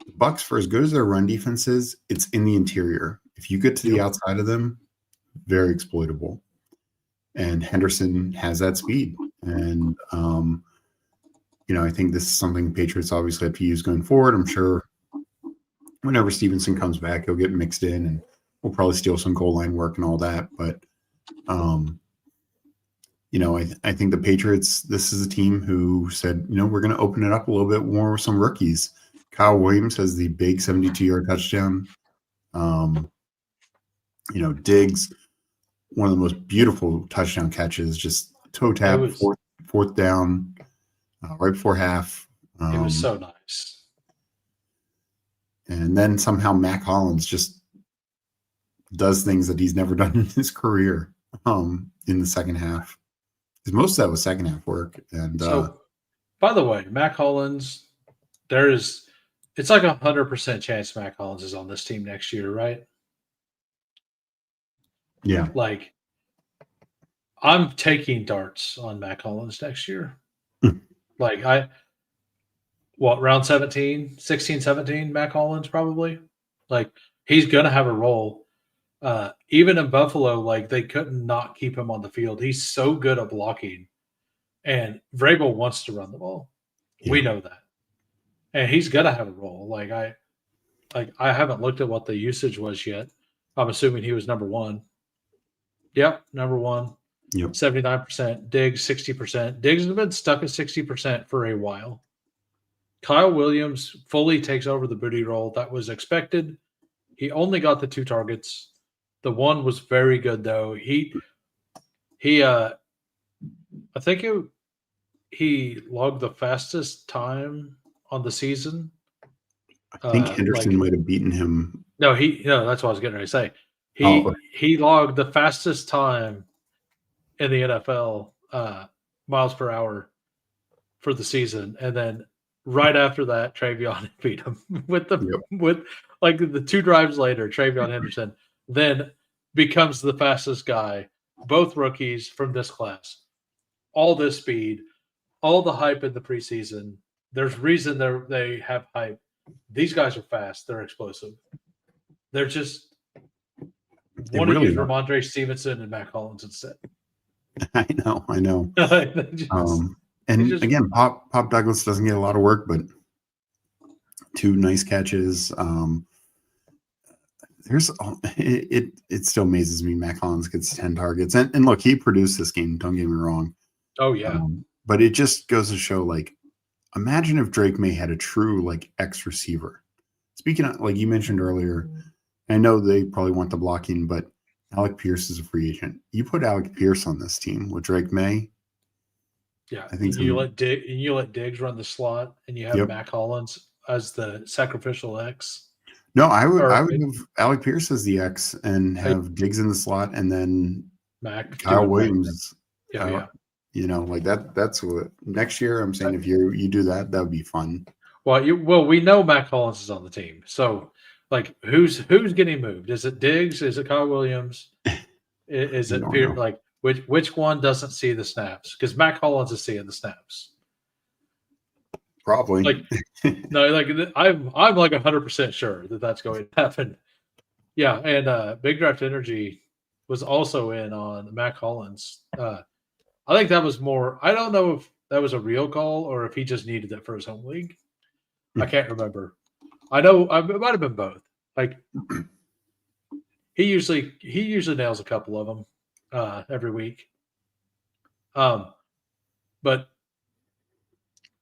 The Bucs, for as good as their run defense is, it's in the interior. If you get to the outside of them, very exploitable. And Henderson has that speed. And, I think this is something the Patriots obviously have to use going forward. I'm sure whenever Stevenson comes back, he'll get mixed in and we'll probably steal some goal line work and all that. But, I think the Patriots, this is a team who said, we're going to open it up a little bit more with some rookies. Kyle Williams has the big 72-yard touchdown. Diggs, one of the most beautiful touchdown catches, just toe tap, was- fourth down, right before half. It was so nice. And then somehow Mac Hollins just does things that he's never done in his career in the second half. Because most of that was second half work. And So, by the way, Mac Hollins, it's like 100% chance Mac Hollins is on this team next year, right? yeah, Like, I'm taking darts on Mac Hollins next year. Like, round 17, 16, 17, Mac Hollins probably? Like, he's going to have a role. Even in Buffalo, like, they couldn't not keep him on the field. He's so good at blocking. And Vrabel wants to run the ball. Yeah. We know that. And he's going to have a role. Like, I haven't looked at what the usage was yet. I'm assuming he was number one. Yep, number one. Yep. 79%. Diggs, 60%. Diggs has been stuck at 60% for a while. Kyle Williams fully takes over the booty role. That was expected. He only got the 2 targets. The one was very good, though. I think he logged the fastest time on the season. I think Henderson might have beaten him. No, that's what I was getting ready to say. He logged the fastest time in the NFL, miles per hour for the season, and then right after that, Travion beat him with the 2 drives later. Travion Henderson then becomes the fastest guy. Both rookies from this class, all this speed, all the hype in the preseason. There's reason they have hype. These guys are fast. They're explosive. They're just want to use Ramondre Stevenson and Mac Hollins instead. I know. Again, Pop Douglas doesn't get a lot of work, but 2 nice catches. It still amazes me Mac Hollins gets 10 targets. And look, he produced this game, don't get me wrong. Oh, yeah. But it just goes to show, like, imagine if Drake May had a true, like, X receiver. Speaking of, like you mentioned earlier, I know they probably want the blocking, but Alec Pierce is a free agent. You put Alec Pierce on this team with Drake May. Yeah, I think you let Diggs run the slot, and you have Mac Hollins as the sacrificial X. No, I would have Alec Pierce as the X and have Diggs in the slot, and then Kyle Williams. Yeah. You know, like that's what next year I'm saying if you do that would be fun. Well, we know Mac Hollins is on the team. So, like, who's getting moved? Is it Diggs? Is it Kyle Williams? Is it Pierce? Like, which one doesn't see the snaps? Because Mac Hollins is seeing the snaps. Probably. Like, no, like I'm like 100% sure that's going to happen. Yeah, and Big Draft Energy was also in on Mac Hollins. I think that was more. I don't know if that was a real call or if he just needed it for his home league. I can't remember. I know it might have been both. Like he usually nails a couple of them every week. But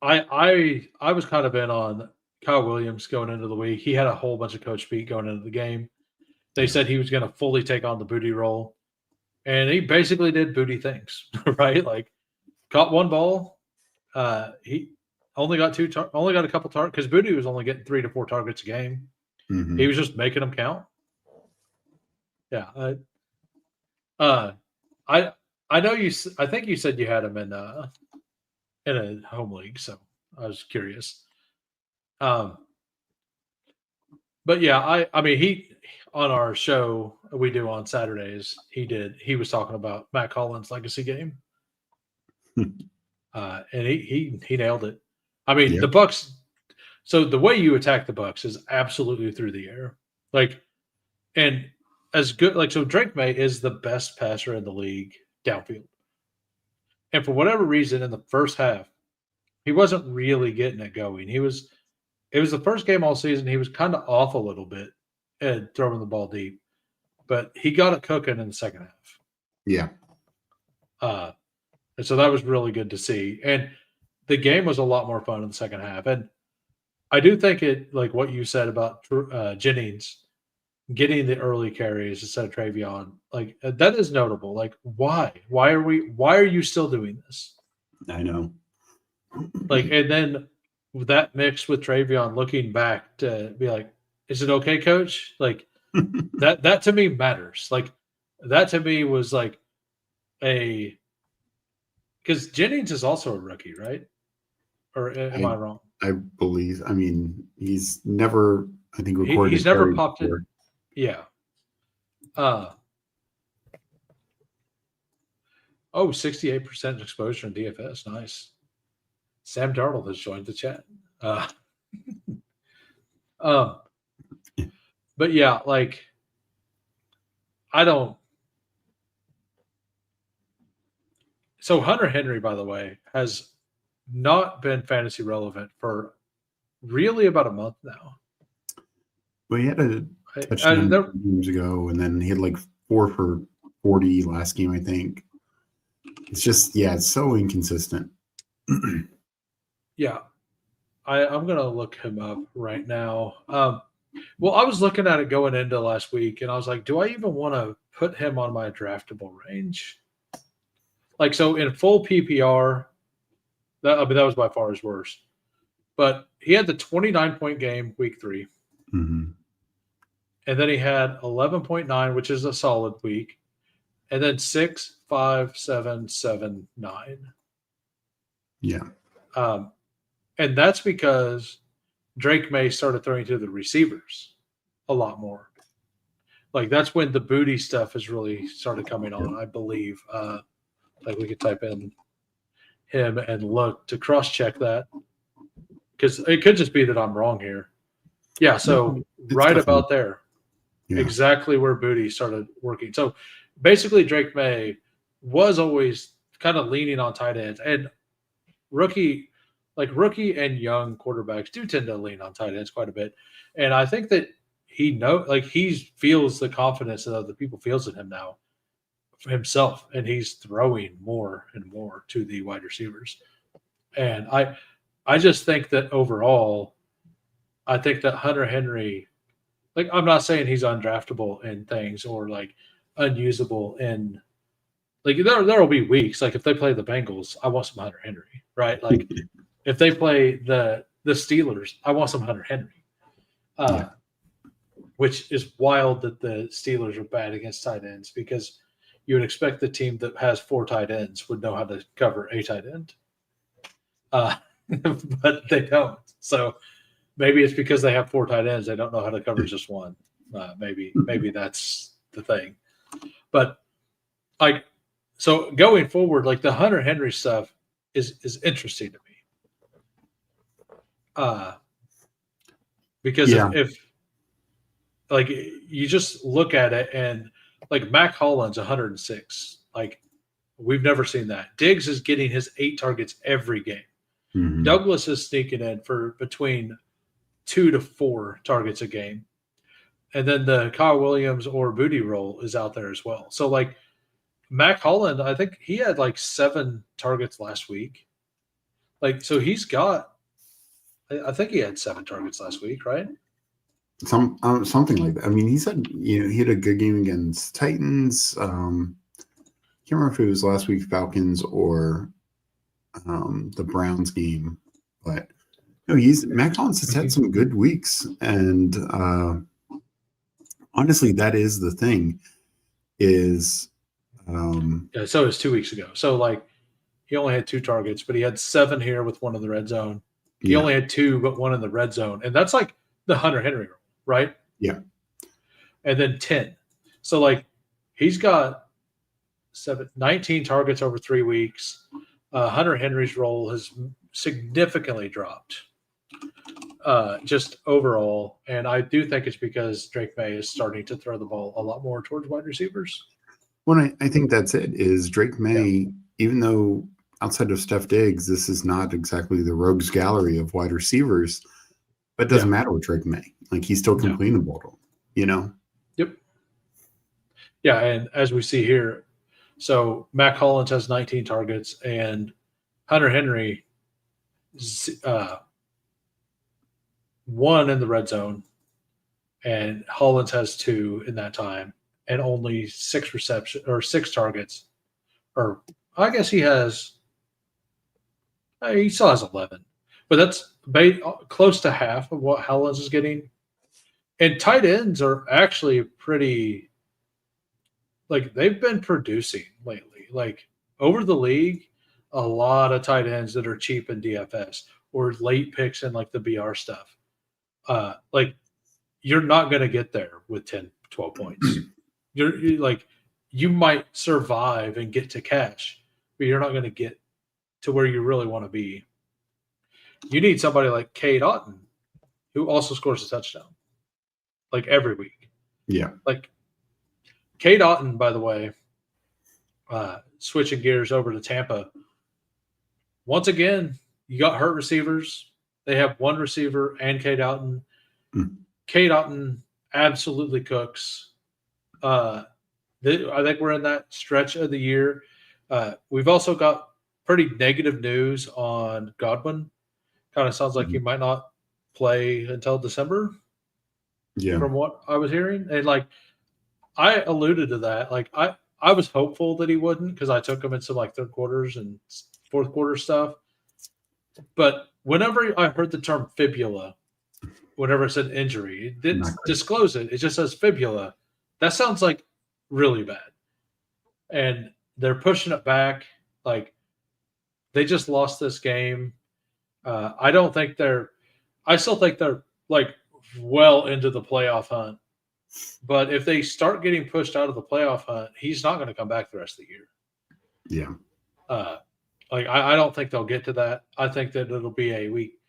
I was kind of in on Kyle Williams going into the week. He had a whole bunch of coach speak going into the game. They said he was going to fully take on the booty role. And he basically did booty things, right? Like caught 1 ball. He only got a couple targets because Booty was only getting 3 to 4 targets a game. Mm-hmm. He was just making them count. Yeah. I know you. I think you said you had him in a home league, so I was curious. But yeah, I mean he on our show we do on Saturdays. He was talking about Mac Hollins' legacy game, and he nailed it. I mean the Bucs. So the way you attack the Bucs is absolutely through the air, like, and as good. Like so, Drake May is the best passer in the league downfield, and for whatever reason, in the first half, he wasn't really getting it going. It was the first game all season. He was kind of off a little bit and throwing the ball deep, but he got it cooking in the second half. Yeah. And so that was really good to see. And the game was a lot more fun in the second half. And I do think it, like what you said about Jennings, getting the early carries instead of Travion. Like that is notable. Like why? Why are you still doing this? I know. Like, and then that mixed with Travion looking back to be like, is it okay, coach? Like that to me matters. Like that to me was like because Jennings is also a rookie, right? Or am I wrong? I believe. I mean, he's never, I think, recorded. He's never popped in. Yeah. 68% exposure in DFS. Nice. Sam Darnold has joined the chat. But yeah, like I don't. So Hunter Henry, by the way, has not been fantasy relevant for really about a month now. Well, he had a touchdown games ago, and then he had like 4 for 40 last game, I think. It's just, it's so inconsistent. Yeah. I'm going to look him up right now. Well, I was looking at it going into last week, and I was like, do I even want to put him on my draftable range? Like, so in full PPR, that was by far his worst. But he had the 29-point game week 3. Mm-hmm. And then he had 11.9, which is a solid week. And then 6, 5, 7, 7, 9. Yeah. And that's because Drake May started throwing to the receivers a lot more. Like that's when the booty stuff has really started coming on, I believe. Like we could type in him and look to cross-check that. Because it could just be that I'm wrong here. Yeah, so right about there. Yeah. Exactly where booty started working. So basically Drake May was always kind of leaning on tight ends. And rookie and young quarterbacks do tend to lean on tight ends quite a bit. And I think that he feels the confidence that other people feels in him now himself, and he's throwing more and more to the wide receivers. And I just think that overall, I think that Hunter Henry, like I'm not saying he's undraftable in things or like unusable in like there will be weeks like if they play the Bengals, I want some Hunter Henry, right? Like if they play the Steelers, I want some Hunter Henry. Which is wild that the Steelers are bad against tight ends because you would expect the team that has 4 tight ends would know how to cover a tight end. But they don't. So maybe it's because they have 4 tight ends. They don't know how to cover just one. Maybe that's the thing. But so going forward, like the Hunter Henry stuff is interesting to me. Because if like you just look at it and like Mac Hollins 106, like we've never seen that. Diggs is getting his 8 targets every game. Mm-hmm. Douglas is sneaking in for between 2 to 4 targets a game. And then the Kyle Williams or Booty roll is out there as well. So like Mac Hollins, I think he had like 7 targets last week. Like, so he's got, I think he had 7 targets last week, right? Something like that. I mean, he said, he had a good game against Titans. Can't remember if it was last week Falcons or the Browns game, but Mac Hollins has had some good weeks, and honestly, that is the thing. So it's 2 weeks ago. So like he only had 2 targets, but he had 7 here with 1 in the red zone. He only had 2, but 1 in the red zone, and that's like the Hunter Henry rule, right? Yeah. And then 10. So like he's got 19 targets over 3 weeks. Hunter Henry's role has significantly dropped just overall. And I do think it's because Drake May is starting to throw the ball a lot more towards wide receivers. Well, I think that's it, is Drake May, even though outside of Steph Diggs, this is not exactly the rogues gallery of wide receivers, but it doesn't matter with Drake May. Like he's still completing the ball, Yep. Yeah, and as we see here, so Mac Hollins has 19 targets, and Hunter Henry 1 in the red zone, and Hollins has 2 in that time, and only 6 reception or 6 targets. Or I guess he still has 11, but that's close to half of what Hollins is getting. And tight ends are actually pretty, like, they've been producing lately. Like, over the league, a lot of tight ends that are cheap in DFS or late picks in like the BR stuff. Like, you're not going to get there with 10, 12 points. You're like, you might survive and get to cash, but you're not going to get to where you really want to be. You need somebody like Cade Otton, who also scores a touchdown, like, every week. Yeah. Like, Cade Otton, by the way, switching gears over to Tampa. Once again, you got hurt receivers. They have one receiver and Cade Otton. Cade Otton absolutely cooks. I think we're in that stretch of the year. We've also got pretty negative news on Godwin. Kind of sounds like he might not play until December. Yeah. From what I was hearing. And, like, I alluded to that. Like, I was hopeful that he wouldn't, because I took him in some, like, third quarters and fourth quarter stuff. But whenever I heard the term fibula, whenever it said injury, it didn't disclose it. It just says fibula. That sounds like really bad. And they're pushing it back. Like, they just lost this game. I still think they're like well into the playoff hunt. But if they start getting pushed out of the playoff hunt, he's not going to come back the rest of the year. Yeah. Like, I don't think they'll get to that. I think that it'll be a week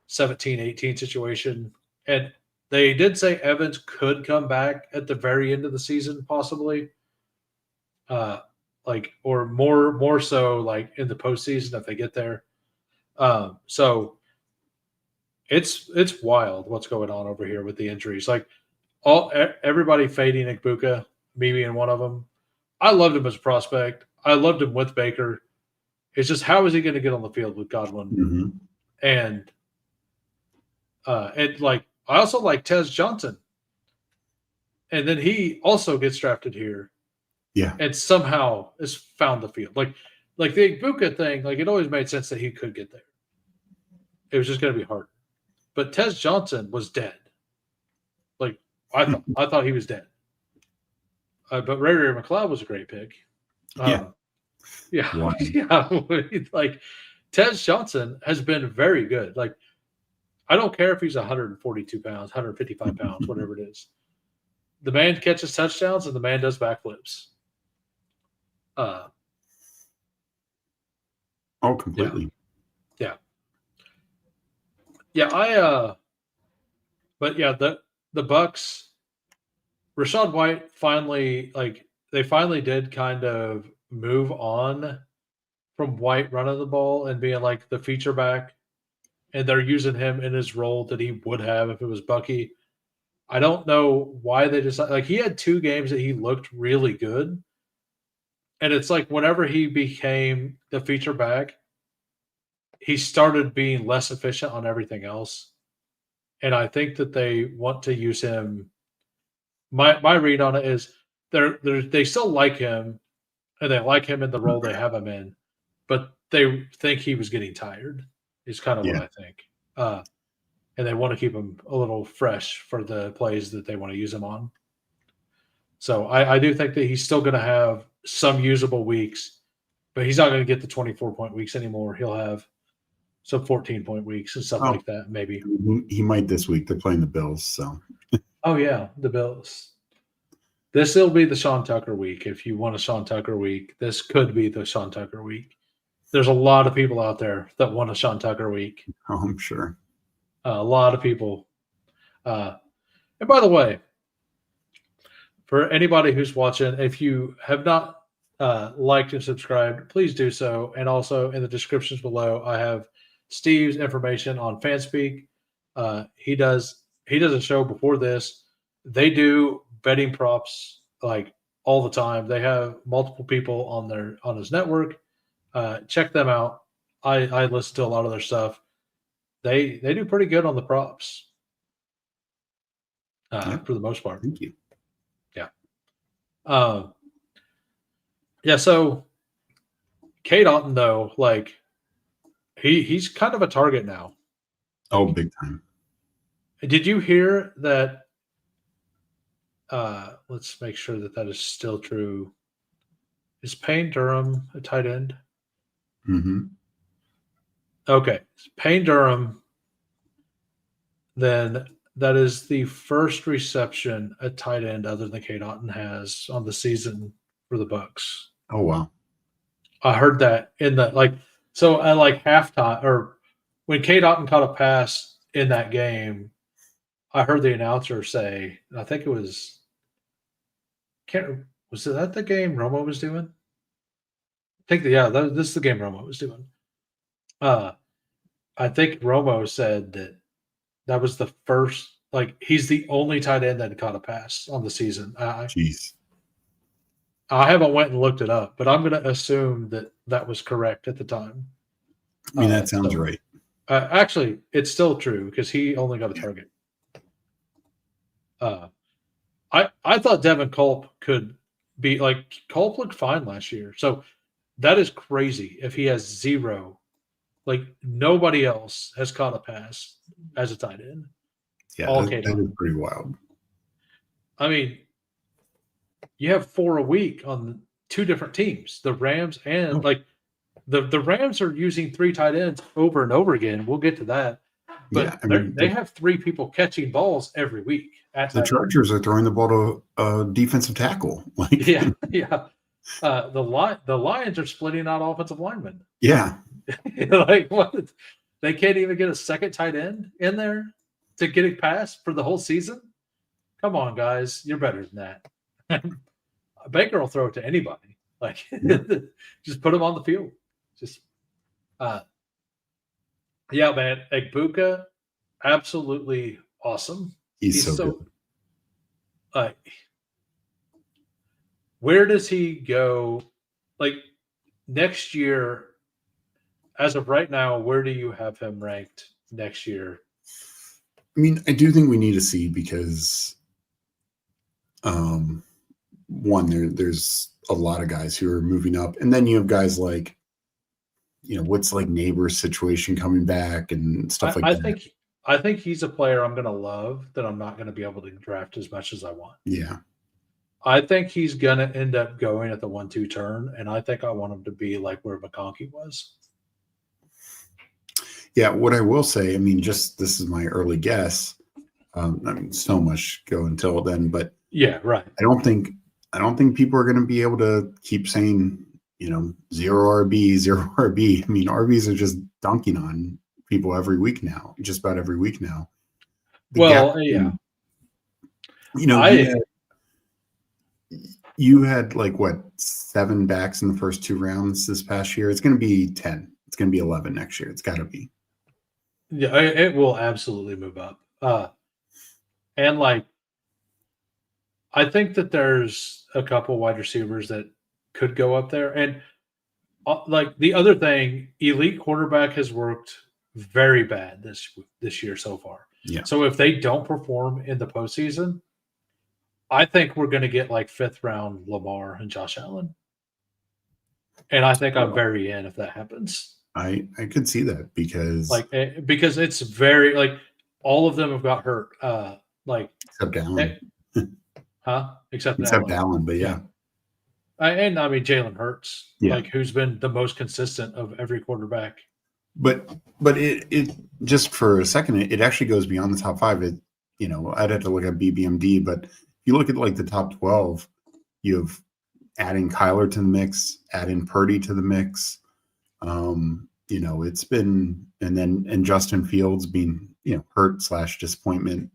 17, 18 situation. And they did say Evans could come back at the very end of the season, possibly. Like, or more so like in the postseason if they get there. So it's wild what's going on over here with the injuries. Like, everybody fading Igbuka, me being one of them. I loved him as a prospect. I loved him with Baker. It's just, how is he going to get on the field with Godwin? Mm-hmm. And like, I also like Tez Johnson. And then he also gets drafted here. Yeah. And somehow has found the field. Like the Igbuka thing, like, it always made sense that he could get there. It was just going to be hard. But Tez Johnson was dead. Like, I thought he was dead. But Ray McLeod was a great pick. Yeah. Yeah. Like, Tez Johnson has been very good. Like, I don't care if he's 142 pounds, 155 pounds, whatever it is. The man catches touchdowns and the man does backflips. Completely. Yeah. But yeah, the Bucks, Rachaad White finally, like, they finally did kind of move on from White running the ball and being like the feature back, and they're using him in his role that he would have if it was Bucky. I don't know why they decided. Like, he had 2 games that he looked really good, and it's like whenever he became the feature back, he started being less efficient on everything else. And I think that they want to use him. My read on it is they still like him, and they like him in the role they have him in, but they think he was getting tired is kind of what I think. And they want to keep him a little fresh for the plays that they want to use him on. So I do think that he's still going to have some usable weeks, but he's not going to get the 24-point weeks anymore. He'll have some 14-point weeks and stuff like that, maybe. He might this week. They're playing the Bills, so. Oh, yeah, the Bills. This will be the Sean Tucker week. If you want a Sean Tucker week, this could be the Sean Tucker week. There's a lot of people out there that want a Sean Tucker week. Oh, I'm sure. A lot of people. And by the way, for anybody who's watching, if you have not liked and subscribed, please do so. And also in the descriptions below, I have Steve's information on Fanspeak. He does a show before this. They do betting props like all the time. They have multiple people on his network. Check them out. I listen to a lot of their stuff. They do pretty good on the props. for the most part. Thank you. Yeah. So Kate Otten, though, like he's kind of a target now. Oh, big time. Did you hear that? Let's make sure that is still true. Is Payne Durham a tight end? Mm-hmm. Okay. Payne Durham, then that is the first reception a tight end other than Kate Otten has on the season for the Bucks. Oh, wow. I heard that in the so at like halftime or when Kate Otten caught a pass in that game, I heard the announcer say, I think it was was that the game Romo was doing? I think this is the game Romo was doing. I think Romo said that was the first, he's the only tight end that caught a pass on the season. Jeez. I haven't went and looked it up, but I'm going to assume that was correct at the time. I mean, that sounds right. Actually, it's still true because he only got a target. I thought Devin Culp could be Culp looked fine last year. So that is crazy if he has zero. Nobody else has caught a pass as a tight end. Yeah, that is pretty wild. I mean, you have 4 a week on 2 different teams, the Rams and the Rams are using 3 tight ends over and over again. We'll get to that. But they have 3 people catching balls every week. The Chargers are throwing the ball to a defensive tackle. Yeah. The Lions are splitting out offensive linemen. Yeah. What? They can't even get a second tight end in there to get a pass for the whole season? Come on, guys. You're better than that. Baker will throw it to anybody. Just put him on the field. Just yeah, man. Egbuka, absolutely awesome. He's so good. Where does he go? Next year, as of right now, where do you have him ranked next year? I mean, I do think we need to see because one, there's a lot of guys who are moving up, and then you have guys like, what's Neighbor's situation coming back and stuff like that. I think he's a player I'm going to love that I'm not going to be able to draft as much as I want. Yeah. I think he's going to end up going at the 1-2 turn, and I think I want him to be like where McConkey was. Yeah, what I will say, I mean, this is my early guess. I mean, so much go until then, but yeah, right. I don't think people are going to be able to keep saying, 0 RB, 0 RB. I mean, RBs are just dunking on people every week now, just about every week now. Yeah. You had 7 backs in the first 2 rounds this past year. It's going to be 10. It's going to be 11 next year. It's got to be. Yeah, it will absolutely move up. And I think that there's a couple wide receivers that could go up there. And the other thing, elite quarterback has worked very bad this year so far. Yeah. So if they don't perform in the postseason, I think we're going to get 5th round Lamar and Josh Allen. And I think I'm very in if that happens. I could see that because it's very all of them have got hurt. Except Allen. Except Allen, but yeah. And I mean Jalen Hurts, yeah. Who's been the most consistent of every quarterback. But it just for a second, it actually goes beyond the top 5. I'd have to look at BBMD, but if you look at the top 12, you have adding Kyler to the mix, adding Purdy to the mix. It's been, and Justin Fields being, hurt / disappointment.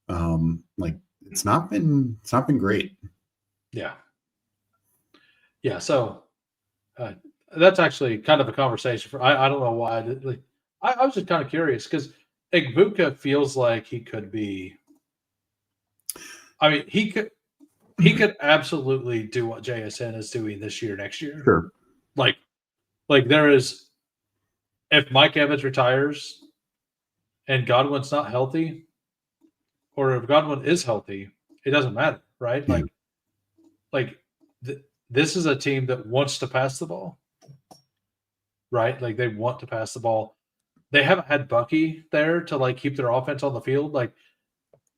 It's not been great. Yeah. Yeah. So that's actually kind of a conversation for, I don't know why I was just kind of curious because Egbuka feels like he could be, I mean, he could absolutely do what JSN is doing this year, next year. Sure. There is, if Mike Evans retires and Godwin's not healthy, or if Godwin is healthy, it doesn't matter, right? Yeah. This is a team that wants to pass the ball, right? Like they want to pass the ball. They haven't had Bucky there to like keep their offense on the field. Like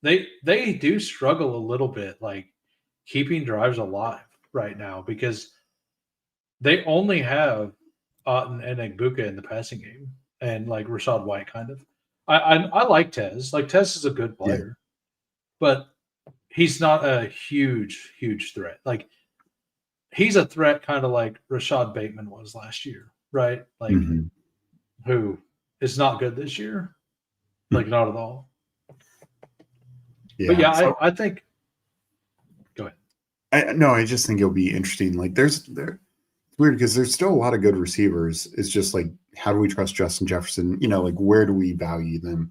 they do struggle a little bit, like keeping drives alive right now because they only have Otten and Egbuka in the passing game, and like Rashad White kind of. I like Tez. Like Tez is a good player, but he's not a huge threat. Like he's a threat, kind of like Rashad Bateman was last year, right? Like who is not good this year, like not at all. Yeah, but yeah, I think. Go ahead. I just think it'll be interesting. Like it's weird because there's still a lot of good receivers. It's just like, how do we trust Justin Jefferson? You know, like where do we value them?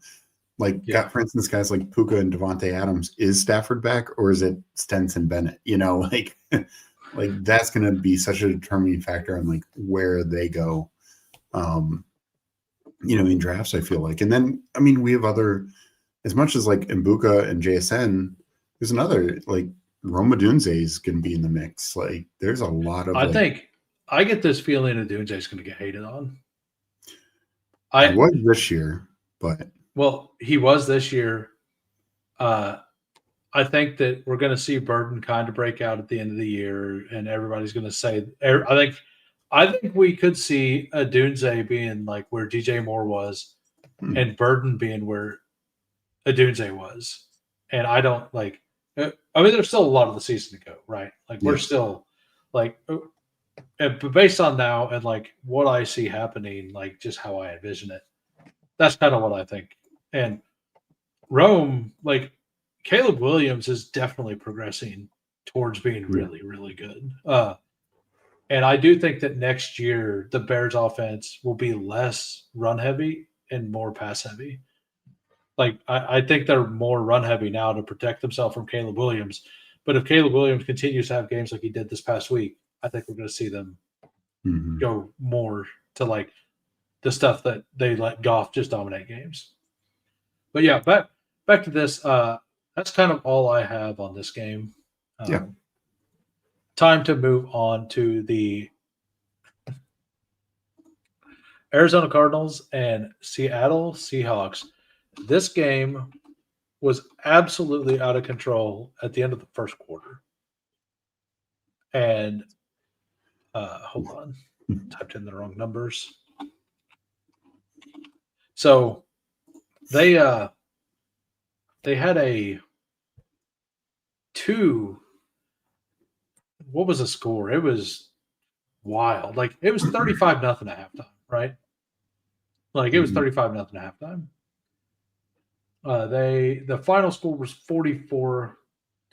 Like, for instance, guys like Puka and Devontae Adams, is Stafford back or is it Stenson Bennett? You know, like that's going to be such a determining factor on like where they go, you know, in drafts, I feel like. And then, I mean, we have other, as much as like Mbuka and JSN, there's another like Roma Dunze is going to be in the mix. Like there's a lot of, I think I get this feeling that Dunze is going to get hated on. I was this year, but. Well, he was this year. I think that we're going to see Burden kind of break out at the end of the year, and everybody's going to say, I think we could see a Dunze being like where DJ Moore was, and Burden being where a Dunze was. And I don't like. I mean, there's still a lot of the season to go, right? Like we're still like, but based on now and like what I see happening, like just how I envision it, that's kind of what I think. And Rome, like Caleb Williams is definitely progressing towards being really, really good. And I do think that next year the Bears offense will be less run heavy and more pass heavy. Like I think they're more run heavy now to protect themselves from Caleb Williams. But if Caleb Williams continues to have games like he did this past week, I think we're going to see them go more to like the stuff that they let Goff just dominate games. But yeah, back to this. That's kind of all I have on this game. Time to move on to the Arizona Cardinals and Seattle Seahawks. This game was absolutely out of control at the end of the first quarter. And hold on, typed in the wrong numbers. So they had a 2. What was the score? It was wild. Like it was 35-0 at halftime, right? Like it was 35-0 at halftime. The final score was 44-22.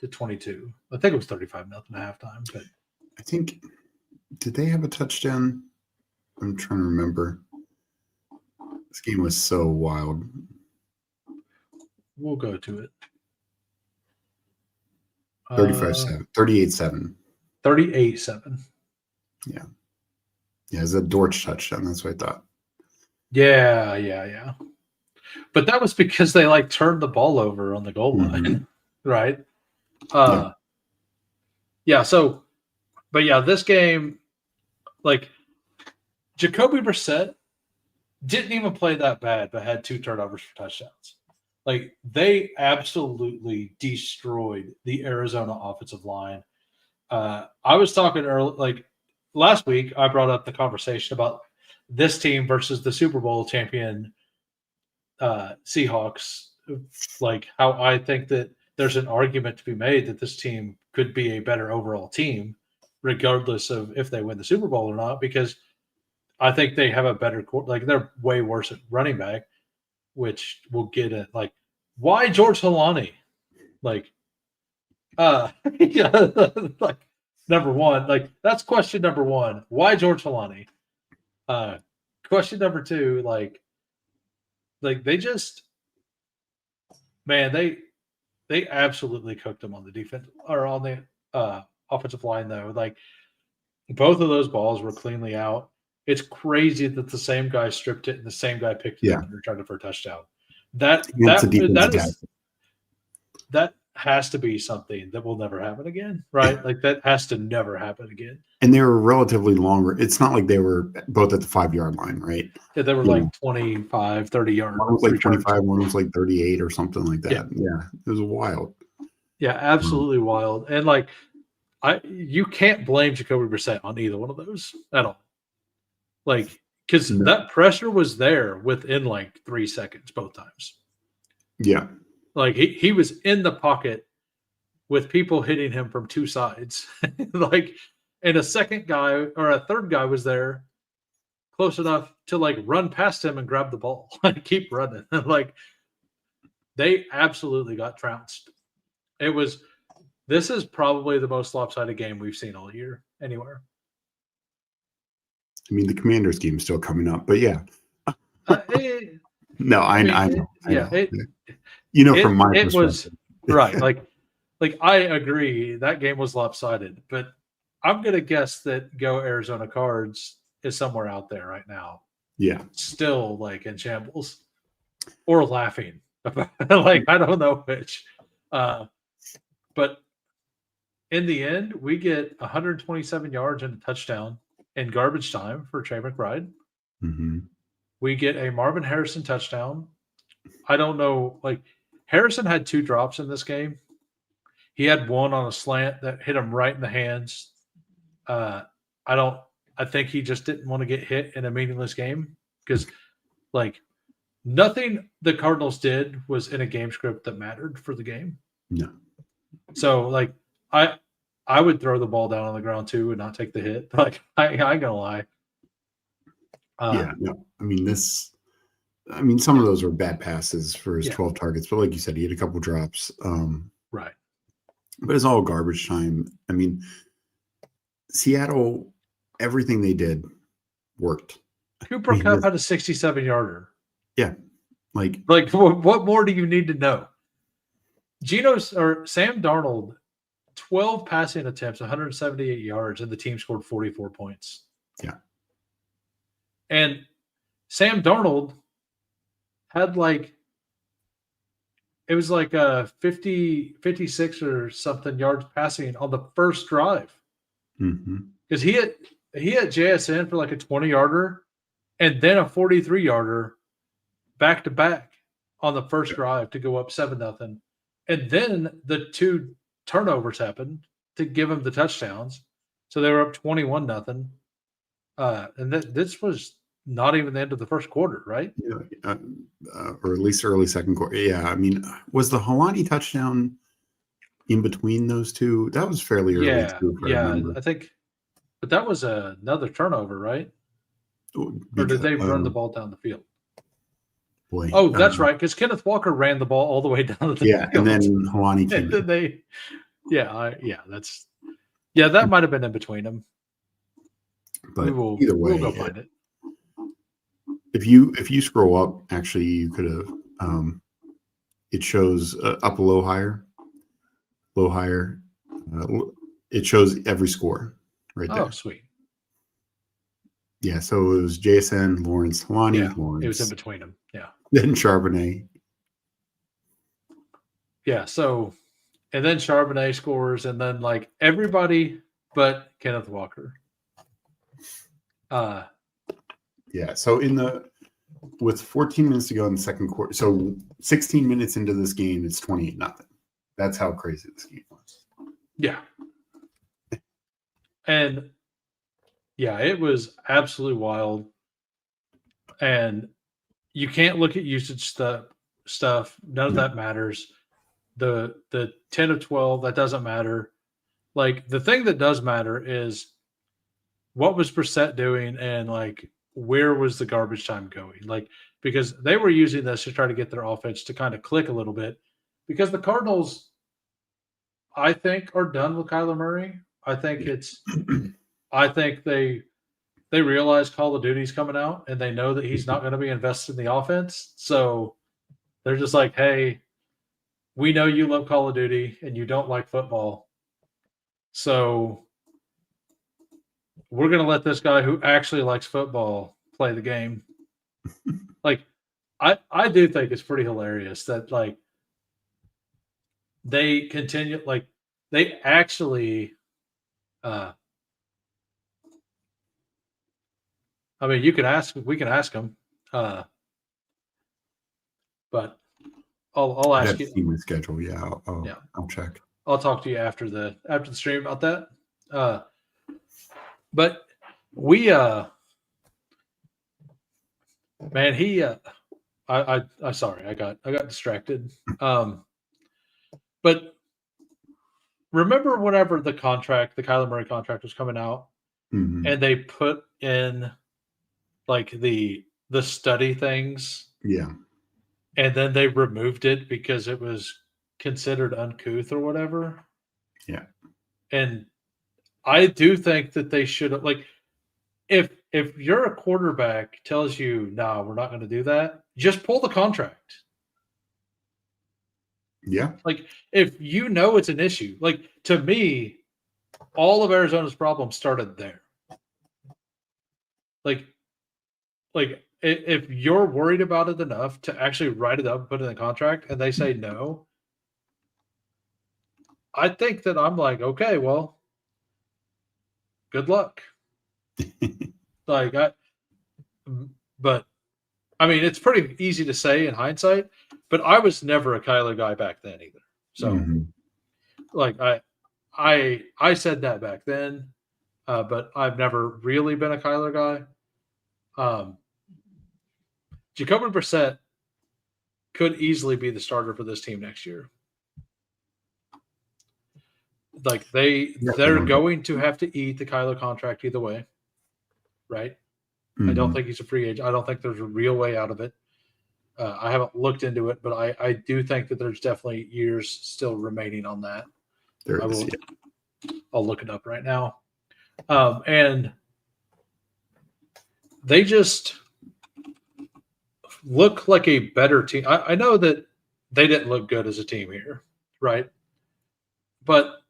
I think it was 35-0 at halftime. But I think, did they have a touchdown? I'm trying to remember. This game was so wild. We'll go to it. 38-7. 38-7. Yeah. Yeah, it's a Dortch touchdown. That's what I thought. Yeah. But that was because they like turned the ball over on the goal line, right? Yeah. So, but yeah, this game, like Jacoby Brissett didn't even play that bad, but had 2 turnovers for touchdowns. Like they absolutely destroyed the Arizona offensive line. I was talking early, like last week, I brought up the conversation about this team versus the Super Bowl champion Seahawks. Like how I think that there's an argument to be made that this team could be a better overall team, regardless of if they win the Super Bowl or not, because I think they have a better like they're way worse at running back, which we'll get at. Like, why George Halani? Like, like number one, like that's question number one. Why George Halani? Question number 2, like they just, man, they absolutely cooked them on the defense or on the offensive line though. Like both of those balls were cleanly out. It's crazy that the same guy stripped it and the same guy picked it up and returned it for a touchdown. That is that has to be something that will never happen again, right? Like that has to never happen again. And they were relatively longer. It's not like they were both at the 5-yard line, right? Yeah, they were like 25, 30 yards. One was like 25, one was like 38 or something like that. Yeah, it was wild. Yeah, absolutely wild. And like you can't blame Jacoby Brissett on either one of those at all. Like, because that pressure was there within like 3 seconds both times. Yeah. Like he was in the pocket with people hitting him from two sides. Like, and a second guy or a third guy was there close enough to like run past him and grab the ball and keep running. Like, they absolutely got trounced. This is probably the most lopsided game we've seen all year anywhere. I mean, the Commanders game is still coming up, but yeah. No, I know. From my perspective. Was right. Like I agree that game was lopsided, but I'm gonna guess that Go Arizona Cards is somewhere out there right now. Yeah. Still like in shambles or laughing. Like, I don't know which. But in the end, we get 127 yards and a touchdown in garbage time for Trey McBride. Mm-hmm. We get a Marvin Harrison touchdown. I don't know. Like, Harrison had 2 drops in this game. He had one on a slant that hit him right in the hands. I think he just didn't want to get hit in a meaningless game because, like, nothing the Cardinals did was in a game script that mattered for the game. No. So, like, I would throw the ball down on the ground too and not take the hit. Like, I ain't gonna lie. Yeah, no. I mean, some of those were bad passes for his 12 targets, but like you said, he had a couple drops. Right. But it's all garbage time. I mean, Seattle, everything they did worked. Cooper Kupp had a 67-yarder. Yeah. Like what more do you need to know? Sam Darnold, 12 passing attempts, 178 yards, and the team scored 44 points. Yeah. And Sam Darnold had it was like a 56 or something yards passing on the first drive. Because he hit JSN for like a 20-yarder and then a 43-yarder back to back on the first drive to go up 7-0. And then the 2 turnovers happened to give him the touchdowns. So they were up 21-0. And this was not even the end of the first quarter, right? Yeah, or at least early second quarter. Yeah, I mean, was the Helani touchdown in between those two? That was fairly early too. I think, but that was another turnover, right? Or did they run the ball down the field? Boy, that's right, because Kenneth Walker ran the ball all the way down to the field. And then Helani came in. That might have been in between them. But either way, we'll go find it. If you scroll up, actually, you could have. It shows up, low, higher. It shows every score right there. Oh, sweet. Yeah, so it was JSN, Lawrence, Helani, Lawrence. It was in between them. Yeah. Then Charbonnet. Yeah. So, and then Charbonnet scores, and then like everybody but Kenneth Walker. Yeah. So with 14 minutes to go in the second quarter, so 16 minutes into this game, it's 28-0. That's how crazy this game was. Yeah. And yeah, it was absolutely wild. And you can't look at usage stuff. None of that matters. The 10 of 12, that doesn't matter. Like, the thing that does matter is what was Brissett doing and like where was the garbage time going? Like, because they were using this to try to get their offense to kind of click a little bit, because the Cardinals, I think, are done with Kyler Murray. I think they realize Call of Duty's coming out and they know that he's not going to be invested in the offense. So they're just like, hey, we know you love Call of Duty and you don't like football. So we're going to let this guy who actually likes football play the game. Like, I do think it's pretty hilarious that, like, they continue, like, they actually, I mean, we can ask them, but I'll I'd ask have to you. see my schedule. Yeah, Yeah, I'll check. I'll talk to you after the stream about that. But we, man, he, I sorry, I got distracted. But remember whenever the Kyler Murray contract was coming out, Mhm. and they put in like the study things, Yeah. and then they removed it because it was considered uncouth or whatever. Yeah. And I do think that they should have, like, if you're a quarterback tells you, no, we're not going to do that, just pull the contract. Yeah. Like, if you know it's an issue, like, to me, all of Arizona's problems started there. Like if you're worried about it enough to actually write it up and put it in the contract, and they say no, I think that I'm like, okay, well, good luck. Like, but I mean, it's pretty easy to say in hindsight, but I was never a Kyler guy back then either. So, Mhm. like, I said that back then, but I've never really been a Kyler guy. Jacoby Brissett could easily be the starter for this team next year. Like, they're going to have to eat the Kyler contract either way, right? I don't Mhm. think he's a free agent. I don't think there's a real way out of it. I haven't looked into it, but I do think that there's definitely years still remaining on that. There I is. will. Yeah. I'll look it up right now. And they just look like a better team. I know that they didn't look good as a team here, right? But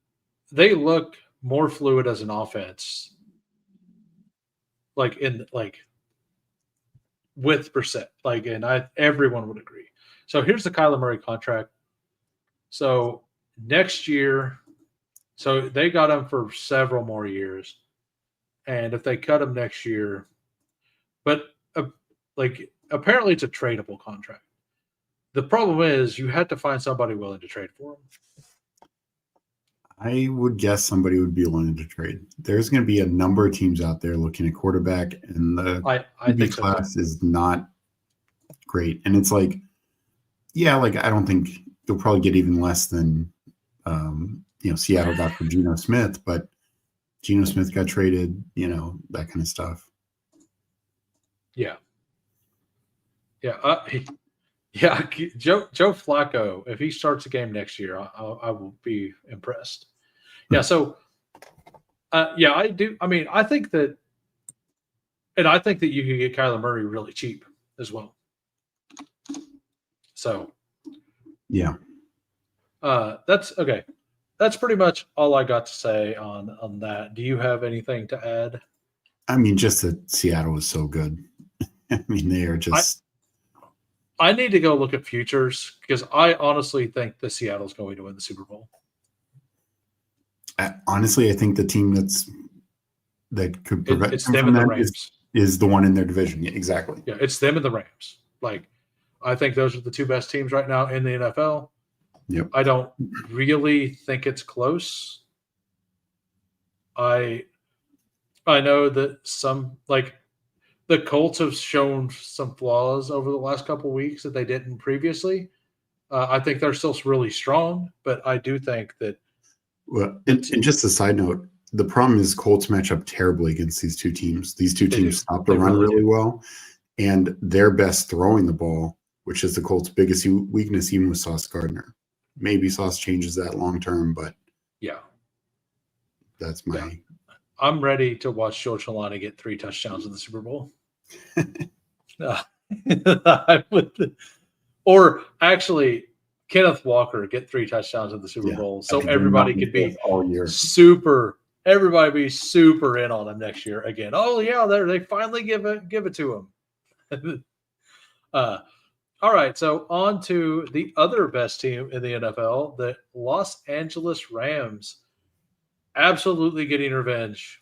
they look more fluid as an offense, like with Brissett. Like, and everyone would agree. So here's the Kyler Murray contract. So next year, so they got him for several more years, and if they cut him next year, but like, apparently it's a tradable contract. The problem is you had to find somebody willing to trade for him. I would guess somebody would be willing to trade. There's going to be a number of teams out there looking at quarterback, and the I think so, class is not great. And it's like, yeah, like I don't think you'll probably get even less than Seattle got for Geno Smith, but Geno Smith got traded, that kind of stuff. Yeah. Yeah. Yeah. Joe Flacco, if he starts a game next year, I will be impressed. Yeah. So, yeah, I do. I mean, I think that you can get Kyler Murray really cheap as well. So, yeah. That's okay. That's pretty much all I got to say on that. Do you have anything to add? I mean, just that Seattle is so good. I mean, they are just. I need to go look at futures because I honestly think that Seattle's going to win the Super Bowl. Honestly, I think the team that could prevent it's them and the Rams is the one in their division. Yeah, exactly. Yeah, it's them and the Rams. Like, I think those are the two best teams right now in the NFL. Yep. I don't really think it's close. I know that some, like, the Colts have shown some flaws over the last couple of weeks that they didn't previously. I think they're still really strong, but I do think that. Well, and just a side note, the problem is Colts match up terribly against these two teams. These two teams stop the run really well, and they're best throwing the ball, which is the Colts' biggest weakness, even with Sauce Gardner. Maybe Sauce changes that long term, but yeah, that's my. Yeah. I'm ready to watch George Kalani get 3 touchdowns in the Super Bowl. I would, or actually, Kenneth Walker get 3 touchdowns in the Super Bowl, so everybody could be all year Everybody be super in on him next year again. Oh yeah, they finally give it to him. All right, so on to the other best team in the NFL, the Los Angeles Rams, absolutely getting revenge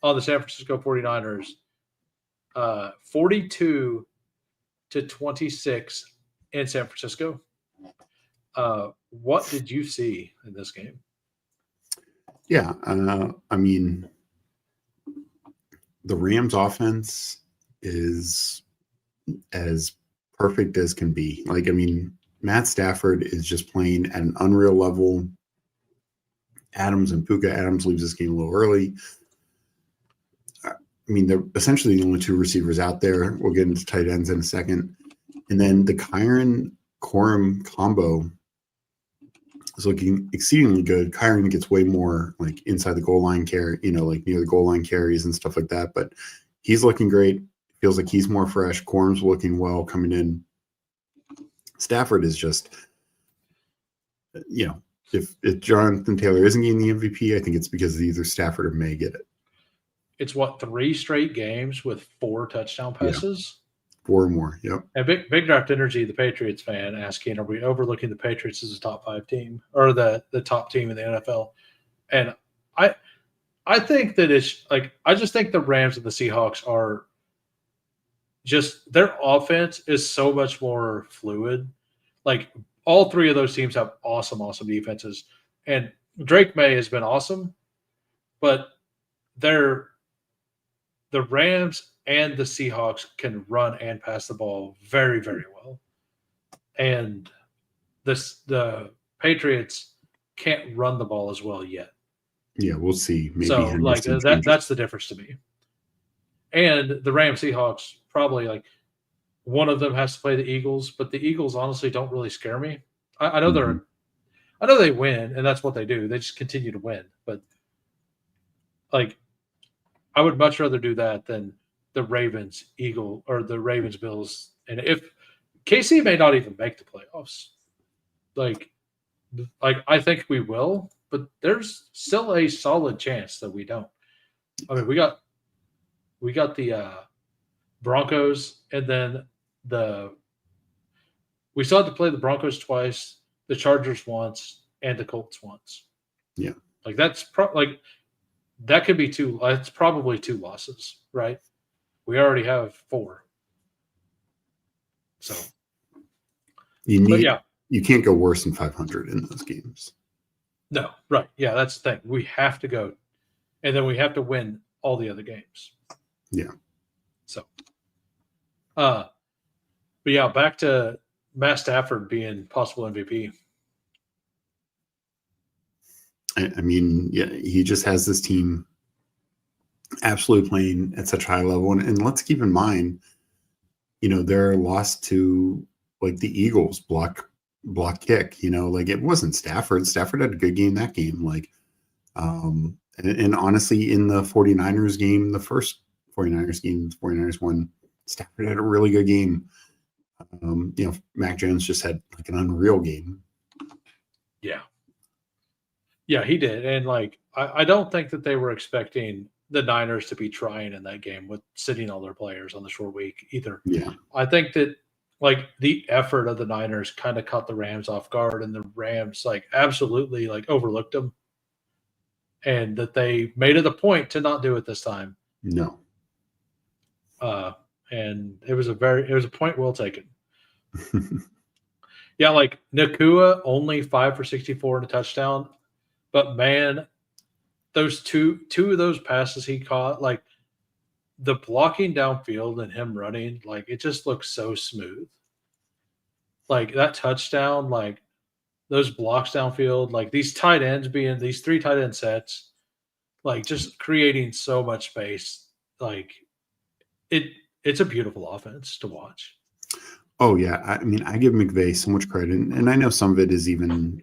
on the San Francisco 49ers. 42-26 in San Francisco. What did you see in this game? Yeah, I mean, the Rams offense is as perfect as can be. Like, I mean, Matt Stafford is just playing at an unreal level. Adams and Puka Adams leaves this game a little early. I mean, they're essentially the only two receivers out there. We'll get into tight ends in a second. And then the Kyron Corum combo is looking exceedingly good. Kyron gets way more like inside the goal line carry, like near the goal line carries and stuff like that. But he's looking great. Feels like he's more fresh. Corum's looking well coming in. Stafford is just, if Jonathan Taylor isn't getting the MVP, I think it's because either Stafford or May get it. It's 3 straight games with 4 touchdown passes? Yeah. 4 or more, yep. And Big Draft Energy, the Patriots fan, asking, are we overlooking the Patriots as a top 5 team or the top team in the NFL? And I think that it's like, I just think the Rams and the Seahawks are just, their offense is so much more fluid. Like, all 3 of those teams have awesome defenses. And Drake May has been awesome, but the Rams and the Seahawks can run and pass the ball very, very well. And the Patriots can't run the ball as well yet. Yeah, we'll see. Maybe so like that's the difference to me. And the Rams Seahawks, probably like one of them has to play the Eagles, but the Eagles honestly don't really scare me. I know I know they win, and that's what they do. They just continue to win. But like, I would much rather do that than the Ravens Bills. And if KC may not even make the playoffs, like I think we will, but there's still a solid chance that we don't. I mean, we got the Broncos, and then we still have to play the Broncos twice, the Chargers once, and the Colts once. Yeah, like that's that could be 2. It's probably 2 losses, right? We already have 4. So you can't go worse than 500 in those games. No, right. Yeah, that's the thing. We have to go, and then we have to win all the other games. Yeah. So, but yeah, back to Matt Stafford being possible MVP. I mean, yeah, he just has this team absolutely playing at such high level. And let's keep in mind, they're lost to like the Eagles block kick, like it wasn't Stafford. Stafford had a good game that game. Like, and honestly, in the 49ers game, the first 49ers game, the 49ers won, Stafford had a really good game. Mac Jones just had like an unreal game. Yeah. Yeah, he did. And like, I don't think that they were expecting the Niners to be trying in that game with sitting all their players on the short week either. Yeah. I think that like the effort of the Niners kind of caught the Rams off guard, and the Rams like absolutely like overlooked them, and that they made it a point to not do it this time. No. And it was a point well taken. Yeah, like Nakua only 5 for 64 and a touchdown. But man, those two of those passes he caught, like the blocking downfield and him running, like it just looks so smooth. Like that touchdown, like those blocks downfield, like these 3 tight end sets, like just creating so much space. Like it's a beautiful offense to watch. Oh yeah. I mean, I give McVay so much credit, and I know some of it is even,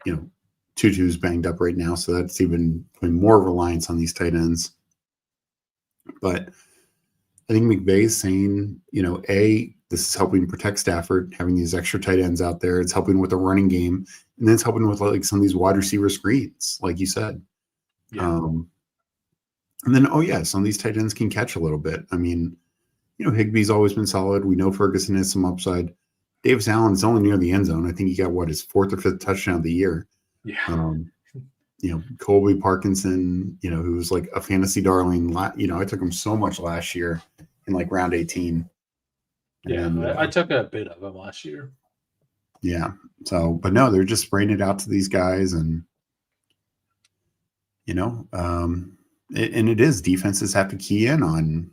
Tutu's banged up right now, so that's even putting more reliance on these tight ends. But I think McVay is saying, this is helping protect Stafford, having these extra tight ends out there. It's helping with the running game, and then it's helping with like some of these wide receiver screens, like you said. Yeah. And then, some of these tight ends can catch a little bit. I mean, Higbee's always been solid. We know Ferguson has some upside. Davis Allen's only near the end zone. I think he got his 4th or 5th touchdown of the year. Yeah. Colby Parkinson, who's like a fantasy darling. I took him so much last year in like round 18. Yeah, And, I took a bit of him last year. Yeah. So, but no, they're just spraying it out to these guys, and and it is defenses have to key in on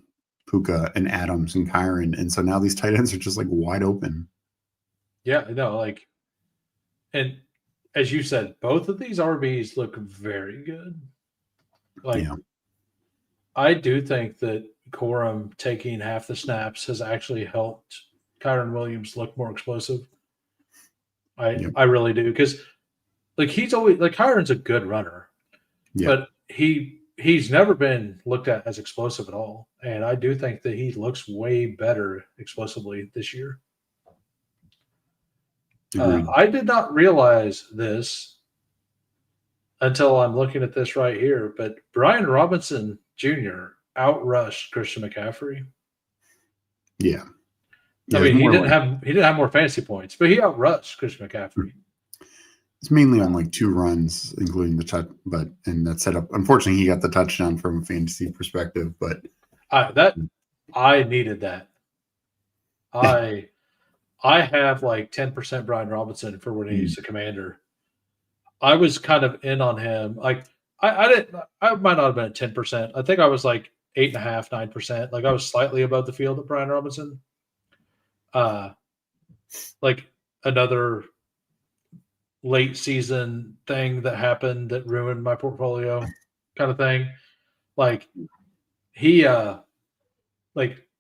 Puka and Adams and Kyron, and so now these tight ends are just like wide open. Yeah, no, and as you said, both of these RBs look very good. I do think that Corum taking half the snaps has actually helped Kyron Williams look more explosive. I really do, because he's always Kyron's a good runner, but he's never been looked at as explosive at all, and I do think that he looks way better explosively this year. I did not realize this until I'm looking at this right here, but Brian Robinson Jr. outrushed Christian McCaffrey. Yeah. I mean, he didn't have more fantasy points, but he outrushed Christian McCaffrey. It's mainly on like 2 runs, including the touch, and that set up. Unfortunately, he got the touchdown from a fantasy perspective, but I needed that. I have like 10% Brian Robinson for when he's a commander. I was kind of in on him. Like I might not have been at 10%. I think I was like 8.5%, 9%. Like I was slightly above the field at Brian Robinson. Like another late season thing that happened that ruined my portfolio kind of thing. Like he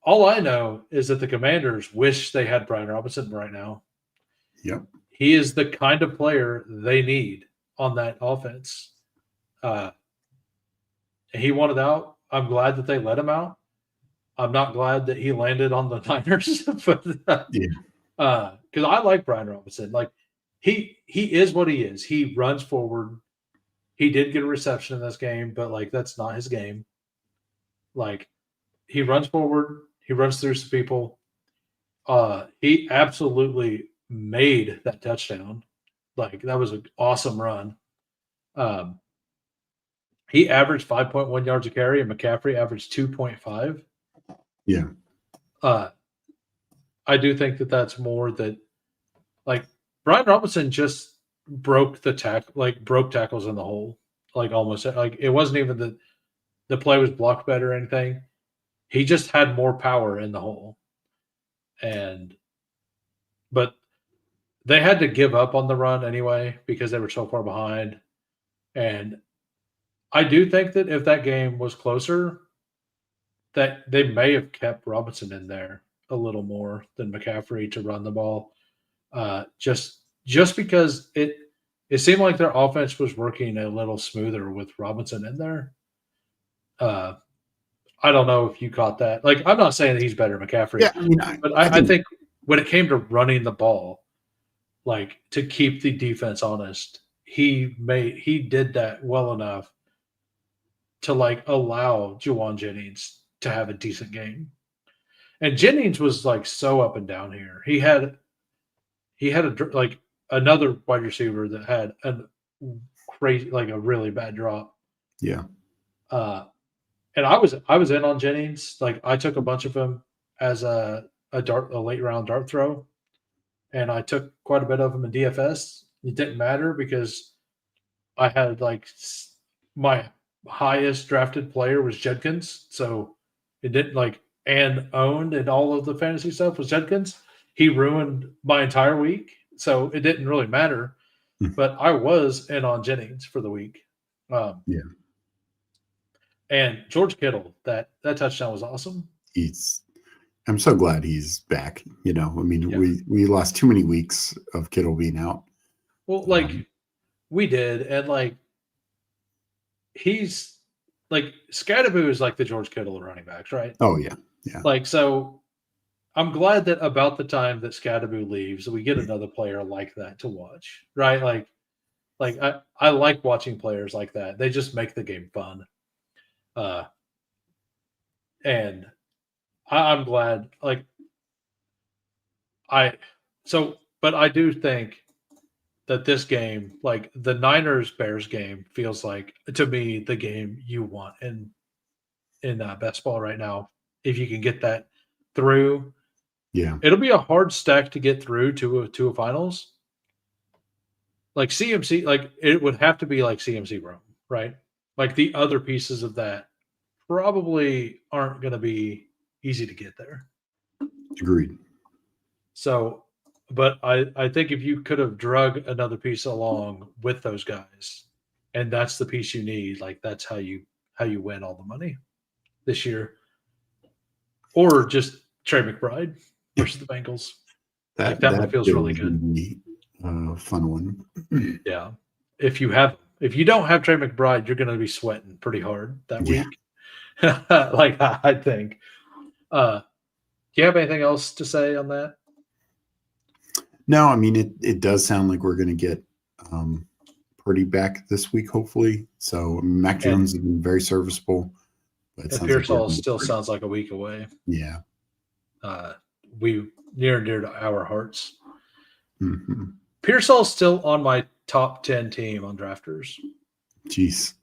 all I know is that the Commanders wish they had Brian Robinson right now. Yep. He is the kind of player they need on that offense. He wanted out. I'm glad that they let him out. I'm not glad that he landed on the Niners, but because I like Brian Robinson. Like he is what he is. He runs forward. He did get a reception in this game, but that's not his game. Like he runs forward. He runs through some people. He absolutely made that touchdown. That was an awesome run. He averaged 5.1 yards a carry, and McCaffrey averaged 2.5. Yeah. I do think that that's more that Brian Robinson just broke broke tackles in the hole. Almost it wasn't even that the play was blocked better or anything. He just had more power in the hole. But they had to give up on the run anyway because they were so far behind. And I do think that if that game was closer, that they may have kept Robinson in there a little more than McCaffrey to run the ball. Just because it seemed like their offense was working a little smoother with Robinson in there. I don't know if you caught that. I'm not saying that he's better than McCaffrey. Yeah, I think when it came to running the ball, to keep the defense honest, he did that well enough to allow Juwan Jennings to have a decent game. And Jennings was so up and down here. He had another wide receiver that had a crazy, a really bad drop. Yeah. And I was in on Jennings. I took a bunch of him as a late round dart throw, and I took quite a bit of him in DFS. It didn't matter because I had my highest drafted player was Judkins, so it didn't and owned and all of the fantasy stuff was Judkins. He ruined my entire week, so it didn't really matter. But I was in on Jennings for the week. And George Kittle, that touchdown was awesome. I'm so glad he's back. We lost too many weeks of Kittle being out. Well, we did, and he's Scadaboo is the George Kittle of running backs, right? Oh yeah, yeah. So I'm glad that about the time that Scadaboo leaves, we get another player like that to watch, right? I like watching players like that. They just make the game fun. And I'm glad. but I do think that this game, like the Niners-Bears game, feels like, to me, the game you want in best ball right now. If you can get that through, Yeah. it'll be a hard stack to get through to a finals. Like CMC, like it would have to be like CMC Rome, right? Like the other pieces of that probably aren't going to be easy to get there. Agreed. So, but I think if you could have drug another piece along with those guys, and that's the piece you need, like that's how you win all the money this year. Or just Trey McBride versus the Bengals. That one feels really would good. be a fun one. Yeah. If you don't have Trey McBride, you're going to be sweating pretty hard that week. Like I think. Do you have anything else to say on that? No, I mean it does sound like we're going to get Purdy back this week, hopefully. So Mac Jones has been very serviceable. But Pearsall still sounds like a week away. Yeah. We near and dear to our hearts. Mm-hmm. Pearsall's still on my top 10 team on drafters. Jeez.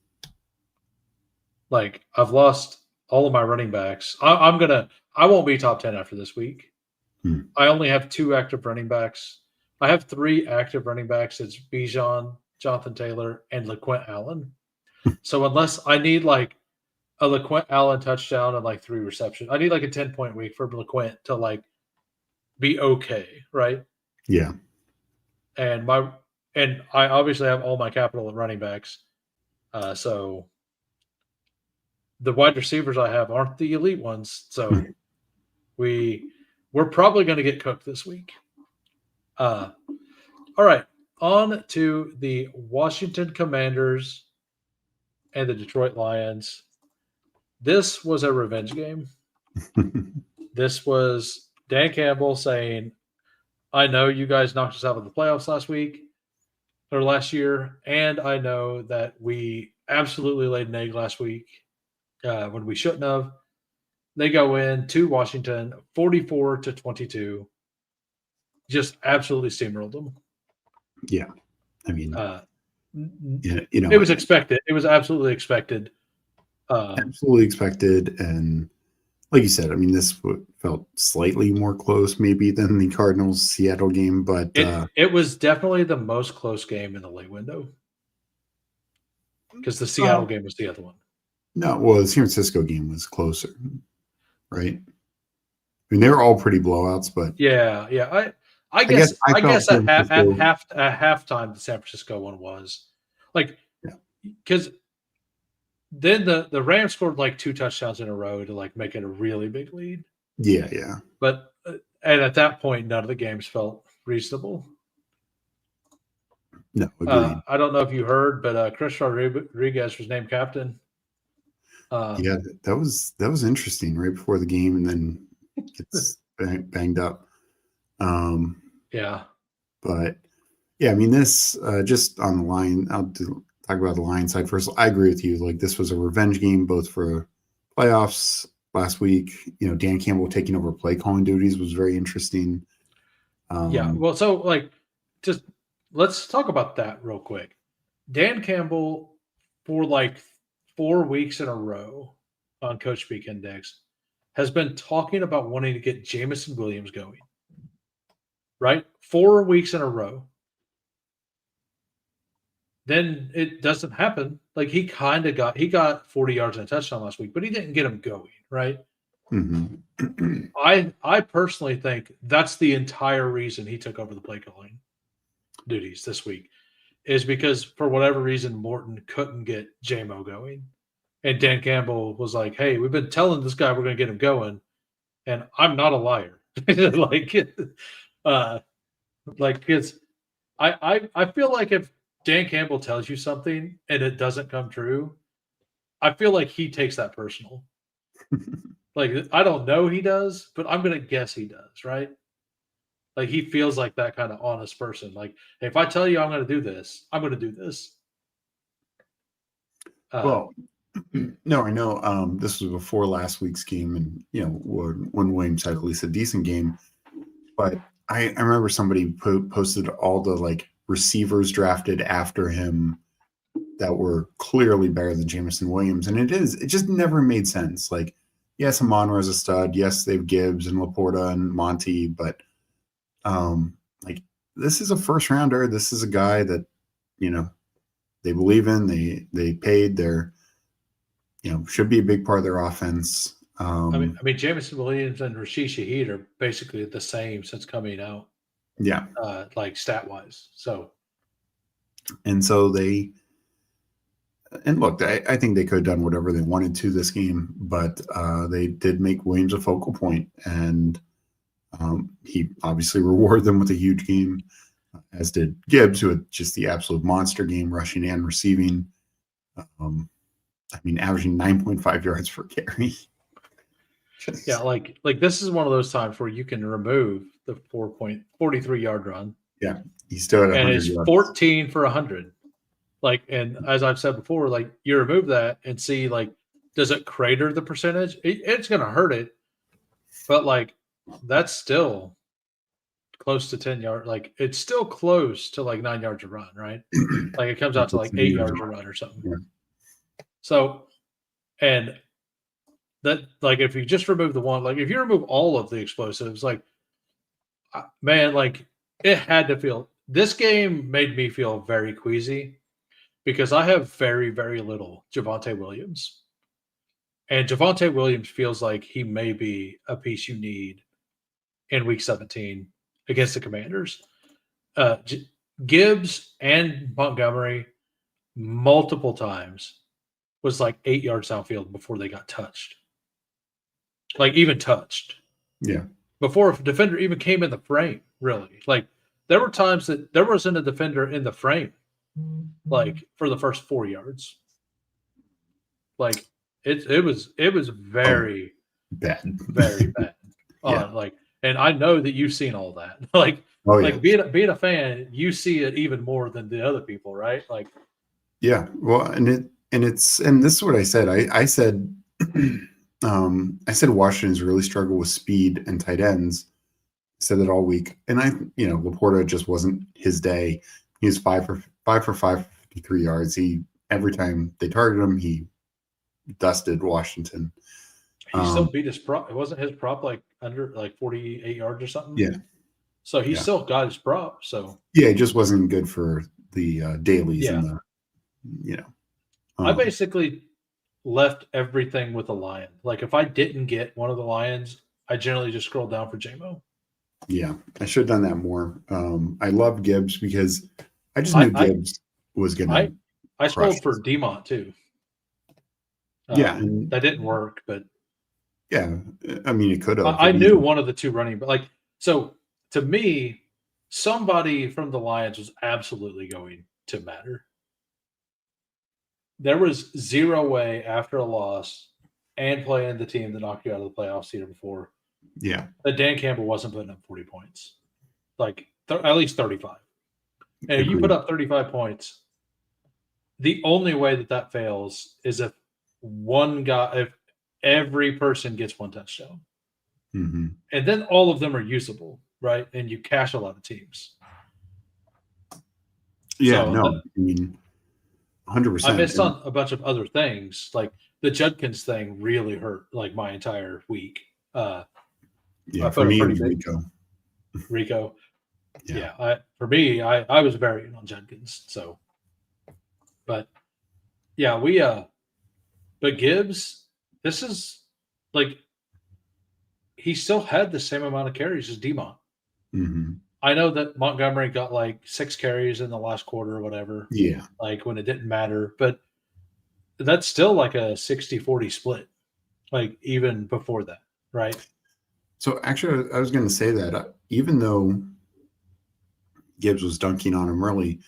Like I've lost all of my running backs. I won't be top 10 after this week. I only have 2 active running backs. I have 3 active running backs. It's Bijan, Jonathan Taylor, and LeQuint Allen. So unless I need like a LeQuint Allen touchdown and like 3 receptions, I need like a 10-point week for LeQuint to like be okay, right? Yeah. And I obviously have all my capital at running backs. So the wide receivers I have aren't the elite ones. So we're probably going to get cooked this week. All right. On to the Washington Commanders and the Detroit Lions. This was a revenge game. This was Dan Campbell saying, I know you guys knocked us out of the playoffs last year, and I know that we absolutely laid an egg last week when we shouldn't have. They go in to Washington, 44-22. Just absolutely steamrolled them. Yeah. I mean, it was expected. It was absolutely expected. Absolutely expected. And like you said, I mean, this felt slightly more close maybe than the Cardinals-Seattle game, but it was definitely the most close game in the late window because the Seattle game was the other one. No, well, the San Francisco game was closer, right? I mean, they were all pretty blowouts, but yeah. I guess at halftime the San Francisco one was like because then the Rams scored like 2 touchdowns in a row to like make it a really big lead. Yeah. But and at that point, none of the games felt reasonable. No, agreed. I don't know if you heard, but Chris Rodriguez was named captain. Yeah, that was interesting right before the game, and then gets banged up. Yeah, but yeah, I mean, this just on the line. I'll talk about the line side first. I agree with you. Like this was a revenge game, both for playoffs last week. Dan Campbell taking over play calling duties was very interesting. Yeah. Well, so like, just let's talk about that real quick. Dan Campbell for like 4 weeks in a row on Coach Speak Index has been talking about wanting to get Jameson Williams going. Right? 4 weeks in a row. Then it doesn't happen. Like he got 40 yards and a touchdown last week, but he didn't get him going, right? Mm-hmm. I personally think that's the entire reason he took over the play calling duties this week is because for whatever reason Morton couldn't get JMO going. And Dan Campbell was like, hey, we've been telling this guy we're going to get him going, and I'm not a liar. Because I feel like if Dan Campbell tells you something and it doesn't come true, I feel like he takes that personal. Like, I don't know he does, but I'm going to guess he does, right? Like, he feels like that kind of honest person. Like, hey, if I tell you I'm going to do this, I'm going to do this. Well, no, I know this was before last week's game, and when Williams had at least a decent game, but I remember somebody posted all the like receivers drafted after him that were clearly better than Jameson Williams. And it just never made sense. Like, yes, Amonra is a stud. Yes, they have Gibbs and Laporta and Monty, but like this is a first rounder. This is a guy that, they believe in, they paid their, should be a big part of their offense. I mean, Jameson Williams and Rashid Shaheed are basically the same since coming out. Yeah. Like stat wise. So look, I think they could have done whatever they wanted to this game, but they did make Williams a focal point, and he obviously rewarded them with a huge game, as did Gibbs, who had just the absolute monster game, rushing and receiving. Averaging 9.5 yards per carry. Yeah, like this is one of those times where you can remove the 4.43-yard run. Yeah, he's still at 100 and it's yards. 14 for 100. Like, and as I've said before, like you remove that and see like, does it crater the percentage? It's going to hurt it, but like that's still close to 10 yards. Like it's still close to like 9 yards a run, right? Like it comes out to like 8 yards a run or something. Yeah. So, and that, like, if you just remove the one, like if you remove all of the explosives, like, man, like it had to feel, this game made me feel very queasy because I have very, very little Javonte Williams. And Javonte Williams feels like he may be a piece you need in week 17 against the Commanders. Gibbs and Montgomery multiple times was like 8 yards downfield before they got touched. Like even touched. Yeah. Before a defender even came in the frame, really. Like there were times that there wasn't a defender in the frame, like for the first 4 yards. Like it was very bad. Very bad. Yeah. Like, and I know that you've seen all that. Like, like being a fan, you see it even more than the other people, right? Like, yeah. Well, and this is what I said. I said Washington's really struggled with speed and tight ends. I said that all week, and Laporta just wasn't his day. He was 5 for 53 yards. Every time they targeted him, he dusted Washington. He still beat his prop. It wasn't his prop like under like 48 yards or something. Yeah. So he still got his prop. So yeah, it just wasn't good for the dailies and the I basically left everything with a lion. Like if I didn't get one of the lions, I generally just scroll down for JMO. Yeah, I should have done that more. I love Gibbs because I just knew Gibbs was gonna. I scrolled for Demont too. And that didn't work, but yeah, I mean it could have. I knew one of the two running, but like so to me, somebody from the Lions was absolutely going to matter. There was zero way after a loss and playing the team that knocked you out of the playoffs the year before. Yeah, that Dan Campbell wasn't putting up 40 points, like at least 35. And if you put up 35 points, the only way that fails is if every person gets one touchdown. Mm-hmm. And then all of them are usable, right? And you cash a lot of teams. Yeah, I mean, 100%. I missed on a bunch of other things. Like the Judkins thing really hurt like my entire week. For me, it was Rico. Yeah. For me, I was very in on Judkins. So, but yeah, but Gibbs, this is like, he still had the same amount of carries as Demont. Mm-hmm. I know that Montgomery got like 6 carries in the last quarter or whatever. Yeah. Like when it didn't matter, but that's still like a 60-40 split. Like even before that, right? So actually, I was going to say that even though Gibbs was dunking on him early,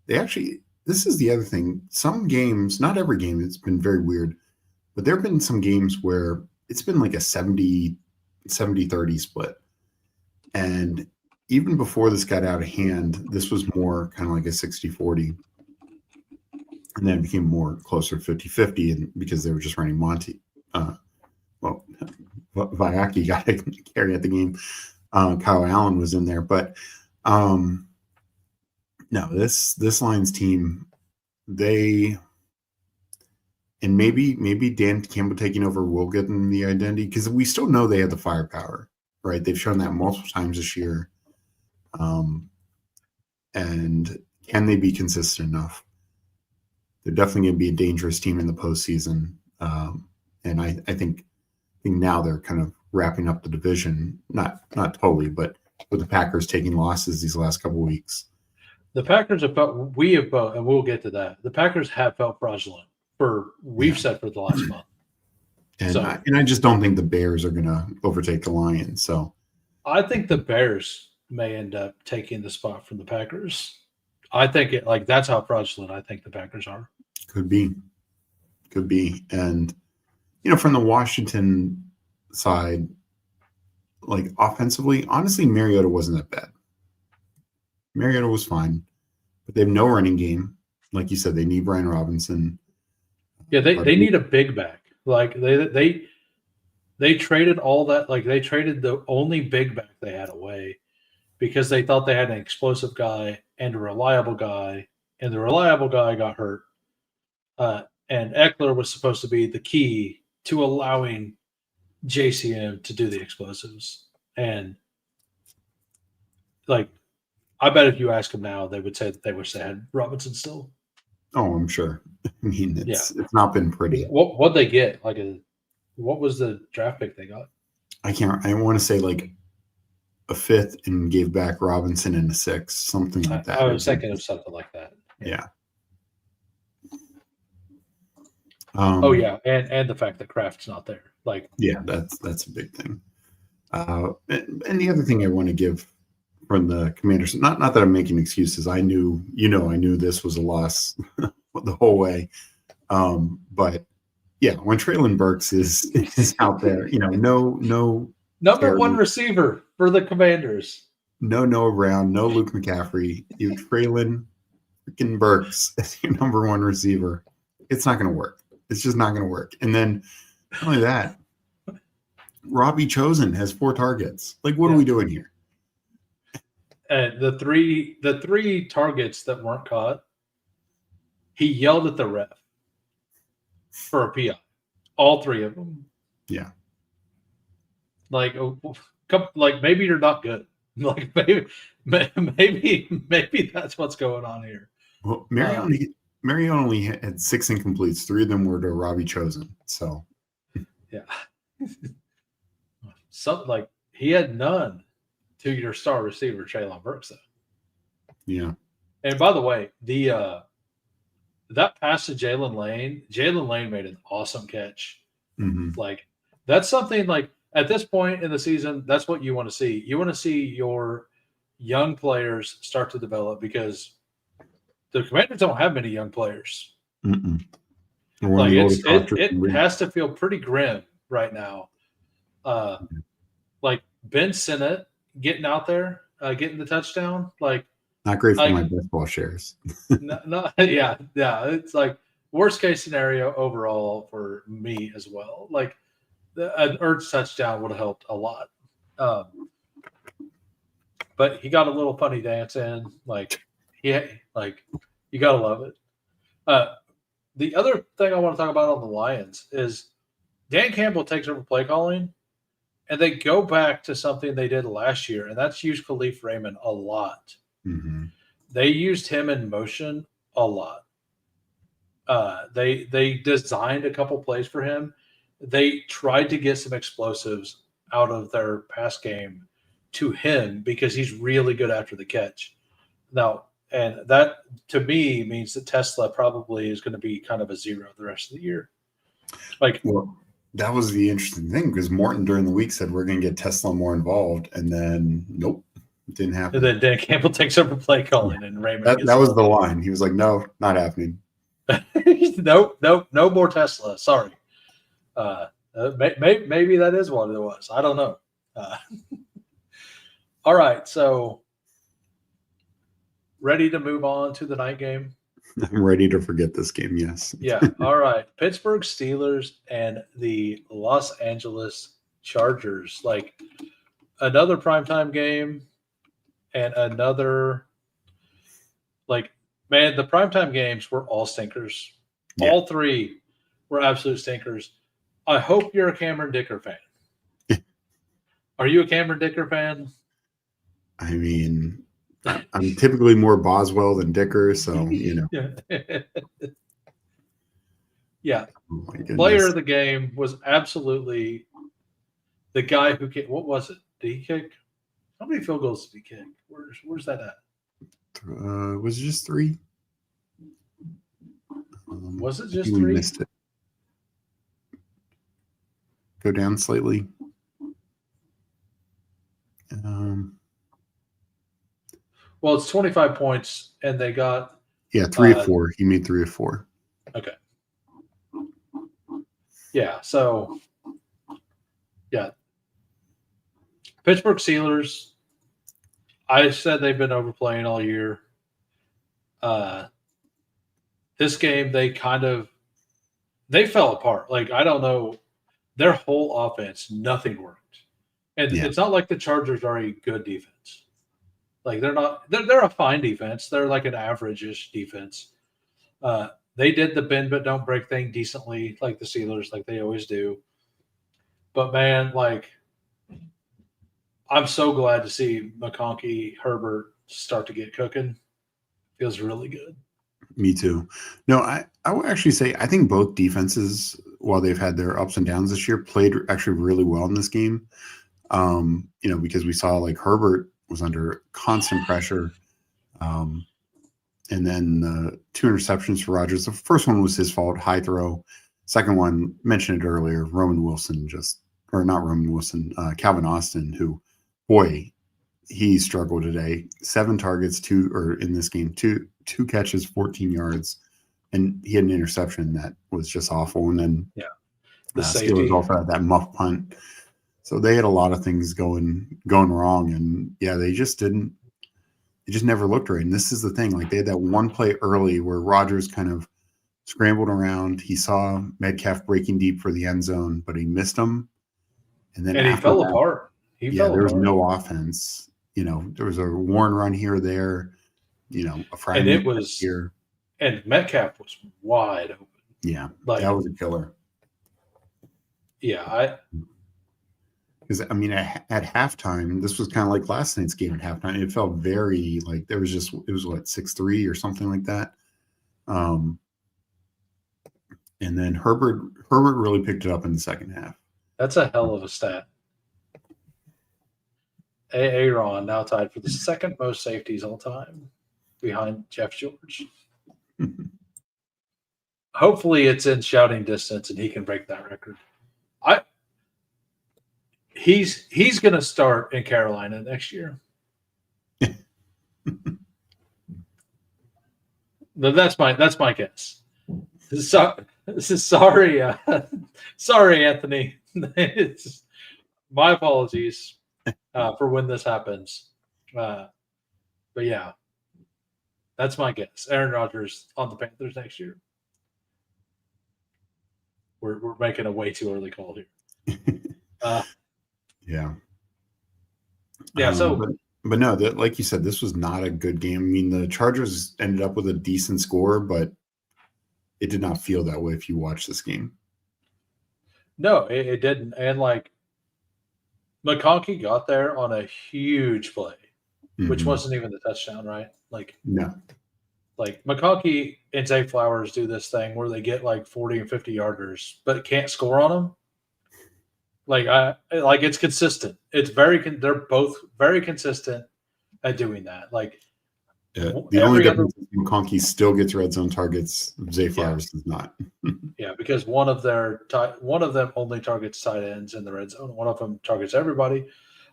this is the other thing. Some games, not every game, it's been very weird, but there have been some games where it's been like a 70-30 split. And even before this got out of hand, this was more kind of like a 60-40. And then it became more closer to 50-50 and because they were just running Monty. Vyaki got a carry at the game. Kyle Allen was in there, but no, this Lions team, and maybe Dan Campbell taking over will get them the identity, because we still know they have the firepower, right? They've shown that multiple times this year. And can they be consistent enough? They're definitely going to be a dangerous team in the postseason. And I think now they're kind of wrapping up the division, not totally, but with the Packers taking losses these last couple of weeks. The Packers have felt, we have felt, and we'll get to that. The Packers have felt fraudulent we've said for the last month. And I just don't think the Bears are going to overtake the Lions. So I think the Bears may end up taking the spot from the Packers. I think that's how fraudulent I think the Packers are. Could be. And, from the Washington side, like offensively, honestly, Mariota wasn't that bad. Mariota was fine, but they have no running game. Like you said, they need Brian Robinson. Yeah, they need a big back. Like they traded all that. Like they traded the only big back they had away because they thought they had an explosive guy and a reliable guy, and the reliable guy got hurt. And Eckler was supposed to be the key to allowing JCM to do the explosives. And I bet if you ask them now, they would say that they wish they had Robinson still. Oh, I'm sure. I mean, it's not been pretty. What'd they get? What was the draft pick they got? I want to say a fifth and gave back Robinson and a sixth, something like that. I was thinking of something like that. Yeah. And the fact that Kraft's not there. That's a big thing. And the other thing I want to give from the Commanders, not that I'm making excuses. I knew this was a loss the whole way. But yeah, when Treylon Burks is out there, no number one receiver for the Commanders. No Noah Brown, no Luke McCaffrey. You Treylon freaking Burks as your number one receiver. It's not going to work. It's just not going to work. And then not only that, Robbie Chosen has 4 targets. What are we doing here? And the three targets that weren't caught, he yelled at the ref for a PI. All 3 of them. Yeah. Maybe you're not good. Maybe that's what's going on here. Well, Marion only had 6 incompletes. 3 of them were to Robbie Chosen. So, yeah. He had none to your star receiver, Treylon Burks, though. Yeah. And by the way, that pass to Jalen Lane made an awesome catch. Mm-hmm. That's something at this point in the season, that's what you want to see. You want to see your young players start to develop because the Commanders don't have many young players. It has to feel pretty grim right now. Ben Sinnott getting out there, getting the touchdown, not great for my baseball shares. It's worst case scenario overall for me as well. An Ertz touchdown would have helped a lot. But he got a little funny dance in. You gotta love it. The other thing I want to talk about on the Lions is Dan Campbell takes over play calling, and they go back to something they did last year, and that's use Khalif Raymond a lot. Mm-hmm. They used him in motion a lot. They designed a couple plays for him. They tried to get some explosives out of their pass game to him because he's really good after the catch. Now, and that to me means that Tesla probably is going to be kind of a 0 the rest of the year. That was the interesting thing because Morton during the week said we're going to get Tesla more involved, and then nope, it didn't happen. And then Dan Campbell takes over play calling, and Raymond. That was the line. He was like, "No, not happening." No more Tesla. Sorry. Maybe that is what it was. I don't know. All right, so ready to move on to the night game? I'm ready to forget this game, yes. Yeah, all right. Pittsburgh Steelers and the Los Angeles Chargers. another primetime game and another, like, man, the primetime games were all stinkers. Yeah. All three were absolute stinkers. I hope you're a Cameron Dicker fan. Are you a Cameron Dicker fan? I mean, I'm typically more Boswell than Dicker, so Yeah. Yeah. Oh my goodness. Player of the game was absolutely the guy who kicked. What was it? Did he kick? How many field goals did he kick? Where's that at? Was it just 3? Was it I just think we 3? missed it. Go down slightly. Well, it's 25 points, and they got 3 of 4. He made 3 of 4. Okay. Yeah. So, yeah. Pittsburgh Steelers. I said they've been overplaying all year. This game, they fell apart. Like, I don't know. Their whole offense, nothing worked. And it's not like the Chargers are a good defense. Like, they're not. They're a fine defense. They're like an average-ish defense. They did the bend but don't break thing decently, like the Steelers, like they always do. But, man, like, I'm so glad to see McConkey, Herbert start to get cooking. Feels really good. Me too. No, I would actually say I think both defenses, while they've had their ups and downs this year, played actually really well in this game. Because we saw like Herbert was under constant pressure. And then the 2 interceptions for Rodgers. The first one was his fault, high throw. Second one, mentioned it earlier, Calvin Austin, who, boy, he struggled today. 7 targets, 2 catches, 14 yards, and he had an interception that was just awful. And then the safety Steelers also had that muff punt. So they had a lot of things going wrong, and they just didn't. It just never looked right. And this is the thing: like, they had that one play early where Rodgers kind of scrambled around. He saw Metcalf breaking deep for the end zone, but he missed him, and then he fell apart. There was no offense. There was a Warren run here or there. A Friday, and it was here, and Metcalf was wide open. Yeah, like, that was a killer. Yeah, because I mean, at halftime, this was kind of like last night's game. At halftime, it felt very like it was what, 6-3 or something like that. And then Herbert really picked it up in the second half. That's a hell of a stat. Aaron now tied for the second most safeties all time, behind Jeff George. Hopefully, it's in shouting distance, and he can break that record. He's going to start in Carolina next year. That's my guess. Sorry, Anthony. It's my apologies for when this happens. But yeah, that's my guess. Aaron Rodgers on the Panthers next year. We're making a way too early call here. Yeah. So, but no, like you said, this was not a good game. I mean, the Chargers ended up with a decent score, but it did not feel that way if you watch this game. No, it didn't. And like, McConkey got there on a huge play, which wasn't even the touchdown, right? Like, no. Like, McConkey and Zay Flowers do this thing where they get like 40 and 50 yarders, but can't score on them. Like, it's consistent. They're both very consistent at doing that. Like, the only difference is McConkey still gets red zone targets. Zay Flowers does not. Yeah, because one of them only targets tight ends in the red zone. One of them targets everybody.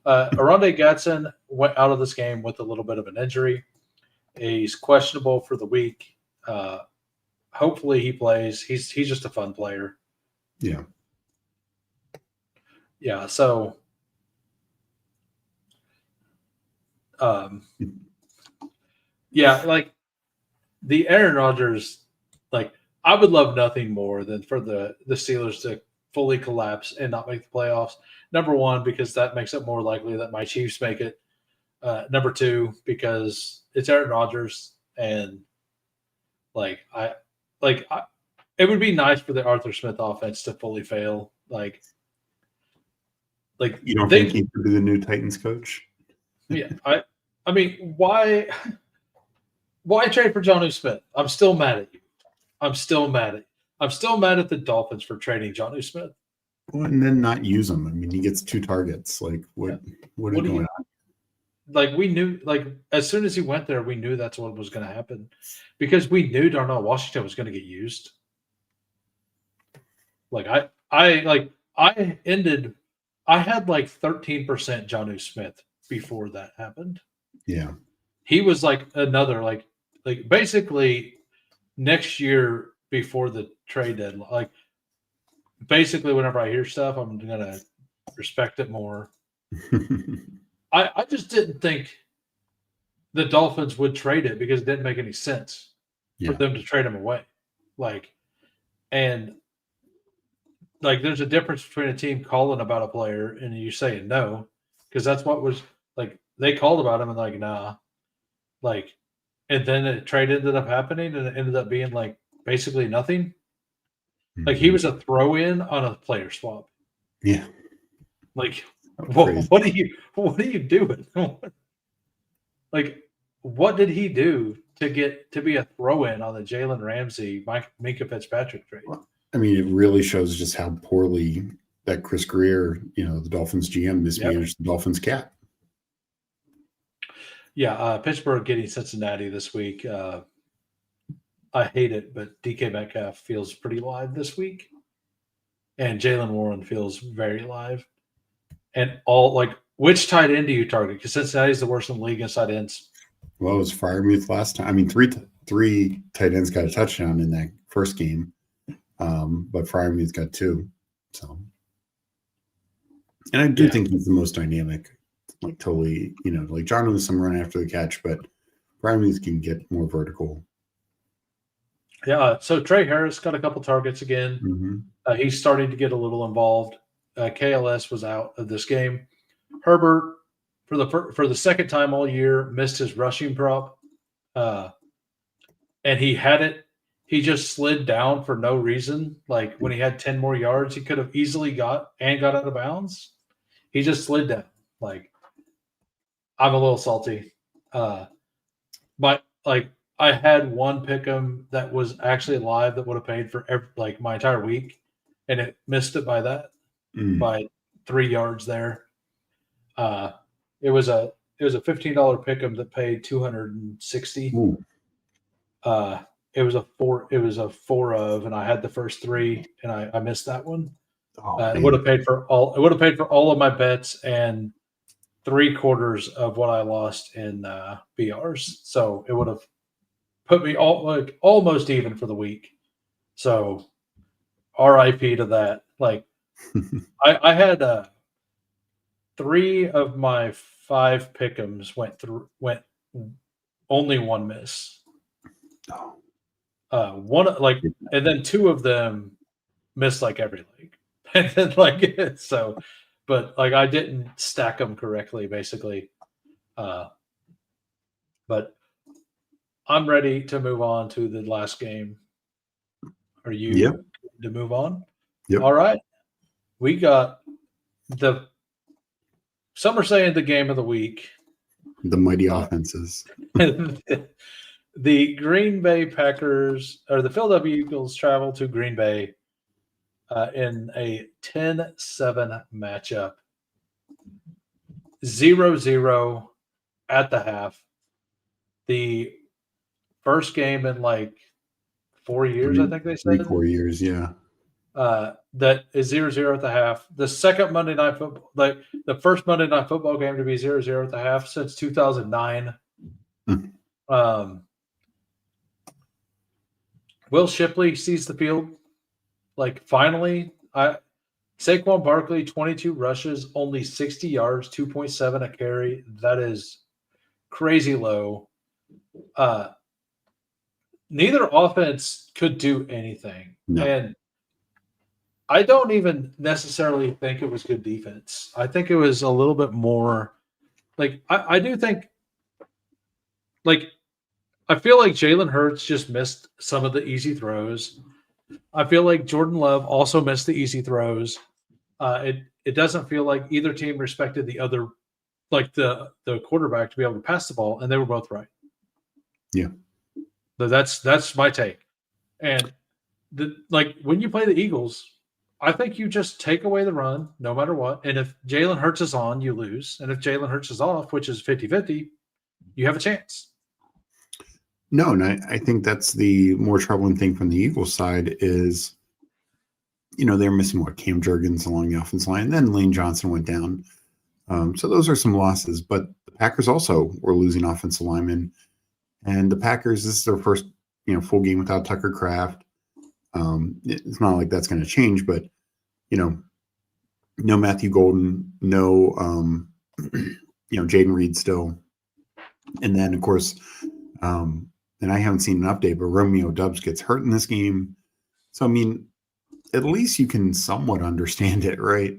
Aronde Gatson went out of this game with a little bit of an injury. He's questionable for the week. Hopefully he plays. He's just a fun player. Yeah. Yeah. So, like the Aaron Rodgers, like, I would love nothing more than for the Steelers to fully collapse and not make the playoffs. Number one, because that makes it more likely that my Chiefs make it. Number two, because it's Aaron Rodgers, and it would be nice for the Arthur Smith offense to fully fail. Like you don't think he could be the new Titans coach? Yeah, I mean, why trade for Jonnu Smith? I'm still mad at you. I'm still mad at the Dolphins for trading Jonnu Smith. Well, and then not use him. I mean, he gets 2 targets. Like, what is going on? Like, we knew, like, as soon as he went there, we knew that's what was going to happen, because we knew Darnell Washington was going to get used. Like, I had like 13% Jonnu Smith before that happened. Yeah. He was like another, like basically next year before the trade deadline. Like, basically whenever I hear stuff, I'm going to respect it more. I just didn't think the Dolphins would trade it because it didn't make any sense for them to trade him away. And there's a difference between a team calling about a player and you saying no, because that's what was like, they called about him and like, nah, like, and then the trade ended up happening and it ended up being like basically nothing. Mm-hmm. Like, he was a throw in on a player swap. Yeah. Like, what are you doing? Like, what did he do to get to be a throw in on the Jalen Ramsey, Minkah Fitzpatrick trade? Well, I mean, it really shows just how poorly that Chris Greer, the Dolphins GM, mismanaged the Dolphins cap. Yeah, Pittsburgh getting Cincinnati this week. I hate it, but DK Metcalf feels pretty live this week, and Jalen Warren feels very live. And which tight end do you target? Because Cincinnati's the worst in the league in tight ends. Well, it was Freiermuth last time. I mean, three tight ends got a touchdown in that first game, but Freiermuth got 2. So, and I do think he's the most dynamic. Like, totally, like John was some run after the catch, but Freiermuth can get more vertical. Yeah. So Trey Harris got a couple targets again. Mm-hmm. He's starting to get a little involved. KLS was out of this game. Herbert, for the second time all year, missed his rushing prop, and he had it. He just slid down for no reason. Like, when he had 10 more yards, he could have easily got out of bounds. He just slid down. Like, I'm a little salty. I had one pick'em that was actually live that would have paid for my entire week, and it missed it by that. By 3 yards there. It was a $15 pick'em that paid $260. It was a 4 of, and I had the first 3, and I missed that one. It would have paid for all of my bets and 3/4 of what I lost in BRs. So it would have put me almost even for the week. So RIP to that. Like, I had 3 of my 5 pick'ems went only one miss. And then 2 of them missed every leg. And then so, but I didn't stack them correctly, basically. But I'm ready to move on to the last game. Are you to move on? Yep. All right. We got some are saying the game of the week. The mighty offenses. The Green Bay Packers, or the Philadelphia Eagles, travel to Green Bay in a 10-7 matchup. 0-0 at the half. The first game in 4 years, I think they said. 3-4 years, yeah. That is 0-0 at the half. The second Monday Night Football, the first Monday Night Football game to be 0-0 at the half since 2009. Will Shipley sees the field. Finally, Saquon Barkley, 22 rushes, only 60 yards, 2.7 a carry. That is crazy low. Neither offense could do anything. No. And I don't even necessarily think it was good defense. I think it was a little bit more like I do think like I feel like Jalen Hurts just missed some of the easy throws. I feel like Jordan Love also missed the easy throws. It doesn't feel like either team respected the other, like the quarterback to be able to pass the ball, and they were both right. Yeah. So that's my take. And like when you play the Eagles, I think you just take away the run no matter what. And if Jalen Hurts is on, you lose. And if Jalen Hurts is off, which is 50-50, you have a chance. No, and I think that's the more troubling thing from the Eagles side is, they're missing Cam Jurgens along the offensive line. Then Lane Johnson went down. So those are some losses. But the Packers also were losing offensive linemen. And the Packers, this is their first, full game without Tucker Kraft. It's not like that's going to change, but, no Matthew Golden, no, Jaden Reed still. And then, of course, and I haven't seen an update, but Romeo Doubs gets hurt in this game. So, I mean, at least you can somewhat understand it, right?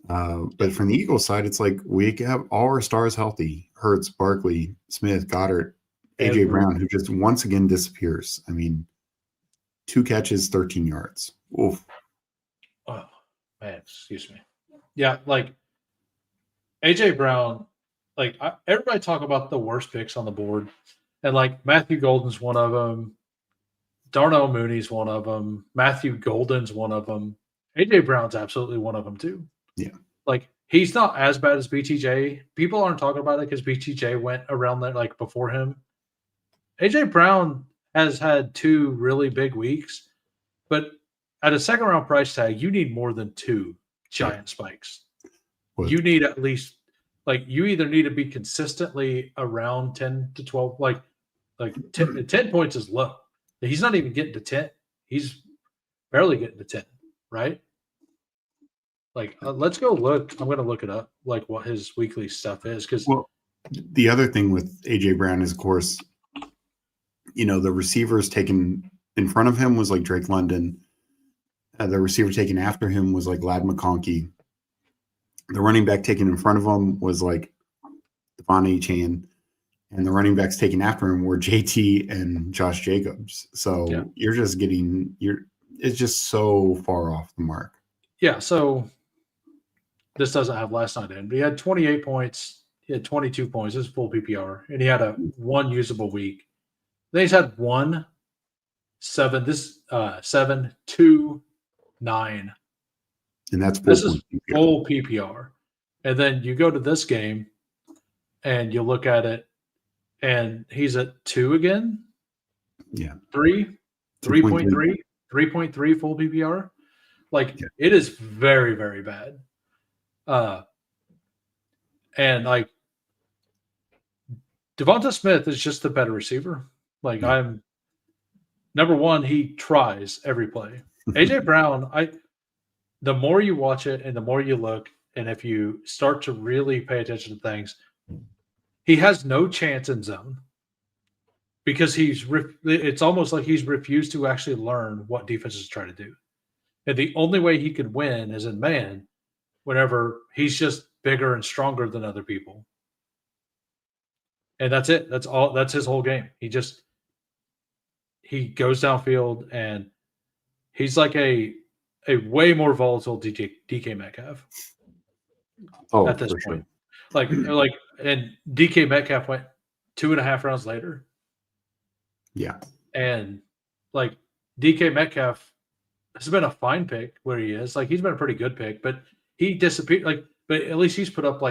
But from the Eagles side, it's like we have all our stars healthy. Hurts, Barkley, Smith, Goddard, A.J. Brown, who just once again disappears. I mean, 2 catches, 13 yards. Oof. Oh, man, excuse me. Yeah, like A.J. Brown, like everybody talk about the worst picks on the board. And like Matthew Golden's one of them. Darnell Mooney's one of them. Matthew Golden's one of them. A.J. Brown's absolutely one of them too. Yeah. Like he's not as bad as BTJ. People aren't talking about it because BTJ went around that like before him. A.J. Brown has had 2 really big weeks, but at a second round price tag, you need more than 2 giant spikes. What? You need at least you either need to be consistently around 10 to 12, like 10 points is low. He's not even getting to 10. He's barely getting to 10, right? Let's go look. I'm going to look it up, like what his weekly stuff is. Because the other thing with A.J. Brown is, of course, the receivers taken in front of him was like Drake London. The receiver taken after him was like Lad McConkey. The running back taken in front of him was like Devon Achane. And the running backs taken after him were JT and Josh Jacobs. So you're just it's just so far off the mark. Yeah. So this doesn't have last night in, but he had 28 points. He had 22 points. This is full PPR. And he had a 1 usable week. Then he's had 1, 7, 2, 9. And that's this is full PPR. And then you go to this game and you look at it, and he's at 2 again. Yeah. 3, 3.3, 3.3 full PPR. It is very, very bad. And Devonta Smith is just the better receiver. I'm number one, he tries every play. AJ Brown, the more you watch it and the more you look, and if you start to really pay attention to things, he has no chance in zone because it's almost like he's refused to actually learn what defenses try to do. And the only way he could win is in man whenever he's just bigger and stronger than other people. And that's it. That's all. That's his whole game. He goes downfield and he's like a way more volatile DK Metcalf. At this point. Sure. And DK Metcalf went 2.5 rounds later. Yeah. And DK Metcalf has been a fine pick where he is. He's been a pretty good pick, but he disappeared. But at least he's put up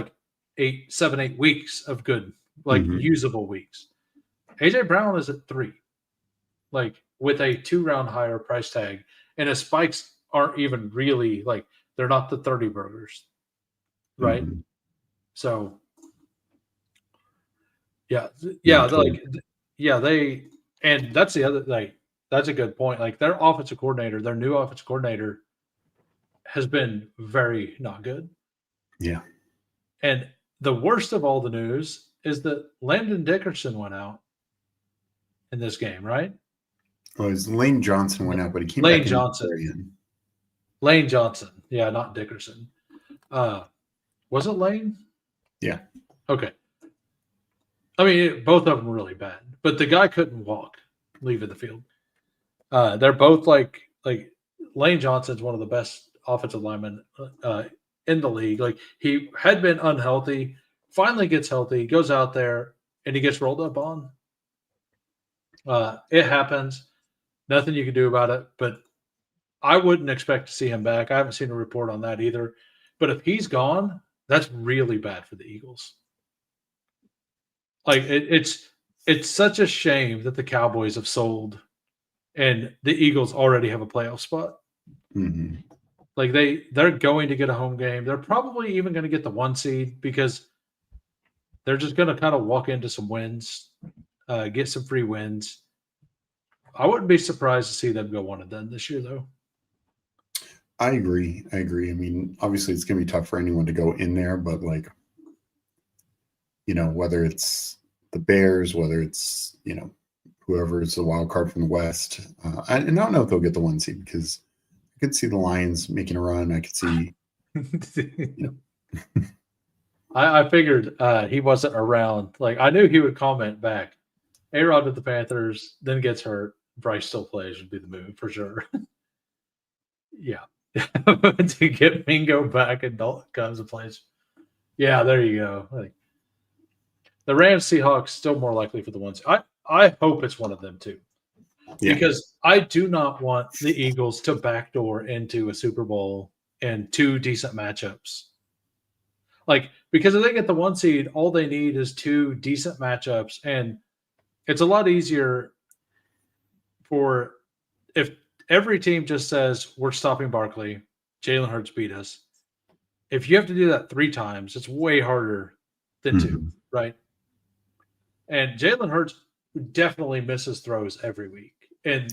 8 weeks of good, usable weeks. AJ Brown is at 3, with a 2-round higher price tag, and his spikes aren't even really they're not the 30 burgers, right? Mm-hmm. So, and that's the other that's a good point. Their offensive coordinator, their new offensive coordinator, has been very not good. Yeah. And the worst of all the news is that Landon Dickerson went out in this game, right? Well, Lane Johnson went out, but he came Lane back Johnson. Lane Johnson. Yeah, not Dickerson. Was it Lane? Yeah. Okay. I mean, both of them were really bad, but the guy couldn't walk leaving the field. They're both like Lane Johnson's one of the best offensive linemen in the league. Like, he had been unhealthy, finally gets healthy, goes out there, and he gets rolled up on. It happens. Nothing you can do about it, but I wouldn't expect to see him back. I haven't seen a report on that either. But if he's gone, that's really bad for the Eagles. Like, it's such a shame that the Cowboys have sold and the Eagles already have a playoff spot. Mm-hmm. Like, they're going to get a home game. They're probably even going to get the 1 seed because they're just going to kind of walk into some wins, get some free wins. I wouldn't be surprised to see them go 1-10 this year, though. I agree. I mean, obviously it's going to be tough for anyone to go in there, but like, whether it's the Bears, whether it's, whoever is the wild card from the West. And I don't know if they'll get the 1 seed because I could see the Lions making a run. I could see. I figured he wasn't around. Like, I knew he would comment back. A-Rod with the Panthers, then gets hurt. Bryce still plays would be the move for sure. Yeah. To get Mingo back and Dalton comes and plays. Yeah, there you go. Like, the Rams Seahawks still more likely for the 1 seed. I hope it's one of them too. Yeah. Because I do not want the Eagles to backdoor into a Super Bowl and 2 decent matchups. Like, because if they get the 1 seed, all they need is 2 decent matchups, and it's a lot easier for if every team just says we're stopping Barkley, Jalen Hurts beat us. If you have to do that 3 times, it's way harder than 2, right? And Jalen Hurts definitely misses throws every week and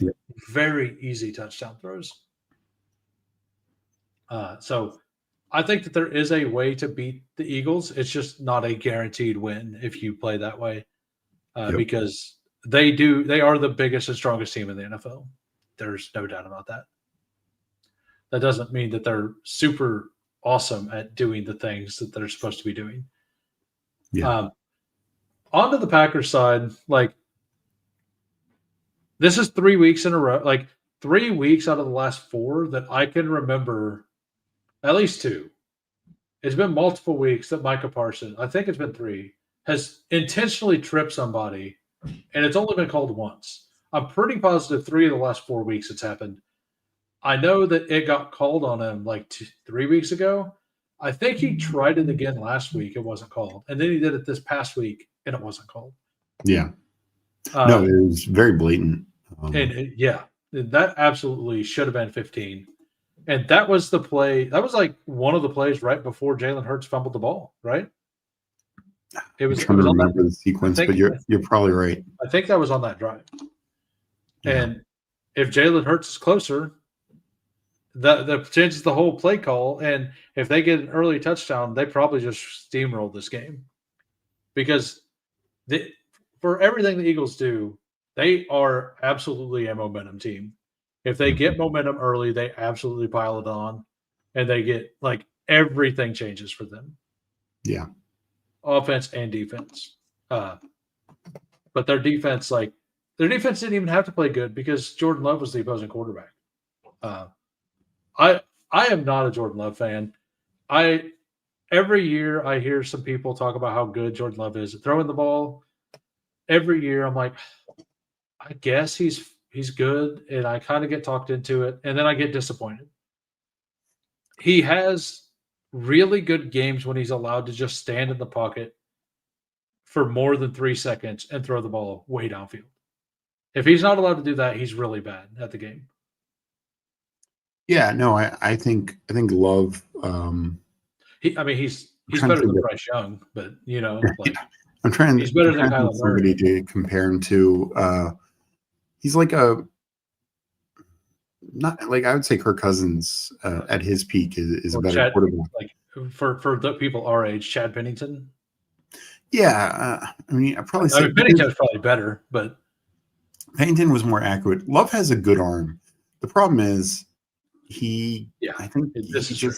very easy touchdown throws. So I think that there is a way to beat the Eagles. It's just not a guaranteed win if you play that way, because they are the biggest and strongest team in the NFL. There's no doubt about that. That doesn't mean that they're super awesome at doing the things that they're supposed to be doing. Yeah. On to the Packers side, like, this is 3 weeks in a row, like 3 weeks out of the last 4 that I can remember, at least 2. It's been multiple weeks that Micah Parsons, I think it's been 3, has intentionally tripped somebody, and it's only been called once. I'm pretty positive 3 of the last 4 weeks it's happened. I know that it got called on him like 3 weeks ago. I think he tried it again last week. It wasn't called. And then he did it this past week, and it wasn't called. Yeah. No, it was very blatant. That absolutely should have been 15. And that was the play. That was like one of the plays right before Jalen Hurts fumbled the ball, right? I'm trying to remember the sequence, but you're probably right. I think that was on that drive. Yeah. And if Jalen Hurts is closer, the changes the whole play call. And if they get an early touchdown, they probably just steamroll this game. Because for everything the Eagles do, they are absolutely a momentum team. If they get momentum early, they absolutely pile it on, and they get, like, everything changes for them. Yeah. Offense and defense. But their defense didn't even have to play good because Jordan Love was the opposing quarterback. I am not a Jordan Love fan. Every year I hear some people talk about how good Jordan Love is at throwing the ball. Every year I'm like, I guess he's good, and I kind of get talked into it, and then I get disappointed. He has really good games when he's allowed to just stand in the pocket for more than 3 seconds and throw the ball way downfield. If he's not allowed to do that, he's really bad at the game. Yeah, no, I think Love. He's better than Bryce Young, but I'm trying. He's better than Kyler Murray to compare him to. He's like not like I would say Kirk Cousins at his peak is a better quarterback. Like for the people our age, Chad Pennington. Yeah, I mean, I'd probably say Pennington's probably better, but Pennington was more accurate. Love has a good arm. The problem is I think this is true.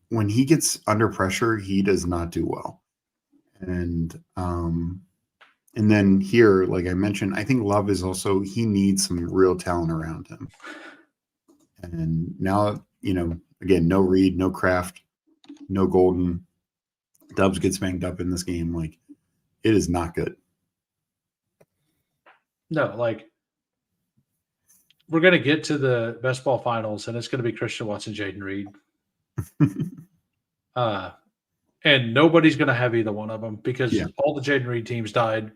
When he gets under pressure, he does not do well. And then here, like I mentioned, I think Love is also, he needs some real talent around him. And now, again, no Reed, no Kraft, no Golden. Dubs gets banged up in this game. Like, it is not good. No, like, we're going to get to the best ball finals, and it's going to be Christian Watson, Jaden Reed. And nobody's going to have either one of them because all the Jaden Reed teams died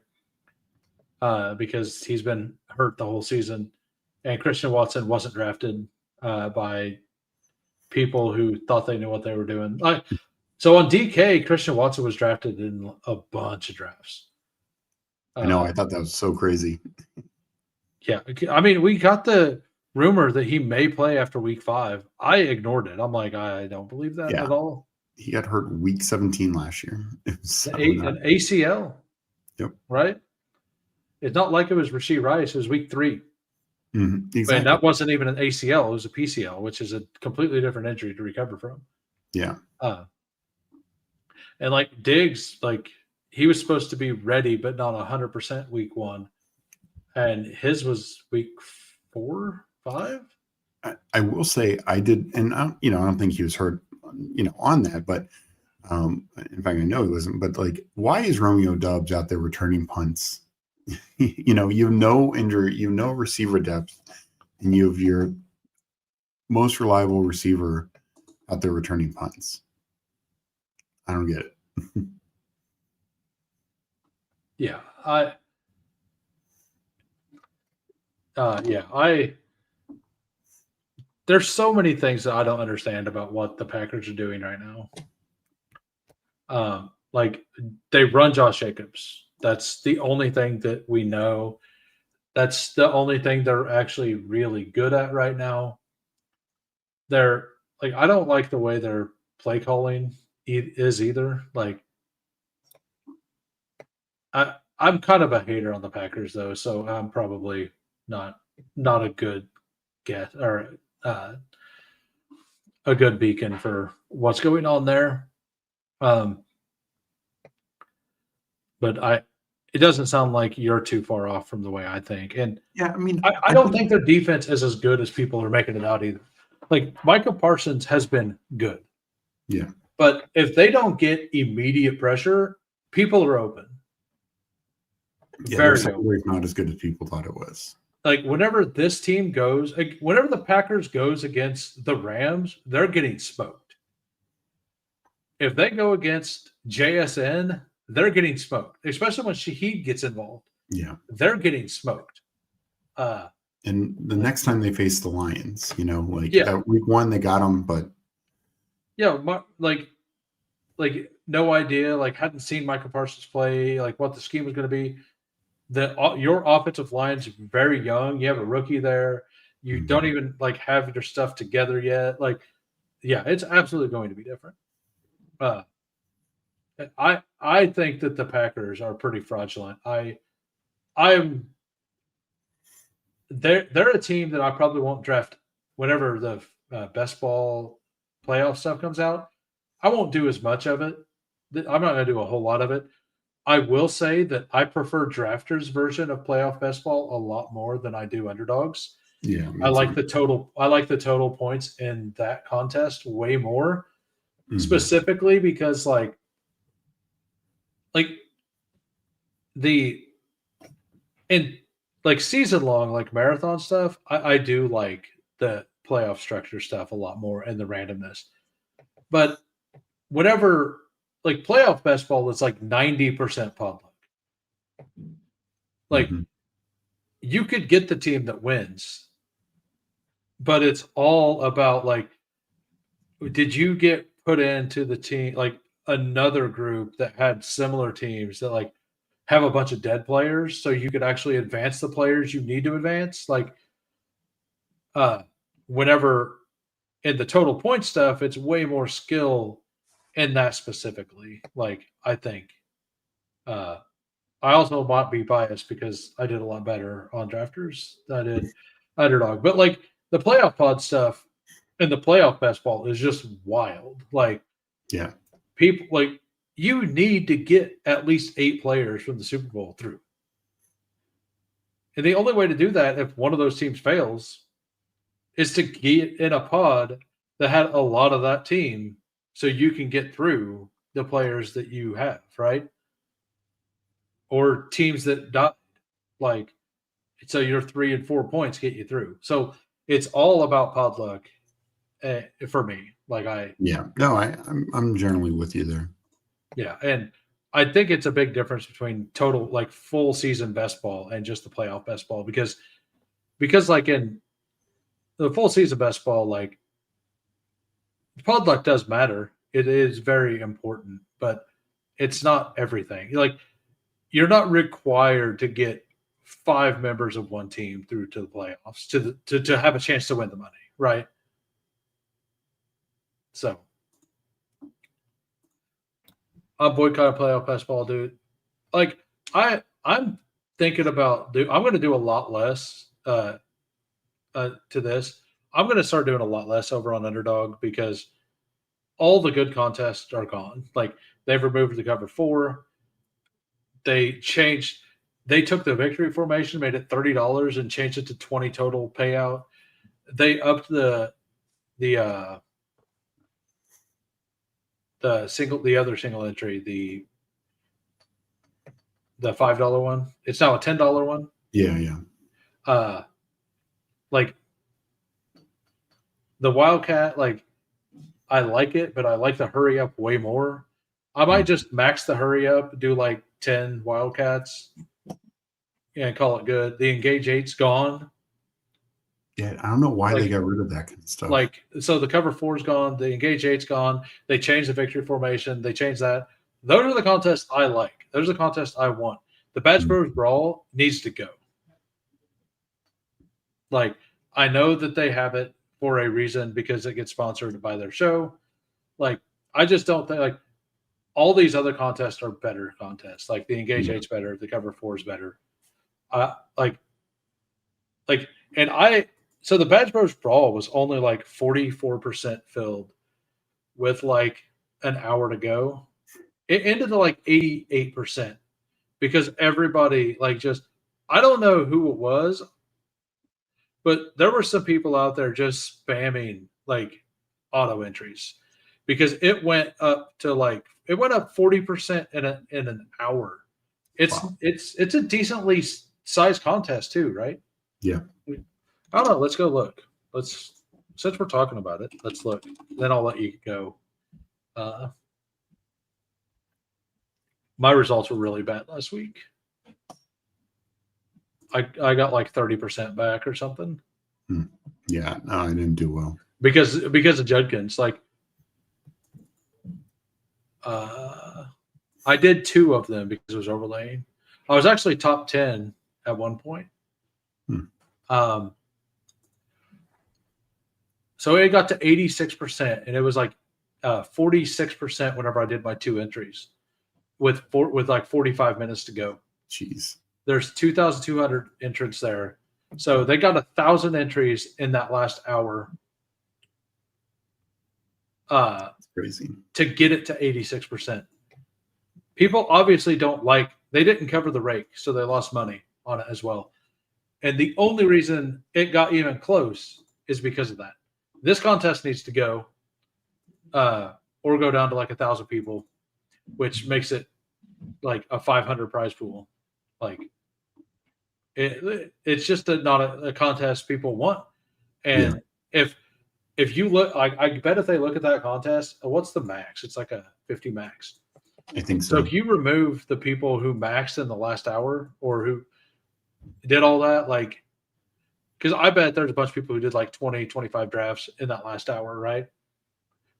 because he's been hurt the whole season. And Christian Watson wasn't drafted by people who thought they knew what they were doing. So on DK, Christian Watson was drafted in a bunch of drafts. I know. I thought that was so crazy. Yeah. I mean, we got the rumor that he may play after week 5. I ignored it. I'm like, I don't believe that at all. He got hurt week 17 last year. It was an ACL. Yep. Right? It's not like it was Rashee Rice. It was week 3. Mm-hmm. Exactly. And that wasn't even an ACL. It was a PCL, which is a completely different injury to recover from. Yeah. And like Diggs, like he was supposed to be ready, but not 100% week 1. And his was week 4, 5. I will say I did. And I don't think he was hurt, on that, but in fact, I know he wasn't, but like, why is Romeo Doubs out there returning punts? You have no injury, you have no receiver depth, and you have your most reliable receiver out there returning punts. I don't get it. There's so many things that I don't understand about what the Packers are doing right now. Like they run Josh Jacobs. That's the only thing that we know. That's the only thing they're actually really good at right now. They're like, I don't like the way their play calling is either. Like, I'm kind of a hater on the Packers though, so I'm probably not a good guess or a good beacon for what's going on there. But it doesn't sound like you're too far off from the way I think. And yeah, I mean, I don't think their defense is as good as people are making it out either. Like Micah Parsons has been good. Yeah. But if they don't get immediate pressure, people are open. Yeah, their secondary is not as good as people thought it was. Like whenever this team goes, like whenever the Packers goes against the Rams, they're getting smoked. If they go against JSN, they're getting smoked, especially when Shaheed gets involved. Yeah. They're getting smoked. And the next time they face the Lions, at week 1, they got them, but. Yeah, like no idea, like hadn't seen Micah Parsons play, like what the scheme was going to be. Your offensive line's very young. You have a rookie there. You don't even like have your stuff together yet. Like, yeah, it's absolutely going to be different. I think that the Packers are pretty fraudulent. They're a team that I probably won't draft whenever the best ball playoff stuff comes out. I won't do as much of it. I'm not going to do a whole lot of it. I will say that I prefer drafters' version of playoff best ball a lot more than I do underdogs. Yeah, I like the total points in that contest way more, specifically because like season long, like marathon stuff, I do like the playoff structure stuff a lot more and the randomness. But whenever like playoff best ball is like 90% public. Like you could get the team that wins, but it's all about like, did you get put into the team, like another group that had similar teams that like have a bunch of dead players so you could actually advance the players you need to advance? Like, whenever in the total point stuff, it's way more skill in that specifically. Like, I think, I also might be biased because I did a lot better on drafters than I did underdog. But like the playoff pod stuff, And the playoff best ball is just wild. Like, Yeah. people, like, you need to get at least 8 players from the Super Bowl through. And the only way to do that, if one of those teams fails, is to get in a pod that had a lot of that team so you can get through the players that you have, right? Or teams that died. Like, so your 3 and 4 points get you through. So it's all about pod luck for me. Like, I'm generally with you there. Yeah, and I think it's a big difference between total, like, full season best ball and just the playoff best ball, because like in the full season best ball, like, pod luck does matter. It is very important, but it's not everything. Like, you're not required to get 5 members of one team through to the playoffs to have a chance to win the money, right? So I'm boycotting playoff best ball, dude. Like, I'm thinking about I'm going to do a lot less to this. I'm going to start doing a lot less over on Underdog because all the good contests are gone. Like, they've removed the cover 4. They took the victory formation, made it $30 and changed it to 20 total payout. They upped the other single entry, the $5 one. It's now a $10 one. Yeah. Like, the Wildcat, like, I like it, but I like the hurry up way more. I might just max the hurry up, do like 10 Wildcats, and call it good. The Engage 8's gone. Yeah, I don't know why they got rid of that kind of stuff. Like, so the cover 4's gone, the Engage 8's gone. They changed the victory formation. They changed that. Those are the contests I like. Those are the contests I want. The Badge Bros Brawl needs to go. Like, I know that they have it for a reason because it gets sponsored by their show. Like, I just don't think, like, all these other contests are better contests. Like, the Engage 8's better. The cover 4 is better. So the Badge Bros Brawl was only like 44% filled with like an hour to go. It ended at like 88% because everybody, like, just, I don't know who it was, but there were some people out there just spamming like auto entries because it went up 40% in an hour. It's a decently sized contest too, right? Yeah. I don't know. Let's go look. Since we're talking about it, let's look. Then I'll let you go. My results were really bad last week. I got like 30% back or something. Yeah, no, I didn't do well because of Judkins. Like, I did 2 of them because it was overlaying. I was actually top 10 at one point. So it got to 86%, and it was like 46% whenever I did my 2 entries with like 45 minutes to go. Jeez. There's 2,200 entrants there. So they got 1,000 entries in that last hour. That's crazy. To get it to 86%. People obviously they didn't cover the rake, so they lost money on it as well. And the only reason it got even close is because of that. This contest needs to go or go down to like 1,000 people, which makes it like a 500 prize pool. Like, it's just not a contest people want. And if you look, I bet if they look at that contest, what's the max? It's like a 50 max. I think so. So if you remove the people who maxed in the last hour or who did all that, like, because I bet there's a bunch of people who did like 20, 25 drafts in that last hour, right?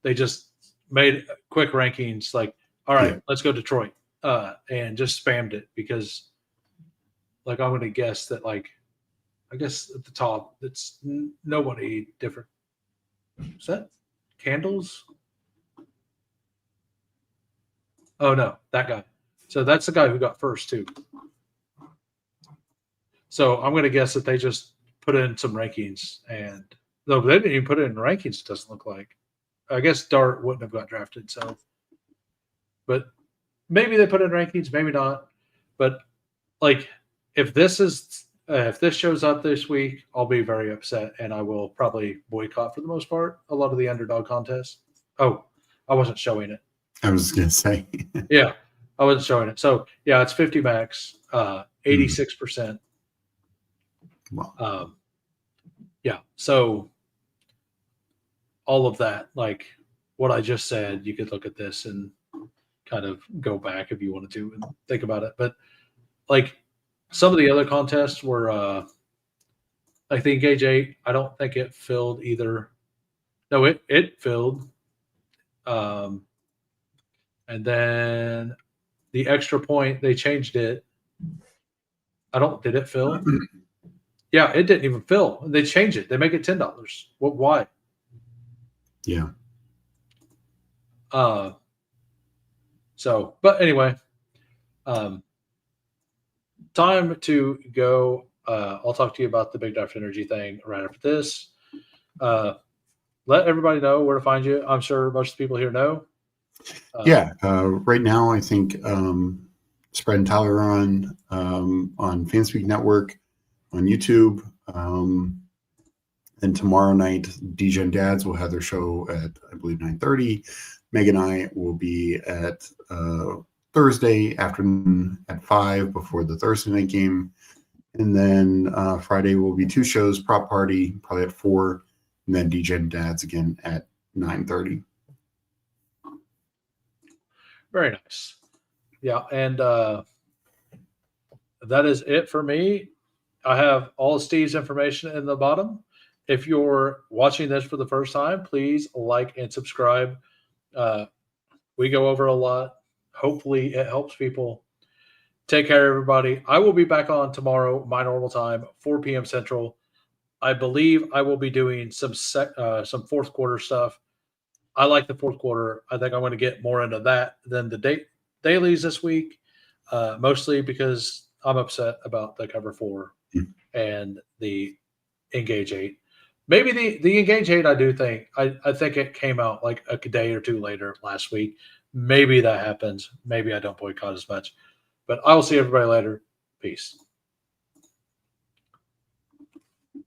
They just made quick rankings like, all right, let's go Detroit, and just spammed it because, like, I'm going to guess that, like, I guess at the top, it's nobody different. Is that Candles? Oh, no, that guy. So that's the guy who got first, too. So I'm going to guess that they just put in some rankings and No, they didn't even put it in rankings. It doesn't look like. I guess Dart wouldn't have got drafted. So, but maybe they put it in rankings, maybe not. But like, if this shows up this week, I'll be very upset, and I will probably boycott for the most part a lot of the underdog contests. Oh, I wasn't showing it. I was going to say. Yeah, I wasn't showing it. So yeah, it's 50 max, 86%. Well, Yeah. So all of that, like what I just said, you could look at this and kind of go back if you wanted to and think about it. But like some of the other contests were like the Engage 8, I don't think it filled either. No, it filled. And then the extra point, they changed it. Did it fill? Yeah, it didn't even fill. They changed it. They make it $10. What? Why? yeah. So, but anyway, time to go. I'll talk to you about the Big Draft Energy thing right after this. Let everybody know where to find you. I'm sure most people here know. Right now, I think Spread and Tyler are on Fanspeak Network, on YouTube. And tomorrow night, DJ and Dads will have their show at, I believe, 9:30. Meg and I will be at Thursday afternoon at 5 before the Thursday night game. And then Friday will be 2 shows, Prop Party, probably at 4, and then DJ and Dads again at 9:30. Very nice. Yeah, and that is it for me. I have all of Steve's information in the bottom. If you're watching this for the first time, please like and subscribe. We go over a lot. Hopefully it helps people. Take care, everybody. I will be back on tomorrow, my normal time, 4 p.m. Central. I believe I will be doing some fourth quarter stuff. I like the fourth quarter. I think I'm going to get more into that than the dailies this week, mostly because I'm upset about the cover 4 and the Engage 8. Maybe the Engage 8, I do think. I think it came out like a day or two later last week. Maybe that happens. Maybe I don't boycott as much. But I will see everybody later. Peace.